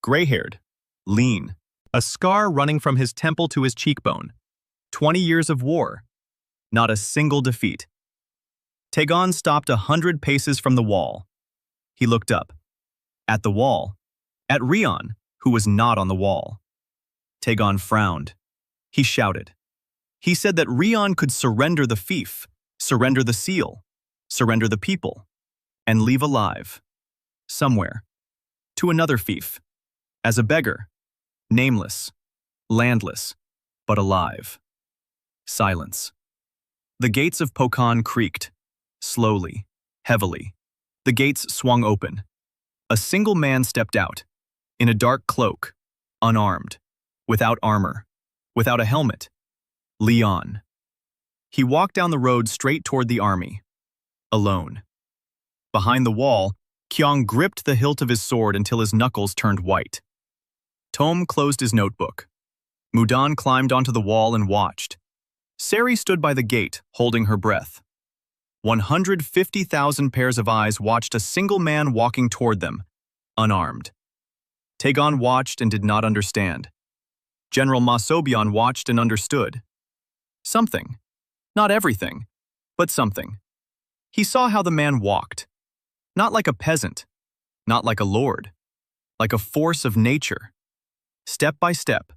Gray-haired. Lean. A scar running from his temple to his cheekbone. 20 years of war. Not a single defeat. Taegon stopped 100 paces from the wall. He looked up. At the wall. At Liyeon, who was not on the wall. Taegon frowned. He shouted. He said that Liyeon could surrender the fief, surrender the seal, surrender the people, and leave alive. Somewhere. To another fief. As a beggar. Nameless. Landless. But alive. Silence. The gates of Pokan creaked. Slowly. Heavily. The gates swung open. A single man stepped out. In a dark cloak. Unarmed. Without armor. Without a helmet. Liyeon. He walked down the road straight toward the army. Alone. Behind the wall, Kyung gripped the hilt of his sword until his knuckles turned white. Tome closed his notebook. Mudan climbed onto the wall and watched. Sari stood by the gate, holding her breath. 150,000 pairs of eyes watched a single man walking toward them, unarmed. Taegon watched and did not understand. General Ma Sobyeon watched and understood. Something. Not everything, but something. He saw how the man walked. Not like a peasant. Not like a lord. Like a force of nature. step by step.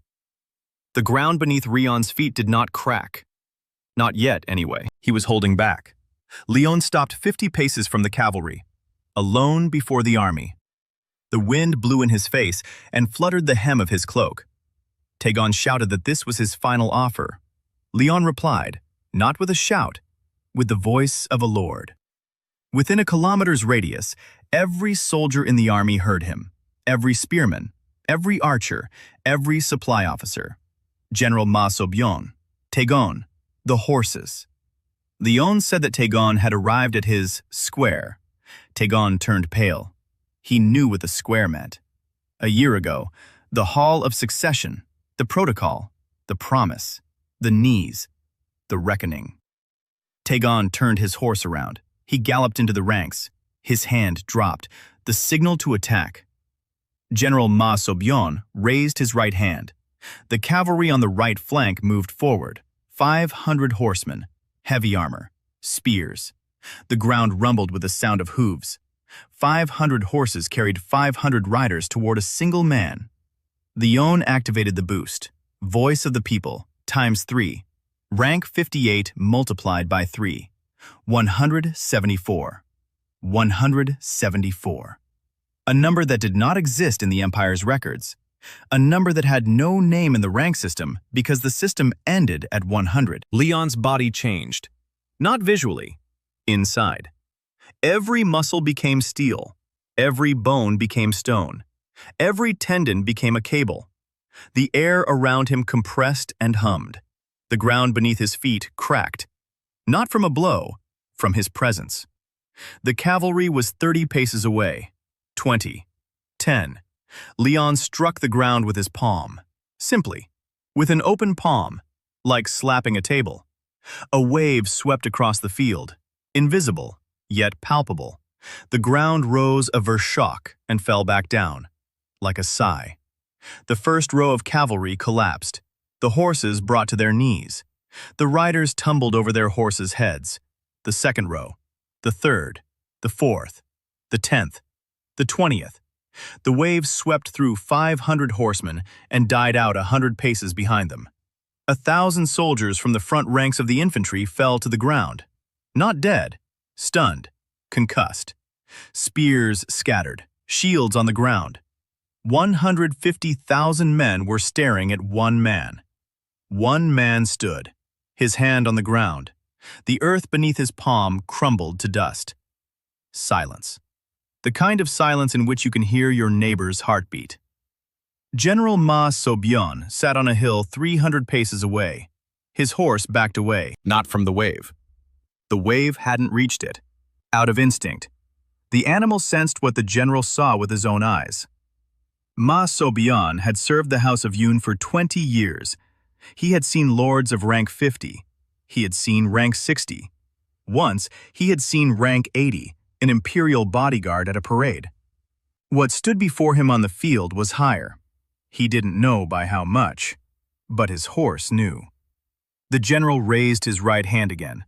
The ground beneath Rion's feet did not crack. Not yet, anyway. He was holding back. Liyeon stopped 50 paces from the cavalry, alone before the army. The wind blew in his face and fluttered the hem of his cloak. Taegon shouted that this was his final offer. Liyeon replied, not with a shout, with the voice of a lord. Within a kilometer's radius, every soldier in the army heard him. Every spearman, every archer, every supply officer. General Ma So-byun, Taegon, the horses. Liyeon said that Taegon had arrived at his square. Taegon turned pale. He knew what the square meant. A year ago, the hall of succession, the protocol, the promise, the knees, the reckoning. Taegon turned his horse around. He galloped into the ranks. His hand dropped, the signal to attack. General Ma So-byun raised his right hand. The cavalry on the right flank moved forward. 500 horsemen, heavy armor, spears. The ground rumbled with the sound of hooves. 500 horses carried 500 riders toward a single man. Liyeon activated the boost. Voice of the people, times 3. Rank 58 multiplied by 3. 174. 174. A number that did not exist in the Empire's records. A number that had no name in the rank system because the system ended at 100. Leon's body changed. Not visually, inside. Every muscle became steel. Every bone became stone. Every tendon became a cable. The air around him compressed and hummed. The ground beneath his feet cracked. Not from a blow, from his presence. The cavalry was 30 paces away. 20. 10. Liyeon struck the ground with his palm. Simply. With an open palm. Like slapping a table. A wave swept across the field. Invisible, yet palpable. The ground rose a vershock and fell back down. Like a sigh. The first row of cavalry collapsed. The horses brought to their knees. The riders tumbled over their horses' heads. The second row. The third. The fourth. The 10th. The 20th. The wave swept through 500 horsemen and died out 100 paces behind them. 1,000 soldiers from the front ranks of the infantry fell to the ground. Not dead, stunned, concussed. Spears scattered, shields on the ground. 150,000 men were staring at one man. One man stood, his hand on the ground. The earth beneath his palm crumbled to dust. Silence. The kind of silence in which you can hear your neighbor's heartbeat. General Ma So-byun sat on a hill 300 paces away. His horse backed away. Not from the wave. The wave hadn't reached it. Out of instinct. The animal sensed what the general saw with his own eyes. Ma So-byun had served the House of Yoon for 20 years. He had seen lords of rank 50. He had seen rank 60. Once, he had seen rank 80, an Imperial bodyguard at a parade. What stood before him on the field was higher. He didn't know by how much, but his horse knew. The general raised his right hand again.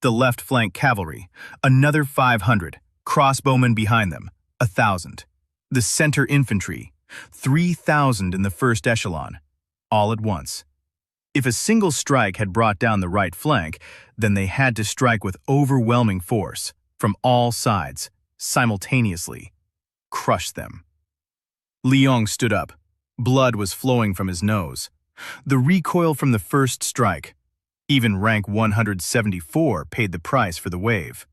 The left flank cavalry, another 500, crossbowmen behind them, 1,000. The center infantry, 3,000 in the first echelon, all at once. If a single strike had brought down the right flank, then they had to strike with overwhelming force, from all sides, simultaneously. Crush them. Liyeon stood up. Blood was flowing from his nose. The recoil from the first strike. Even rank 174 paid the price for the wave.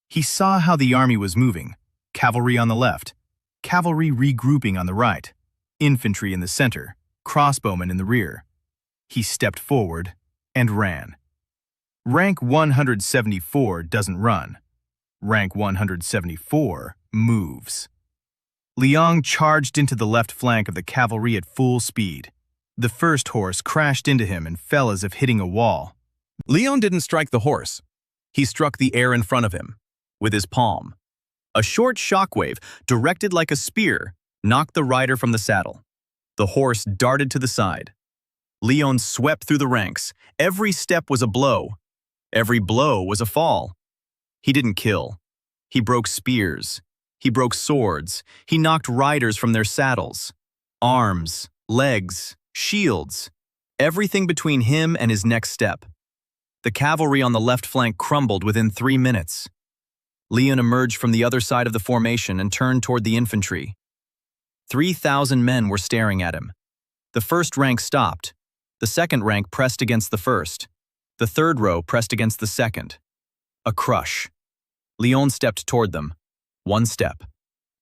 He saw how the army was moving. Cavalry on the left. Cavalry regrouping on the right. Infantry in the center. Crossbowmen in the rear. He stepped forward and ran. Rank 174 doesn't run. Rank 174 moves. Liyeon charged into the left flank of the cavalry at full speed. The first horse crashed into him and fell as if hitting a wall. Liyeon didn't strike the horse. He struck the air in front of him, with his palm. A short shockwave, directed like a spear, knocked the rider from the saddle. The horse darted to the side. Liyeon swept through the ranks. Every step was a blow. Every blow was a fall. He didn't kill. He broke spears. He broke swords. He knocked riders from their saddles. Arms, legs, shields, everything between him and his next step. The cavalry on the left flank crumbled within 3 minutes. Liyeon emerged from the other side of the formation and turned toward the infantry. 3,000 men were staring at him. The first rank stopped. The second rank pressed against the first. The third row pressed against the second. A crush. Liyeon stepped toward them. 1 step.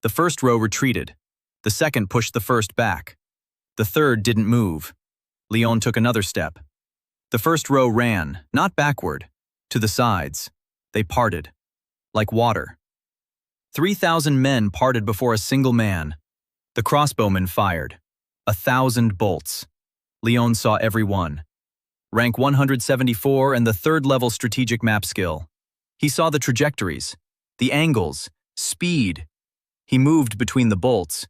The first row retreated. The second pushed the first back. The third didn't move. Liyeon took another step. The first row ran, not backward, to the sides. They parted, like water. 3,000 men parted before a single man. The crossbowmen fired. 1,000 bolts. Liyeon saw every one. Rank 174 and the third-level strategic map skill. He saw the trajectories, the angles, speed. He moved between the bolts.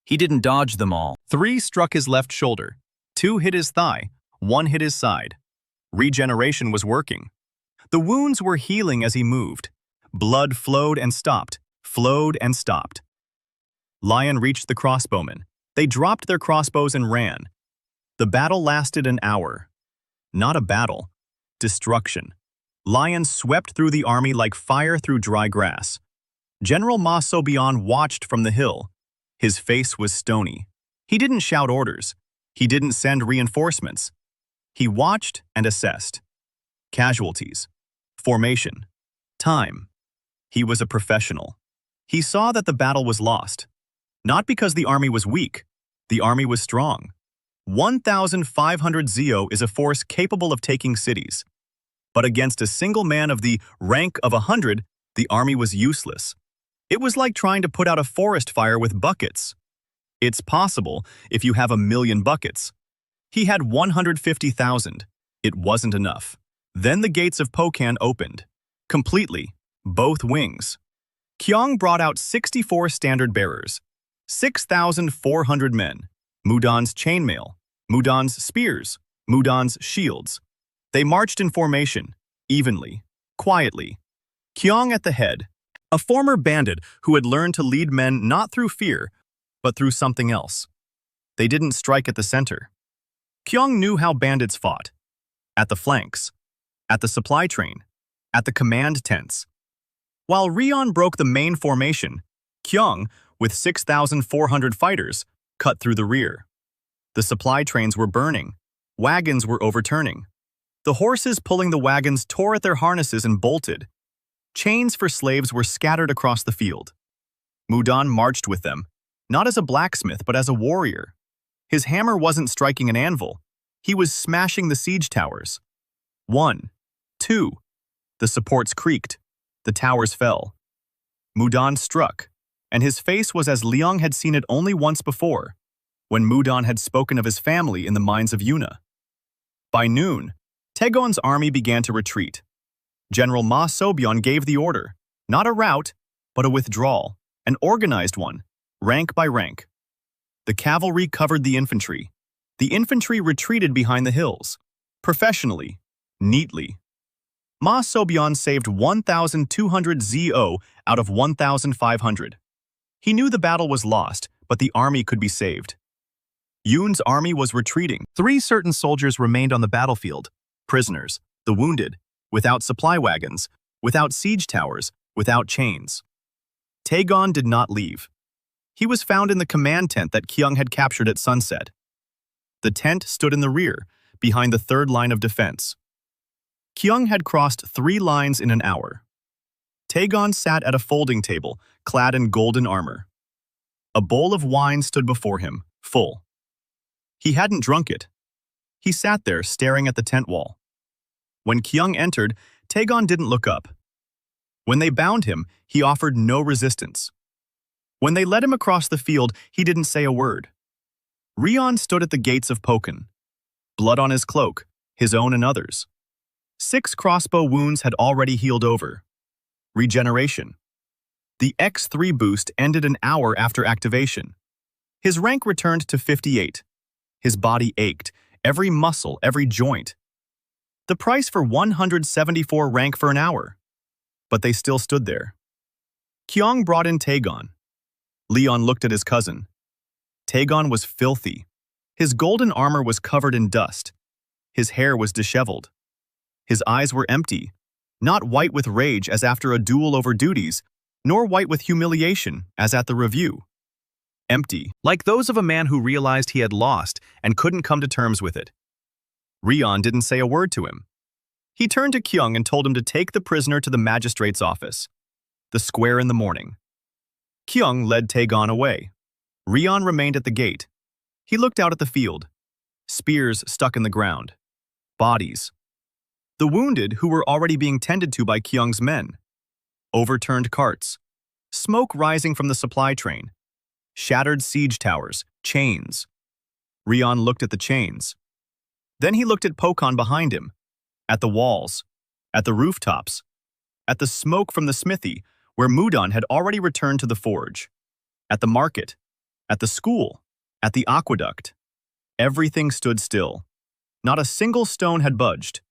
He didn't dodge them all. 3 struck his left shoulder. 2 hit his thigh. 1 hit his side. Regeneration was working. The wounds were healing as he moved. Blood flowed and stopped, flowed and stopped. Liyeon reached the crossbowmen. They dropped their crossbows and ran. The battle lasted an hour. Not a battle. Destruction. Liyeon swept through the army like fire through dry grass. General Ma So-byeon watched from the hill. His face was stony. He didn't shout orders. He didn't send reinforcements. He watched and assessed. Casualties. Formation. Time. He was a professional. He saw that the battle was lost. Not because the army was weak. The army was strong. 1,500 ZO is a force capable of taking cities. But against a single man of the rank of 100, the army was useless. It was like trying to put out a forest fire with buckets. It's possible if you have 1,000,000 buckets. He had 150,000. It wasn't enough. Then the gates of Pokan opened. Completely. Both wings. Kyong brought out 64 standard bearers. 6,400 men. Mudan's chainmail. Mudan's spears. Mudan's shields. They marched in formation, evenly, quietly. Kyong at the head. A former bandit who had learned to lead men not through fear, but through something else. They didn't strike at the center. Kyong knew how bandits fought. At the flanks. At the supply train. At the command tents. While Rion broke the main formation, Kyong, with 6,400 fighters, cut through the rear. The supply trains were burning. Wagons were overturning. The horses pulling the wagons tore at their harnesses and bolted. Chains for slaves were scattered across the field. Mudan marched with them, not as a blacksmith but as a warrior. His hammer wasn't striking an anvil. He was smashing the siege towers. 1, 2. The supports creaked. The towers fell. Mudan struck, and his face was as Liang had seen it only once before, when Mudan had spoken of his family in the mines of Yuna. By noon, Taegon's army began to retreat. General Ma So-byeon gave the order, not a rout, but a withdrawal, an organized one, rank by rank. The cavalry covered the infantry. The infantry retreated behind the hills, professionally, neatly. Ma So-byeon saved 1,200 ZO out of 1,500. He knew the battle was lost, but the army could be saved. Yoon's army was retreating. 3 certain soldiers remained on the battlefield, prisoners, the wounded, without supply wagons, without siege towers, without chains. Taegon did not leave. He was found in the command tent that Kyung had captured at sunset. The tent stood in the rear, behind the third line of defense. Kyung had crossed 3 lines in an hour. Taegon sat at a folding table, clad in golden armor. A bowl of wine stood before him, full. He hadn't drunk it. He sat there, staring at the tent wall. When Kyung entered, Taegon didn't look up. When they bound him, he offered no resistance. When they led him across the field, he didn't say a word. Rion stood at the gates of Pokan. Blood on his cloak, his own and others. 6 crossbow wounds had already healed over. Regeneration. The X3 boost ended an hour after activation. His rank returned to 58. His body ached, every muscle, every joint. The price for 174 rank for an hour. But they still stood there. Kyung brought in Taegon. Liyeon looked at his cousin. Taegon was filthy. His golden armor was covered in dust. His hair was disheveled. His eyes were empty, not white with rage as after a duel over duties, nor white with humiliation as at the review. Empty, like those of a man who realized he had lost and couldn't come to terms with it. Rion didn't say a word to him. He turned to Kyung and told him to take the prisoner to the magistrate's office, the square in the morning. Kyung led Taegon away. Rion remained at the gate. He looked out at the field. Spears stuck in the ground. Bodies. The wounded who were already being tended to by Kyung's men. Overturned carts. Smoke rising from the supply train. Shattered siege towers. Chains. Rion looked at the chains. Then he looked at Pokon behind him. At the walls. At the rooftops. At the smoke from the smithy, where Mudon had already returned to the forge. At the market. At the school. At the aqueduct. Everything stood still. Not a single stone had budged.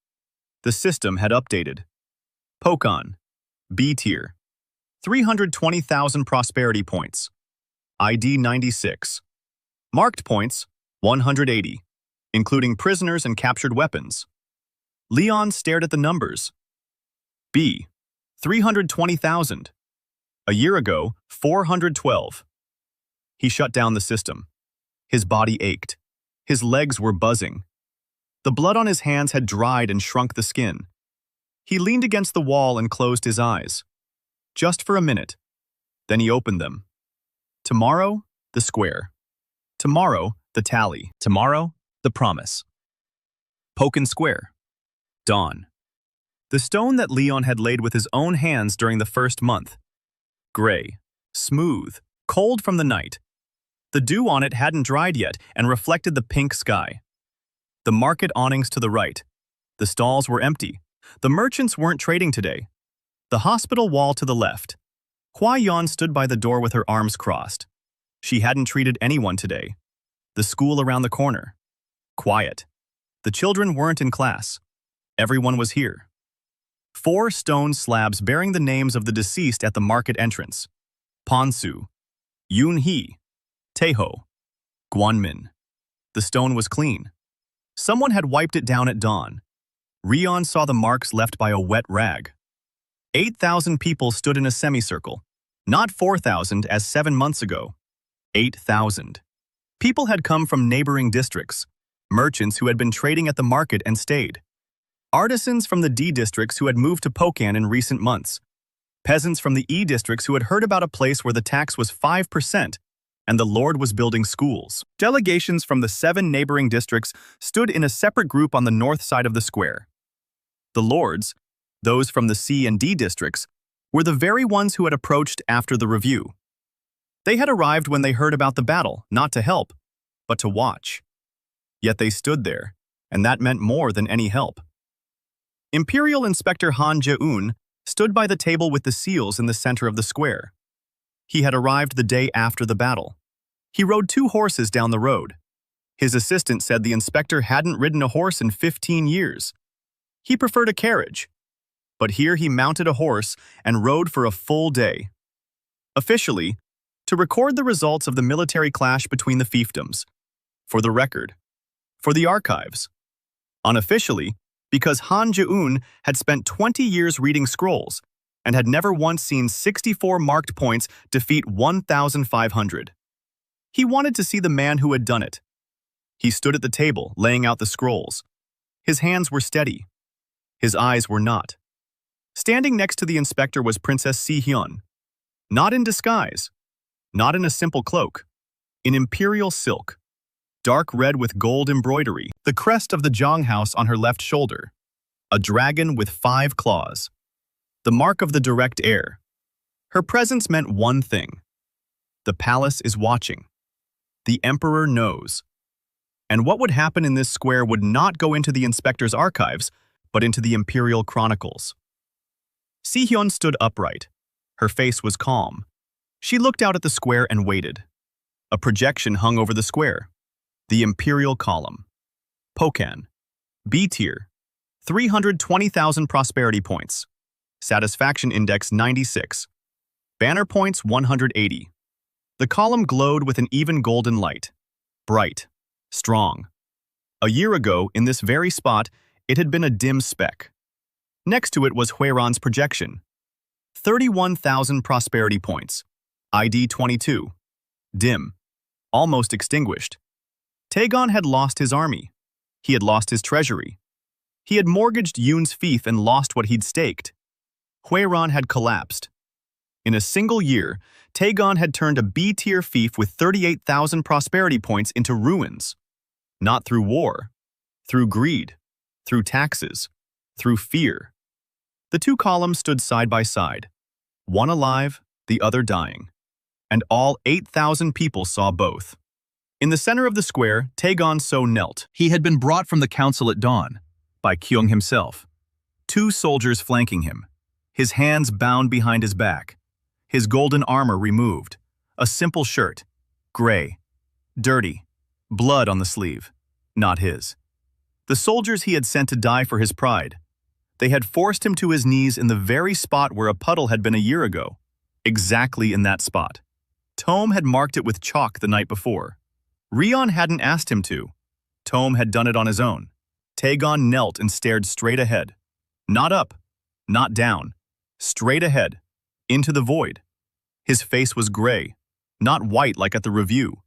The system had updated. Pokon. B tier. 320,000 prosperity points. ID 96. Marked points 180, including prisoners and captured weapons. Liyeon stared at the numbers. B. 320,000. A year ago, 412. He shut down the system. His body ached. His legs were buzzing. The blood on his hands had dried and shrunk the skin. He leaned against the wall and closed his eyes. Just for a minute. Then he opened them. Tomorrow, the square. Tomorrow, the tally. Tomorrow, the promise. Pokin Square. Dawn. The stone that Liyeon had laid with his own hands during the first month. Gray, smooth, cold from the night. The dew on it hadn't dried yet and reflected the pink sky. The market awnings to the right. The stalls were empty. The merchants weren't trading today. The hospital wall to the left. Hua Yan stood by the door with her arms crossed. She hadn't treated anyone today. The school around the corner. Quiet. The children weren't in class. Everyone was here. 4 stone slabs bearing the names of the deceased at the market entrance. Ponsu, Yoon-hee, Taeho, Gwanmin. The stone was clean. Someone had wiped it down at dawn. Rion saw the marks left by a wet rag. 8,000 people stood in a semicircle, not 4,000 as 7 months ago. 8,000. People had come from neighboring districts, merchants who had been trading at the market and stayed. Artisans from the D districts who had moved to Pokan in recent months. Peasants from the E districts who had heard about a place where the tax was 5% and the Lord was building schools. Delegations from the 7 neighboring districts stood in a separate group on the north side of the square. The Lords, those from the C and D districts, were the very ones who had approached after the review. They had arrived when they heard about the battle, not to help, but to watch. Yet they stood there, and that meant more than any help. Imperial Inspector Han Jae-un stood by the table with the seals in the center of the square. He had arrived the day after the battle. He rode 2 horses down the road. His assistant said the inspector hadn't ridden a horse in 15 years. He preferred a carriage. But here he mounted a horse and rode for a full day. Officially, to record the results of the military clash between the fiefdoms. For the record. For the archives. Unofficially, because Han Jae-un had spent 20 years reading scrolls and had never once seen 64 marked points defeat 1,500. He wanted to see the man who had done it. He stood at the table, laying out the scrolls. His hands were steady. His eyes were not. Standing next to the inspector was Princess Si-hyun. Not in disguise. Not in a simple cloak. In imperial silk. Dark red with gold embroidery. The crest of the Zhang house on her left shoulder. A dragon with 5 claws. The mark of the direct heir. Her presence meant one thing. The palace is watching. The emperor knows. And what would happen in this square would not go into the inspector's archives, but into the imperial chronicles. Si-hyun stood upright. Her face was calm. She looked out at the square and waited. A projection hung over the square. The imperial column. Pokan. B tier. 320,000 prosperity points. Satisfaction index 96. Banner points 180. The column glowed with an even golden light. Bright. strong. A year ago, in this very spot, it had been a dim speck. Next to it was Huiran's projection. 31,000 prosperity points. ID 22. Dim. Almost extinguished. Taegon had lost his army. He had lost his treasury. He had mortgaged Yoon's fief and lost what he'd staked. Huiran had collapsed. In a single year, Taegon had turned a B-tier fief with 38,000 prosperity points into ruins. Not through war, through greed, through taxes, through fear. The two columns stood side by side, one alive, the other dying. And all 8,000 people saw both. In the center of the square, Liyeon So knelt. He had been brought from the council at dawn, by Kyung himself. 2 soldiers flanking him, his hands bound behind his back, his golden armor removed, a simple shirt, gray, dirty, blood on the sleeve, not his. The soldiers he had sent to die for his pride. They had forced him to his knees in the very spot where a puddle had been a year ago, exactly in that spot. Tome had marked it with chalk the night before. Rion hadn't asked him to. Tome had done it on his own. Taegon knelt and stared straight ahead. Not up, not down. Straight ahead, into the void. His face was gray, not white like at the review.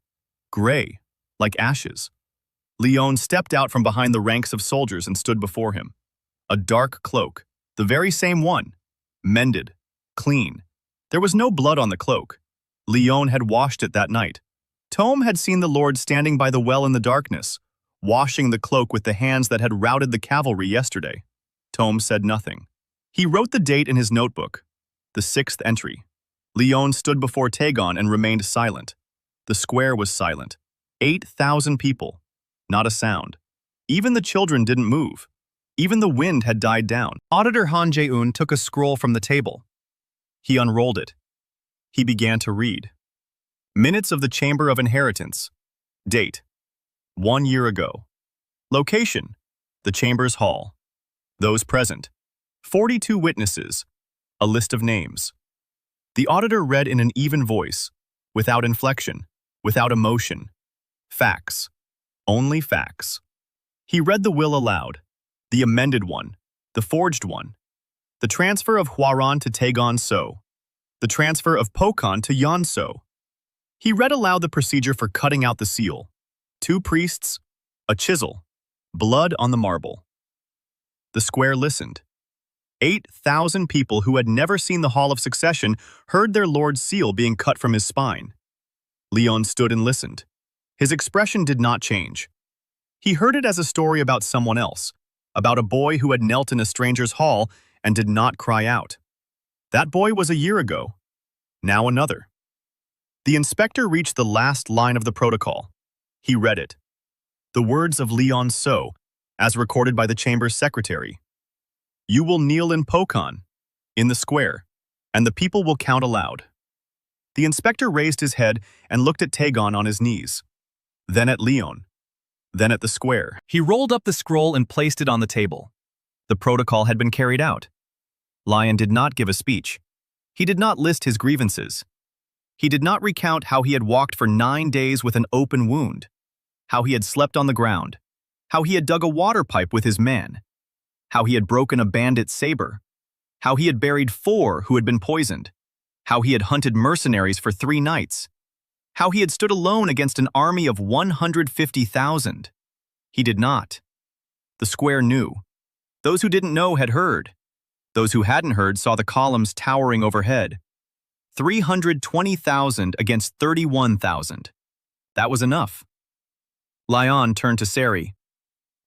Gray, like ashes. Liyeon stepped out from behind the ranks of soldiers and stood before him. A dark cloak, the very same one. Mended, clean. There was no blood on the cloak. Liyeon had washed it that night. Tome had seen the Lord standing by the well in the darkness, washing the cloak with the hands that had routed the cavalry yesterday. Tome said nothing. He wrote the date in his notebook, the 6th entry. Liyeon stood before Taegon and remained silent. The square was silent. 8,000 people. Not a sound. Even the children didn't move. Even the wind had died down. Auditor Han Jae-un took a scroll from the table. He unrolled it. He began to read. Minutes of the Chamber of Inheritance. Date: 1 year ago. Location: the Chamber's Hall. Those present: 42 witnesses. A list of names. The auditor read in an even voice, without inflection, without emotion. Facts. Only facts. He read the will aloud. The amended one. The forged one. The transfer of Huiran to Liyeon So. The transfer of Pokan to Liyeon So. He read aloud the procedure for cutting out the seal. 2 priests, a chisel, blood on the marble. The square listened. 8,000 people who had never seen the Hall of Succession heard their lord's seal being cut from his spine. Liyeon stood and listened. His expression did not change. He heard it as a story about someone else, about a boy who had knelt in a stranger's hall and did not cry out. That boy was a year ago. Now another. The inspector reached the last line of the protocol. He read it. The words of Liyeon So, as recorded by the chamber's secretary. You will kneel in Pokan, in the square, and the people will count aloud. The inspector raised his head and looked at Taegon on his knees, then at Liyeon, then at the square. He rolled up the scroll and placed it on the table. The protocol had been carried out. Lion did not give a speech. He did not list his grievances. He did not recount how he had walked for 9 days with an open wound, how he had slept on the ground, how he had dug a water pipe with his men, how he had broken a bandit's saber, how he had buried 4 who had been poisoned, how he had hunted mercenaries for 3 nights, how he had stood alone against an army of 150,000. He did not. The square knew. Those who didn't know had heard. Those who hadn't heard saw the columns towering overhead. 320,000 against 31,000. That was enough. Lion turned to Sari.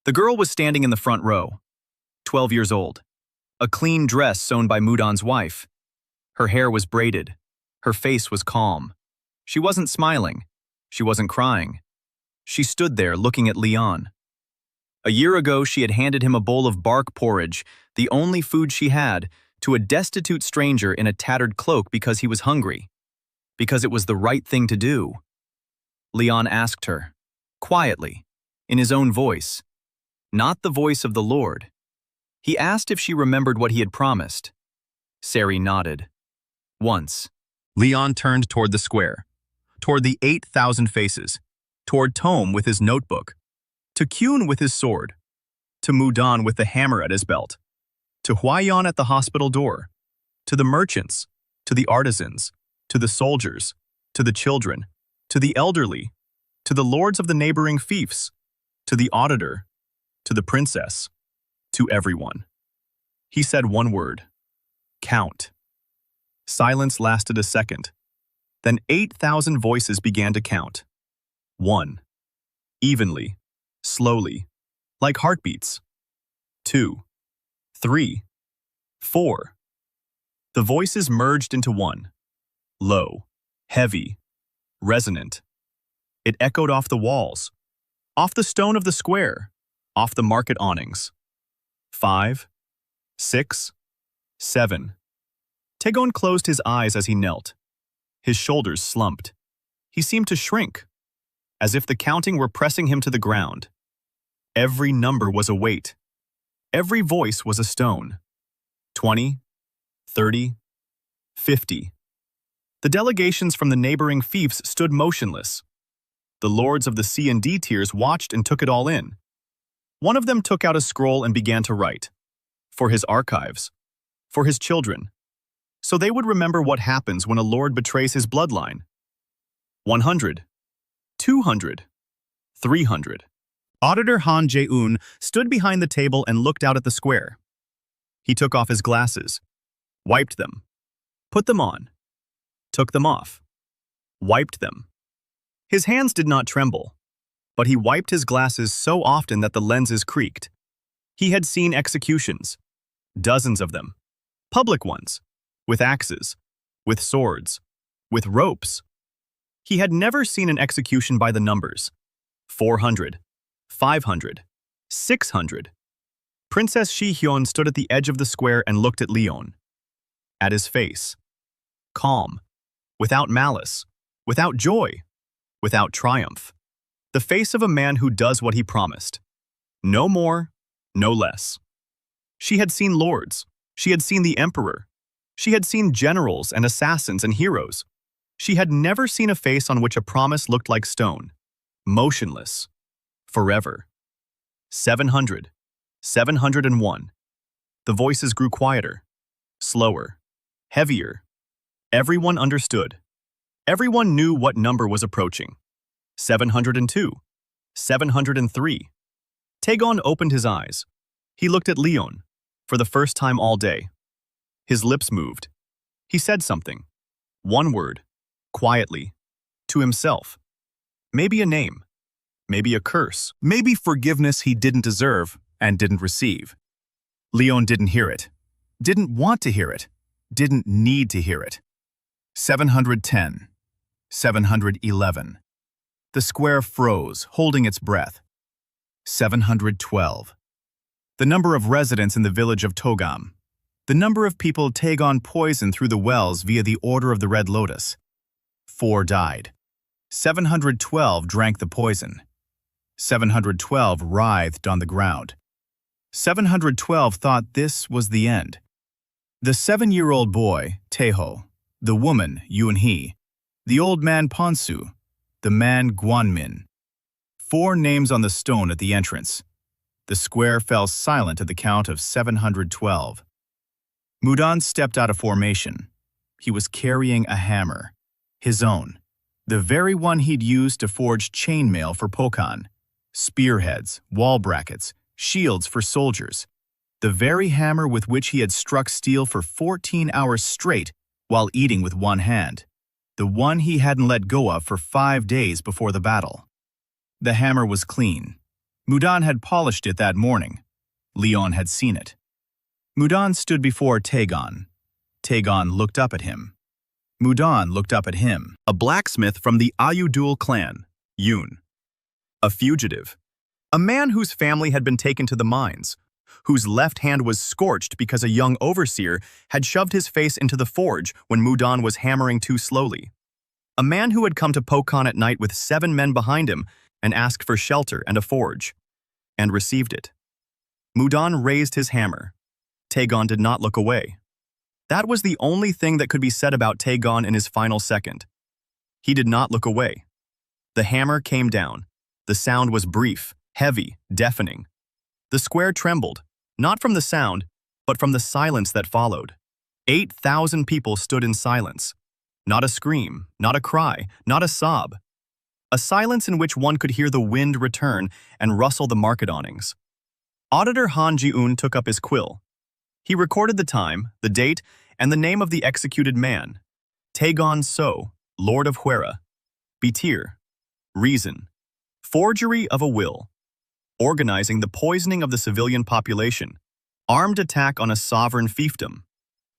The girl was standing in the front row, 12 years old. A clean dress sewn by Mudan's wife. Her hair was braided. Her face was calm. She wasn't smiling. She wasn't crying. She stood there looking at Lion. A year ago, she had handed him a bowl of bark porridge, the only food she had, to a destitute stranger in a tattered cloak because he was hungry. Because it was the right thing to do. Lion asked her, quietly, in his own voice, not the voice of the Lord. He asked if she remembered what he had promised. Sari nodded. Once. Lion turned toward the square, toward the 8,000 faces. toward Tome with his notebook, to Kyun with his sword, to Mudan with the hammer at his belt, to Hwayeon at the hospital door, to the merchants, to the artisans, to the soldiers, to the children, to the elderly, to the lords of the neighboring fiefs, to the auditor, to the princess, to everyone. He said one word: count. Silence lasted a second. Then 8,000 voices began to count. 1. Evenly, slowly, like heartbeats. 2. 3. 4. The voices merged into one. Low, heavy, resonant. It echoed off the walls, off the stone of the square, off the market awnings. 5. 6. 7. Taegon closed his eyes as he knelt. His shoulders slumped. He seemed to shrink, as if the counting were pressing him to the ground. Every number was a weight. Every voice was a stone. 20, 30, 50. The delegations from the neighboring fiefs stood motionless. The lords of the C&D tiers watched and took it all in. One of them took out a scroll and began to write. For his archives. For his children. So they would remember what happens when a lord betrays his bloodline. 100. 200. 300. Auditor Han Jae-un stood behind the table and looked out at the square. He took off his glasses, wiped them, put them on, took them off, wiped them. His hands did not tremble, but he wiped his glasses so often that the lenses creaked. He had seen executions, dozens of them, public ones, with axes, with swords, with ropes. He had never seen an execution by the numbers. 400, 500, 600. Princess Shi-hyun stood at the edge of the square and looked at Liyeon. At his face. Calm, without malice, without joy, without triumph. The face of a man who does what he promised. No more, no less. She had seen lords. She had seen the emperor. She had seen generals and assassins and heroes. She had never seen a face on which a promise looked like stone. Motionless. Forever. 700. 701. The voices grew quieter, slower, heavier. Everyone understood. Everyone knew what number was approaching. 702. 703. Taegon opened his eyes. He looked at Liyeon, for the first time all day. His lips moved. He said something. One word, quietly, to himself. Maybe a name. Maybe a curse. Maybe forgiveness he didn't deserve and didn't receive. Liyeon didn't hear it. Didn't want to hear it. Didn't need to hear it. 710. 711. The square froze, holding its breath. 712. The number of residents in the village of Togam. The number of people Taegon poisoned through the wells via the Order of the Red Lotus. 4 died. 712 drank the poison. 712 writhed on the ground. 712 thought this was the end. The 7-year-old boy, Taeho, the woman, Yoon-hee, the old man, Ponsu, the man, Gwanmin. 4 names on the stone at the entrance. The square fell silent at the count of 712. Mudan stepped out of formation. He was carrying a hammer. His own. The very one he'd used to forge chainmail for Pokan. Spearheads, wall brackets, shields for soldiers. The very hammer with which he had struck steel for 14 hours straight while eating with one hand. The one he hadn't let go of for 5 days before the battle. The hammer was clean. Mudan had polished it that morning. Liyeon had seen it. Mudan stood before Taegon. Taegon looked up at him. Mudan looked up at him. A blacksmith from the Ayudul clan, Yoon. A fugitive. A man whose family had been taken to the mines, whose left hand was scorched because a young overseer had shoved his face into the forge when Mudan was hammering too slowly. A man who had come to Pokan at night with 7 men behind him and asked for shelter and a forge, and received it. Mudan raised his hammer. Taegon did not look away. That was the only thing that could be said about Taegon in his final second. He did not look away. The hammer came down. The sound was brief, heavy, deafening. The square trembled, not from the sound, but from the silence that followed. 8,000 people stood in silence. Not a scream, not a cry, not a sob. A silence in which one could hear the wind return and rustle the market awnings. Auditor Han Ji-un took up his quill. He recorded the time, the date, and the name of the executed man. Liyeon So, Lord of Huera. Betir. Reason. Forgery of a will. Organizing the poisoning of the civilian population. Armed attack on a sovereign fiefdom.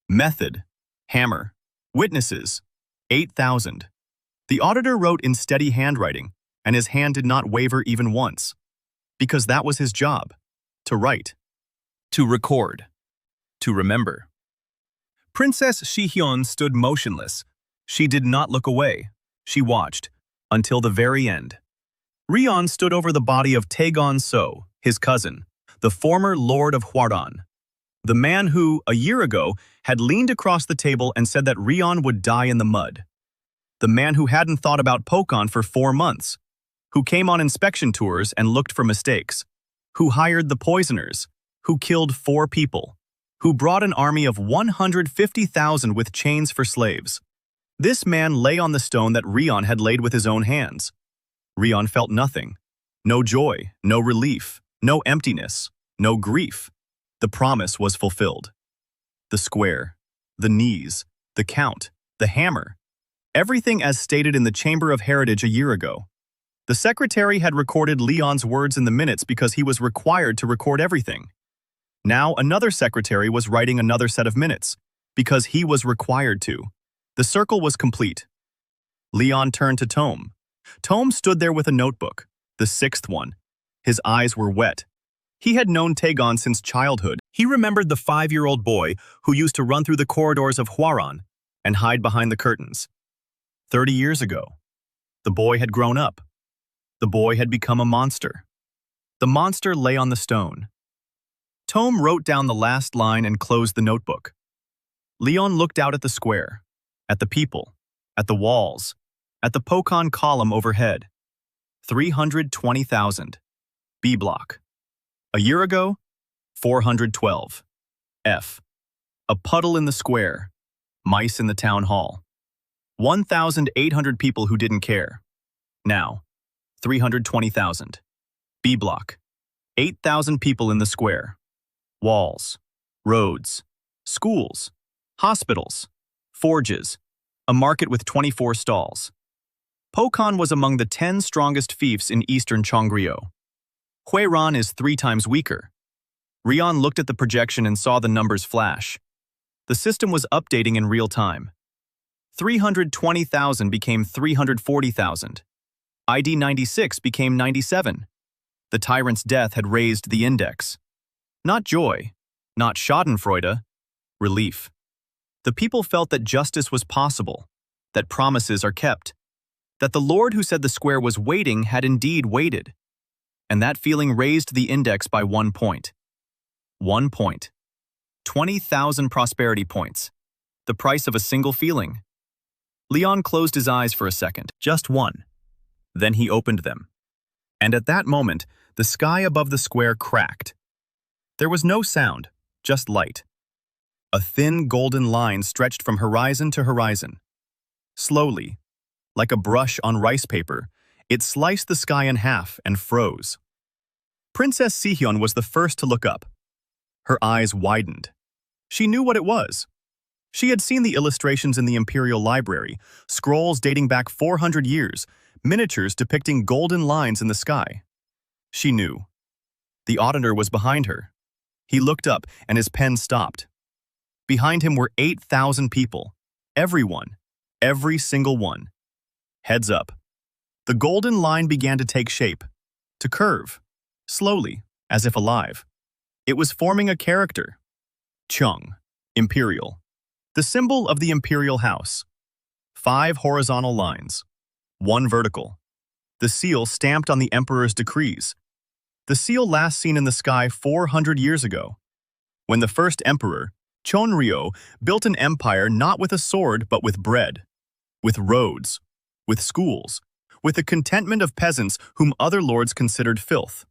Method. Hammer. Witnesses. 8,000. The auditor wrote in steady handwriting, and his hand did not waver even once. Because that was his job. To write. To record. To remember. Princess Shihyun stood motionless. She did not look away. She watched. Until the very end. Liyeon stood over the body of Liyeon So, his cousin, the former Lord of Hwaran. The man who, a year ago, had leaned across the table and said that Liyeon would die in the mud. The man who hadn't thought about Pokon for 4 months. Who came on inspection tours and looked for mistakes. Who hired the poisoners. Who killed 4 people. Who brought an army of 150,000 with chains for slaves. This man lay on the stone that Liyeon had laid with his own hands. Liyeon felt nothing. No joy, no relief, no emptiness, no grief. The promise was fulfilled. The square, the knees, the count, the hammer. Everything as stated in the Chamber of Heritage a year ago. The secretary had recorded Liyeon's words in the minutes because he was required to record everything. Now another secretary was writing another set of minutes, because he was required to. The circle was complete. Liyeon turned to Tome. Tome stood there with a notebook, the 6th one. His eyes were wet. He had known Liyeon since childhood. He remembered the 5-year-old boy who used to run through the corridors of Hwaran and hide behind the curtains. 30 years ago, the boy had grown up. The boy had become a monster. The monster lay on the stone. Tome wrote down the last line and closed the notebook. Liyeon looked out at the square, at the people, at the walls, at the Pokon column overhead. 320,000. B block. A year ago, 412. F. A puddle in the square. Mice in the town hall. 1,800 people who didn't care. Now, 320,000. B block. 8,000 people in the square. Walls. Roads. Schools. Hospitals. Forges. A market with 24 stalls. Pokon was among the 10 strongest fiefs in eastern Chongryo. Hueran is 3 times weaker. Liyeon looked at the projection and saw the numbers flash. The system was updating in real time. 320,000 became 340,000. ID 96 became 97. The tyrant's death had raised the index. Not joy, not schadenfreude, relief. The people felt that justice was possible, that promises are kept, that the Lord who said the square was waiting had indeed waited. And that feeling raised the index by 1 point. 1 point. 20,000 prosperity points. The price of a single feeling. Liyeon closed his eyes for a second, just one. Then he opened them. And at that moment, the sky above the square cracked. There was no sound, just light. A thin golden line stretched from horizon to horizon. Slowly, like a brush on rice paper, it sliced the sky in half and froze. Princess Sihyun was the first to look up. Her eyes widened. She knew what it was. She had seen the illustrations in the Imperial Library, scrolls dating back 400 years, miniatures depicting golden lines in the sky. She knew. The auditor was behind her. He looked up and his pen stopped. Behind him were 8,000 people. Everyone. Every single one. Heads up. The golden line began to take shape, to curve, slowly, as if alive. It was forming a character. Chung, Imperial. The symbol of the Imperial House. 5 horizontal lines. 1 vertical. The seal stamped on the Emperor's decrees. The seal last seen in the sky 400 years ago, when the first emperor, Chonryo, built an empire not with a sword but with bread, with roads, with schools, with the contentment of peasants whom other lords considered filth.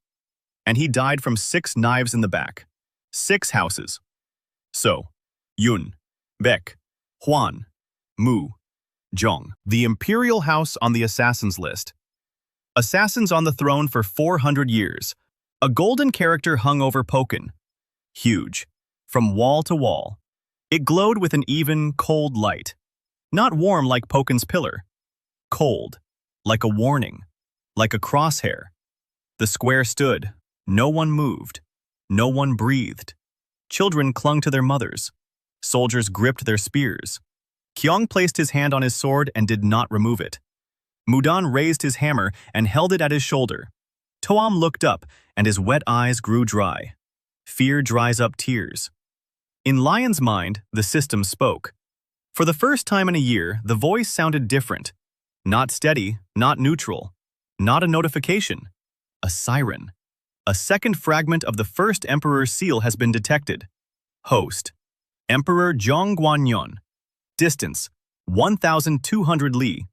And he died from 6 knives in the back. 6 houses. So, Yun, Baek, Hwan, Mu, Zhong. The Imperial House on the assassins list. Assassins on the throne for 400 years. A golden character hung over Pokin. Huge. From wall to wall. It glowed with an even, cold light. Not warm like Pokin's pillar. Cold. Like a warning. Like a crosshair. The square stood. No one moved. No one breathed. Children clung to their mothers. Soldiers gripped their spears. Kyong placed his hand on his sword and did not remove it. Mudan raised his hammer and held it at his shoulder. Toam looked up, and his wet eyes grew dry. Fear dries up tears. In Lion's mind, the system spoke. For the first time in a year, the voice sounded different. Not steady, not neutral. Not a notification. A siren. A second fragment of the first Emperor's seal has been detected. Host. Emperor Zhong Guanyon. Distance. 1,200 li.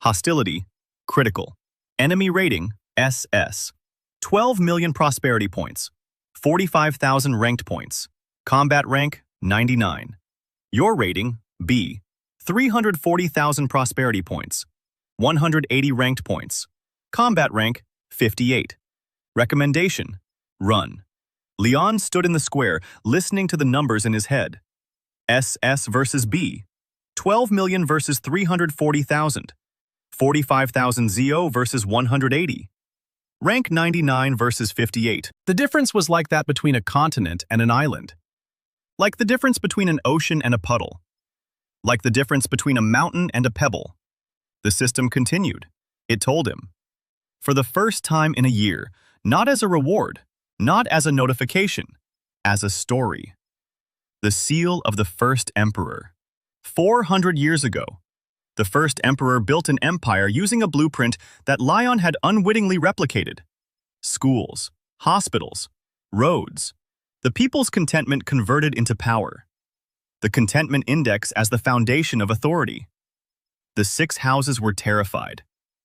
Hostility. Critical. Enemy rating. SS. 12 million prosperity points. 45,000 ranked points. Combat rank. 99. Your rating. B. 340,000 prosperity points. 180 ranked points. Combat rank. 58. Recommendation. Run. Liyeon stood in the square, listening to the numbers in his head. SS versus B. 12 million versus 340,000. 45,000 ZO versus 180. Rank 99 versus 58. The difference was like that between a continent and an island. Like the difference between an ocean and a puddle. Like the difference between a mountain and a pebble. The system continued. It told him. For the first time in a year, not as a reward, not as a notification, as a story. The seal of the first emperor. 400 years ago, the first emperor built an empire using a blueprint that Lion had unwittingly replicated. Schools, hospitals, roads. The people's contentment converted into power. The contentment index as the foundation of authority. The 6 houses were terrified.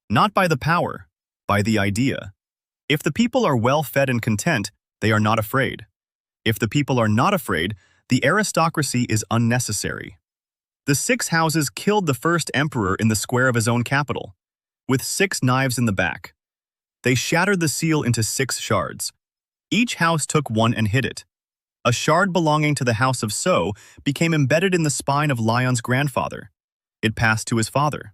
Not by the power, by the idea. If the people are well-fed and content, they are not afraid. If the people are not afraid, the aristocracy is unnecessary. The 6 houses killed the first emperor in the square of his own capital, with 6 knives in the back. They shattered the seal into 6 shards. Each house took one and hit it. A shard belonging to the House of So became embedded in the spine of Lion's grandfather. It passed to his father.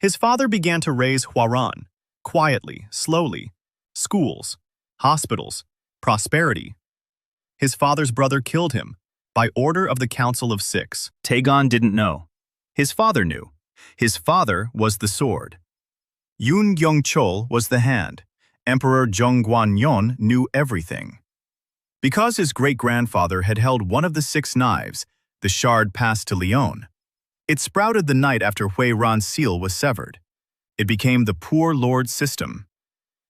His father began to raise Hwaran, quietly, slowly. Schools, hospitals, prosperity. His father's brother killed him, by order of the Council of 6. Taegon didn't know. His father knew. His father was the sword. Yoon Gyong-chol was the hand. Emperor Zhong Guanyon knew everything. Because his great-grandfather had held one of the 6 knives, the shard passed to Liyeon. It sprouted the night after Hui Ran's seal was severed. It became the poor lord system.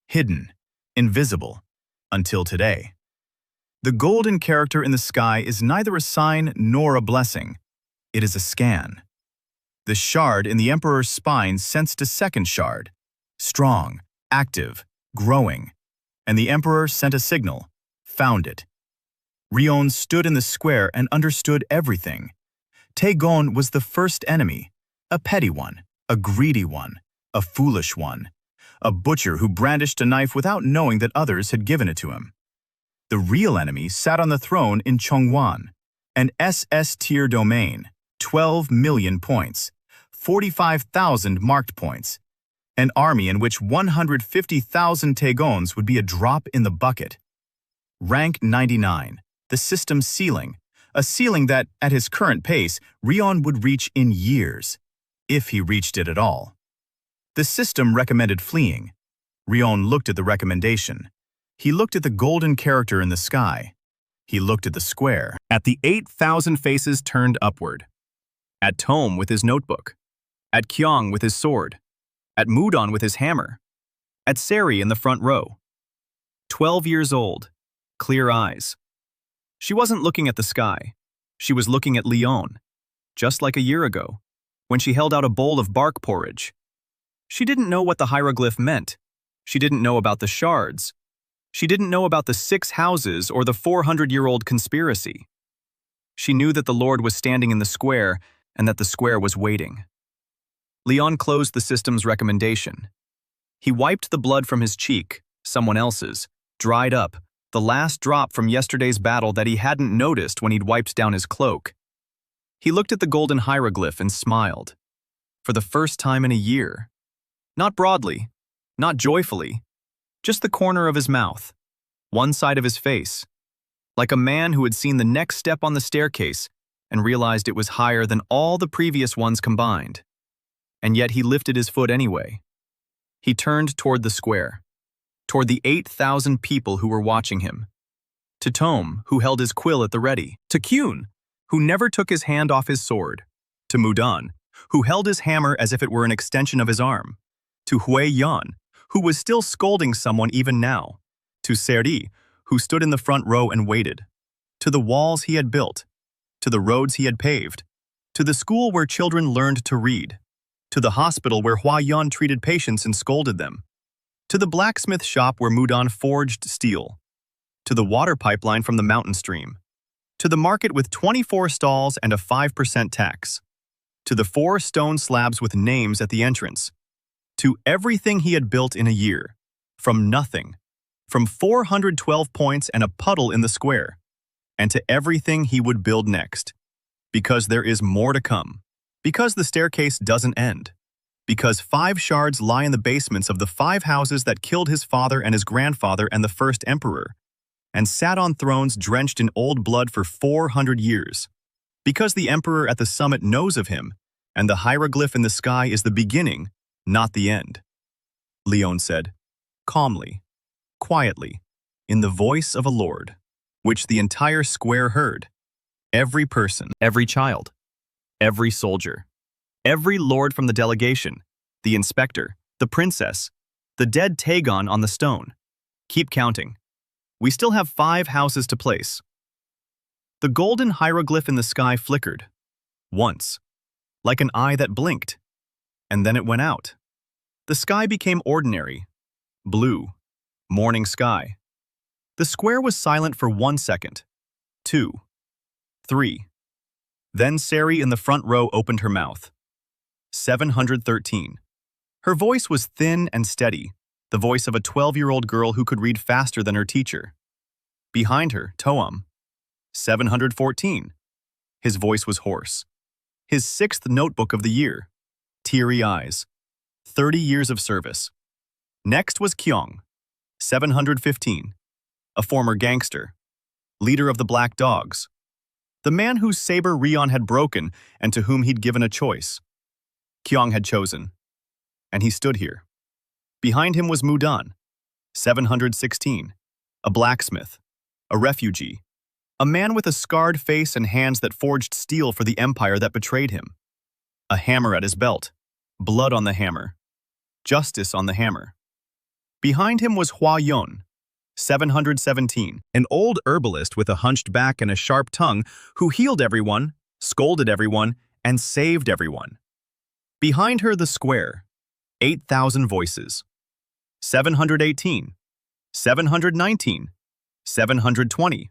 Hidden, invisible, until today. The golden character in the sky is neither a sign nor a blessing. It is a scan. The shard in the emperor's spine sensed a second shard. Strong, active, growing. And the emperor sent a signal. Found it. Rion stood in the square and understood everything. Taegon was the first enemy. A petty one. A greedy one. A foolish one. A butcher who brandished a knife without knowing that others had given it to him. The real enemy sat on the throne in Chongwan, an SS-tier domain, 12 million points, 45,000 marked points, an army in which 150,000 Taegons would be a drop in the bucket. Rank 99, the system's ceiling, a ceiling that, at his current pace, Rion would reach in years, if he reached it at all. The system recommended fleeing. Rion looked at the recommendation. He looked at the golden character in the sky. He looked at the square. At the 8,000 faces turned upward. At Tome with his notebook. At Kyong with his sword. At Mudon with his hammer. At Seri in the front row. 12 years old. Clear eyes. She wasn't looking at the sky. She was looking at Liyeon, just like a year ago, when she held out a bowl of bark porridge. She didn't know what the hieroglyph meant. She didn't know about the shards. She didn't know about the 6 houses or the 400-year-old conspiracy. She knew that the Lord was standing in the square and that the square was waiting. Liyeon closed the system's recommendation. He wiped the blood from his cheek, someone else's, dried up, the last drop from yesterday's battle that he hadn't noticed when he'd wiped down his cloak. He looked at the golden hieroglyph and smiled. For the first time in a year. Not broadly, not joyfully, just the corner of his mouth, one side of his face, like a man who had seen the next step on the staircase and realized it was higher than all the previous ones combined. And yet he lifted his foot anyway. He turned toward the square, toward the 8,000 people who were watching him. To Tom, who held his quill at the ready. To Kyun, who never took his hand off his sword. To Mudan, who held his hammer as if it were an extension of his arm. To Hui Yan, who was still scolding someone even now. To Seri, who stood in the front row and waited. To the walls he had built. To the roads he had paved. To the school where children learned to read. To the hospital where Hua Yan treated patients and scolded them. To the blacksmith shop where Mudan forged steel. To the water pipeline from the mountain stream. To the market with 24 stalls and a 5% tax. To the 4 stone slabs with names at the entrance. To everything he had built in a year. From nothing. From 412 points and a puddle in the square. And to everything he would build next. Because there is more to come. Because the staircase doesn't end. Because 5 shards lie in the basements of the 5 houses that killed his father and his grandfather and the first emperor, and sat on thrones drenched in old blood for 400 years. Because the emperor at the summit knows of him, and the hieroglyph in the sky is the beginning, not the end. Liyeon said, calmly, quietly, in the voice of a lord, which the entire square heard. Every person, every child, every soldier, every lord from the delegation, the inspector, the princess, the dead Taegon on the stone. Keep counting. We still have 5 houses to place. The golden hieroglyph in the sky flickered. Once. Like an eye that blinked. And then it went out. The sky became ordinary. Blue. Morning sky. The square was silent for 1 second. 2. 3. Then Seri in the front row opened her mouth. 713. Her voice was thin and steady, the voice of a 12-year-old girl who could read faster than her teacher. Behind her, Toam. 714. His voice was hoarse. His 6th notebook of the year. Teary eyes. 30 years of service. Next was Kyung. 715. A former gangster. Leader of the Black Dogs. The man whose saber Rion had broken and to whom he'd given a choice. Kyung had chosen. And he stood here. Behind him was Mudan. 716. A blacksmith. A refugee. A man with a scarred face and hands that forged steel for the empire that betrayed him. A hammer at his belt. Blood on the hammer. Justice on the hammer. Behind him was Hua Yun. 717. An old herbalist with a hunched back and a sharp tongue who healed everyone, scolded everyone, and saved everyone. Behind her the square. 8,000 voices. 718. 719. 720.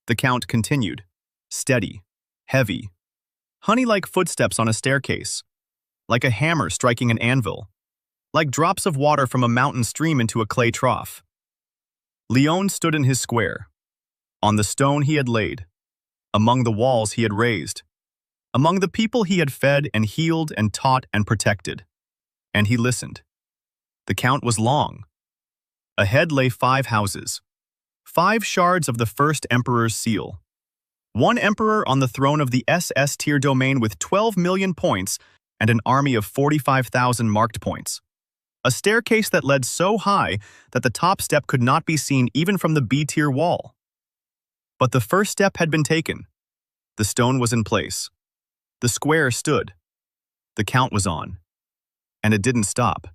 The count continued. Steady. Heavy. Honey-like footsteps on a staircase. Like a hammer striking an anvil. Like drops of water from a mountain stream into a clay trough. Liyeon stood in his square. On the stone he had laid. Among the walls he had raised. Among the people he had fed and healed and taught and protected. And he listened. The count was long. Ahead lay 5 houses. 5 shards of the first emperor's seal. 1 emperor on the throne of the SS-tier domain with 12 million points and an army of 45,000 marked points. A staircase that led so high that the top step could not be seen even from the B-tier wall. But the first step had been taken. The stone was in place. The square stood. The count was on. And it didn't stop.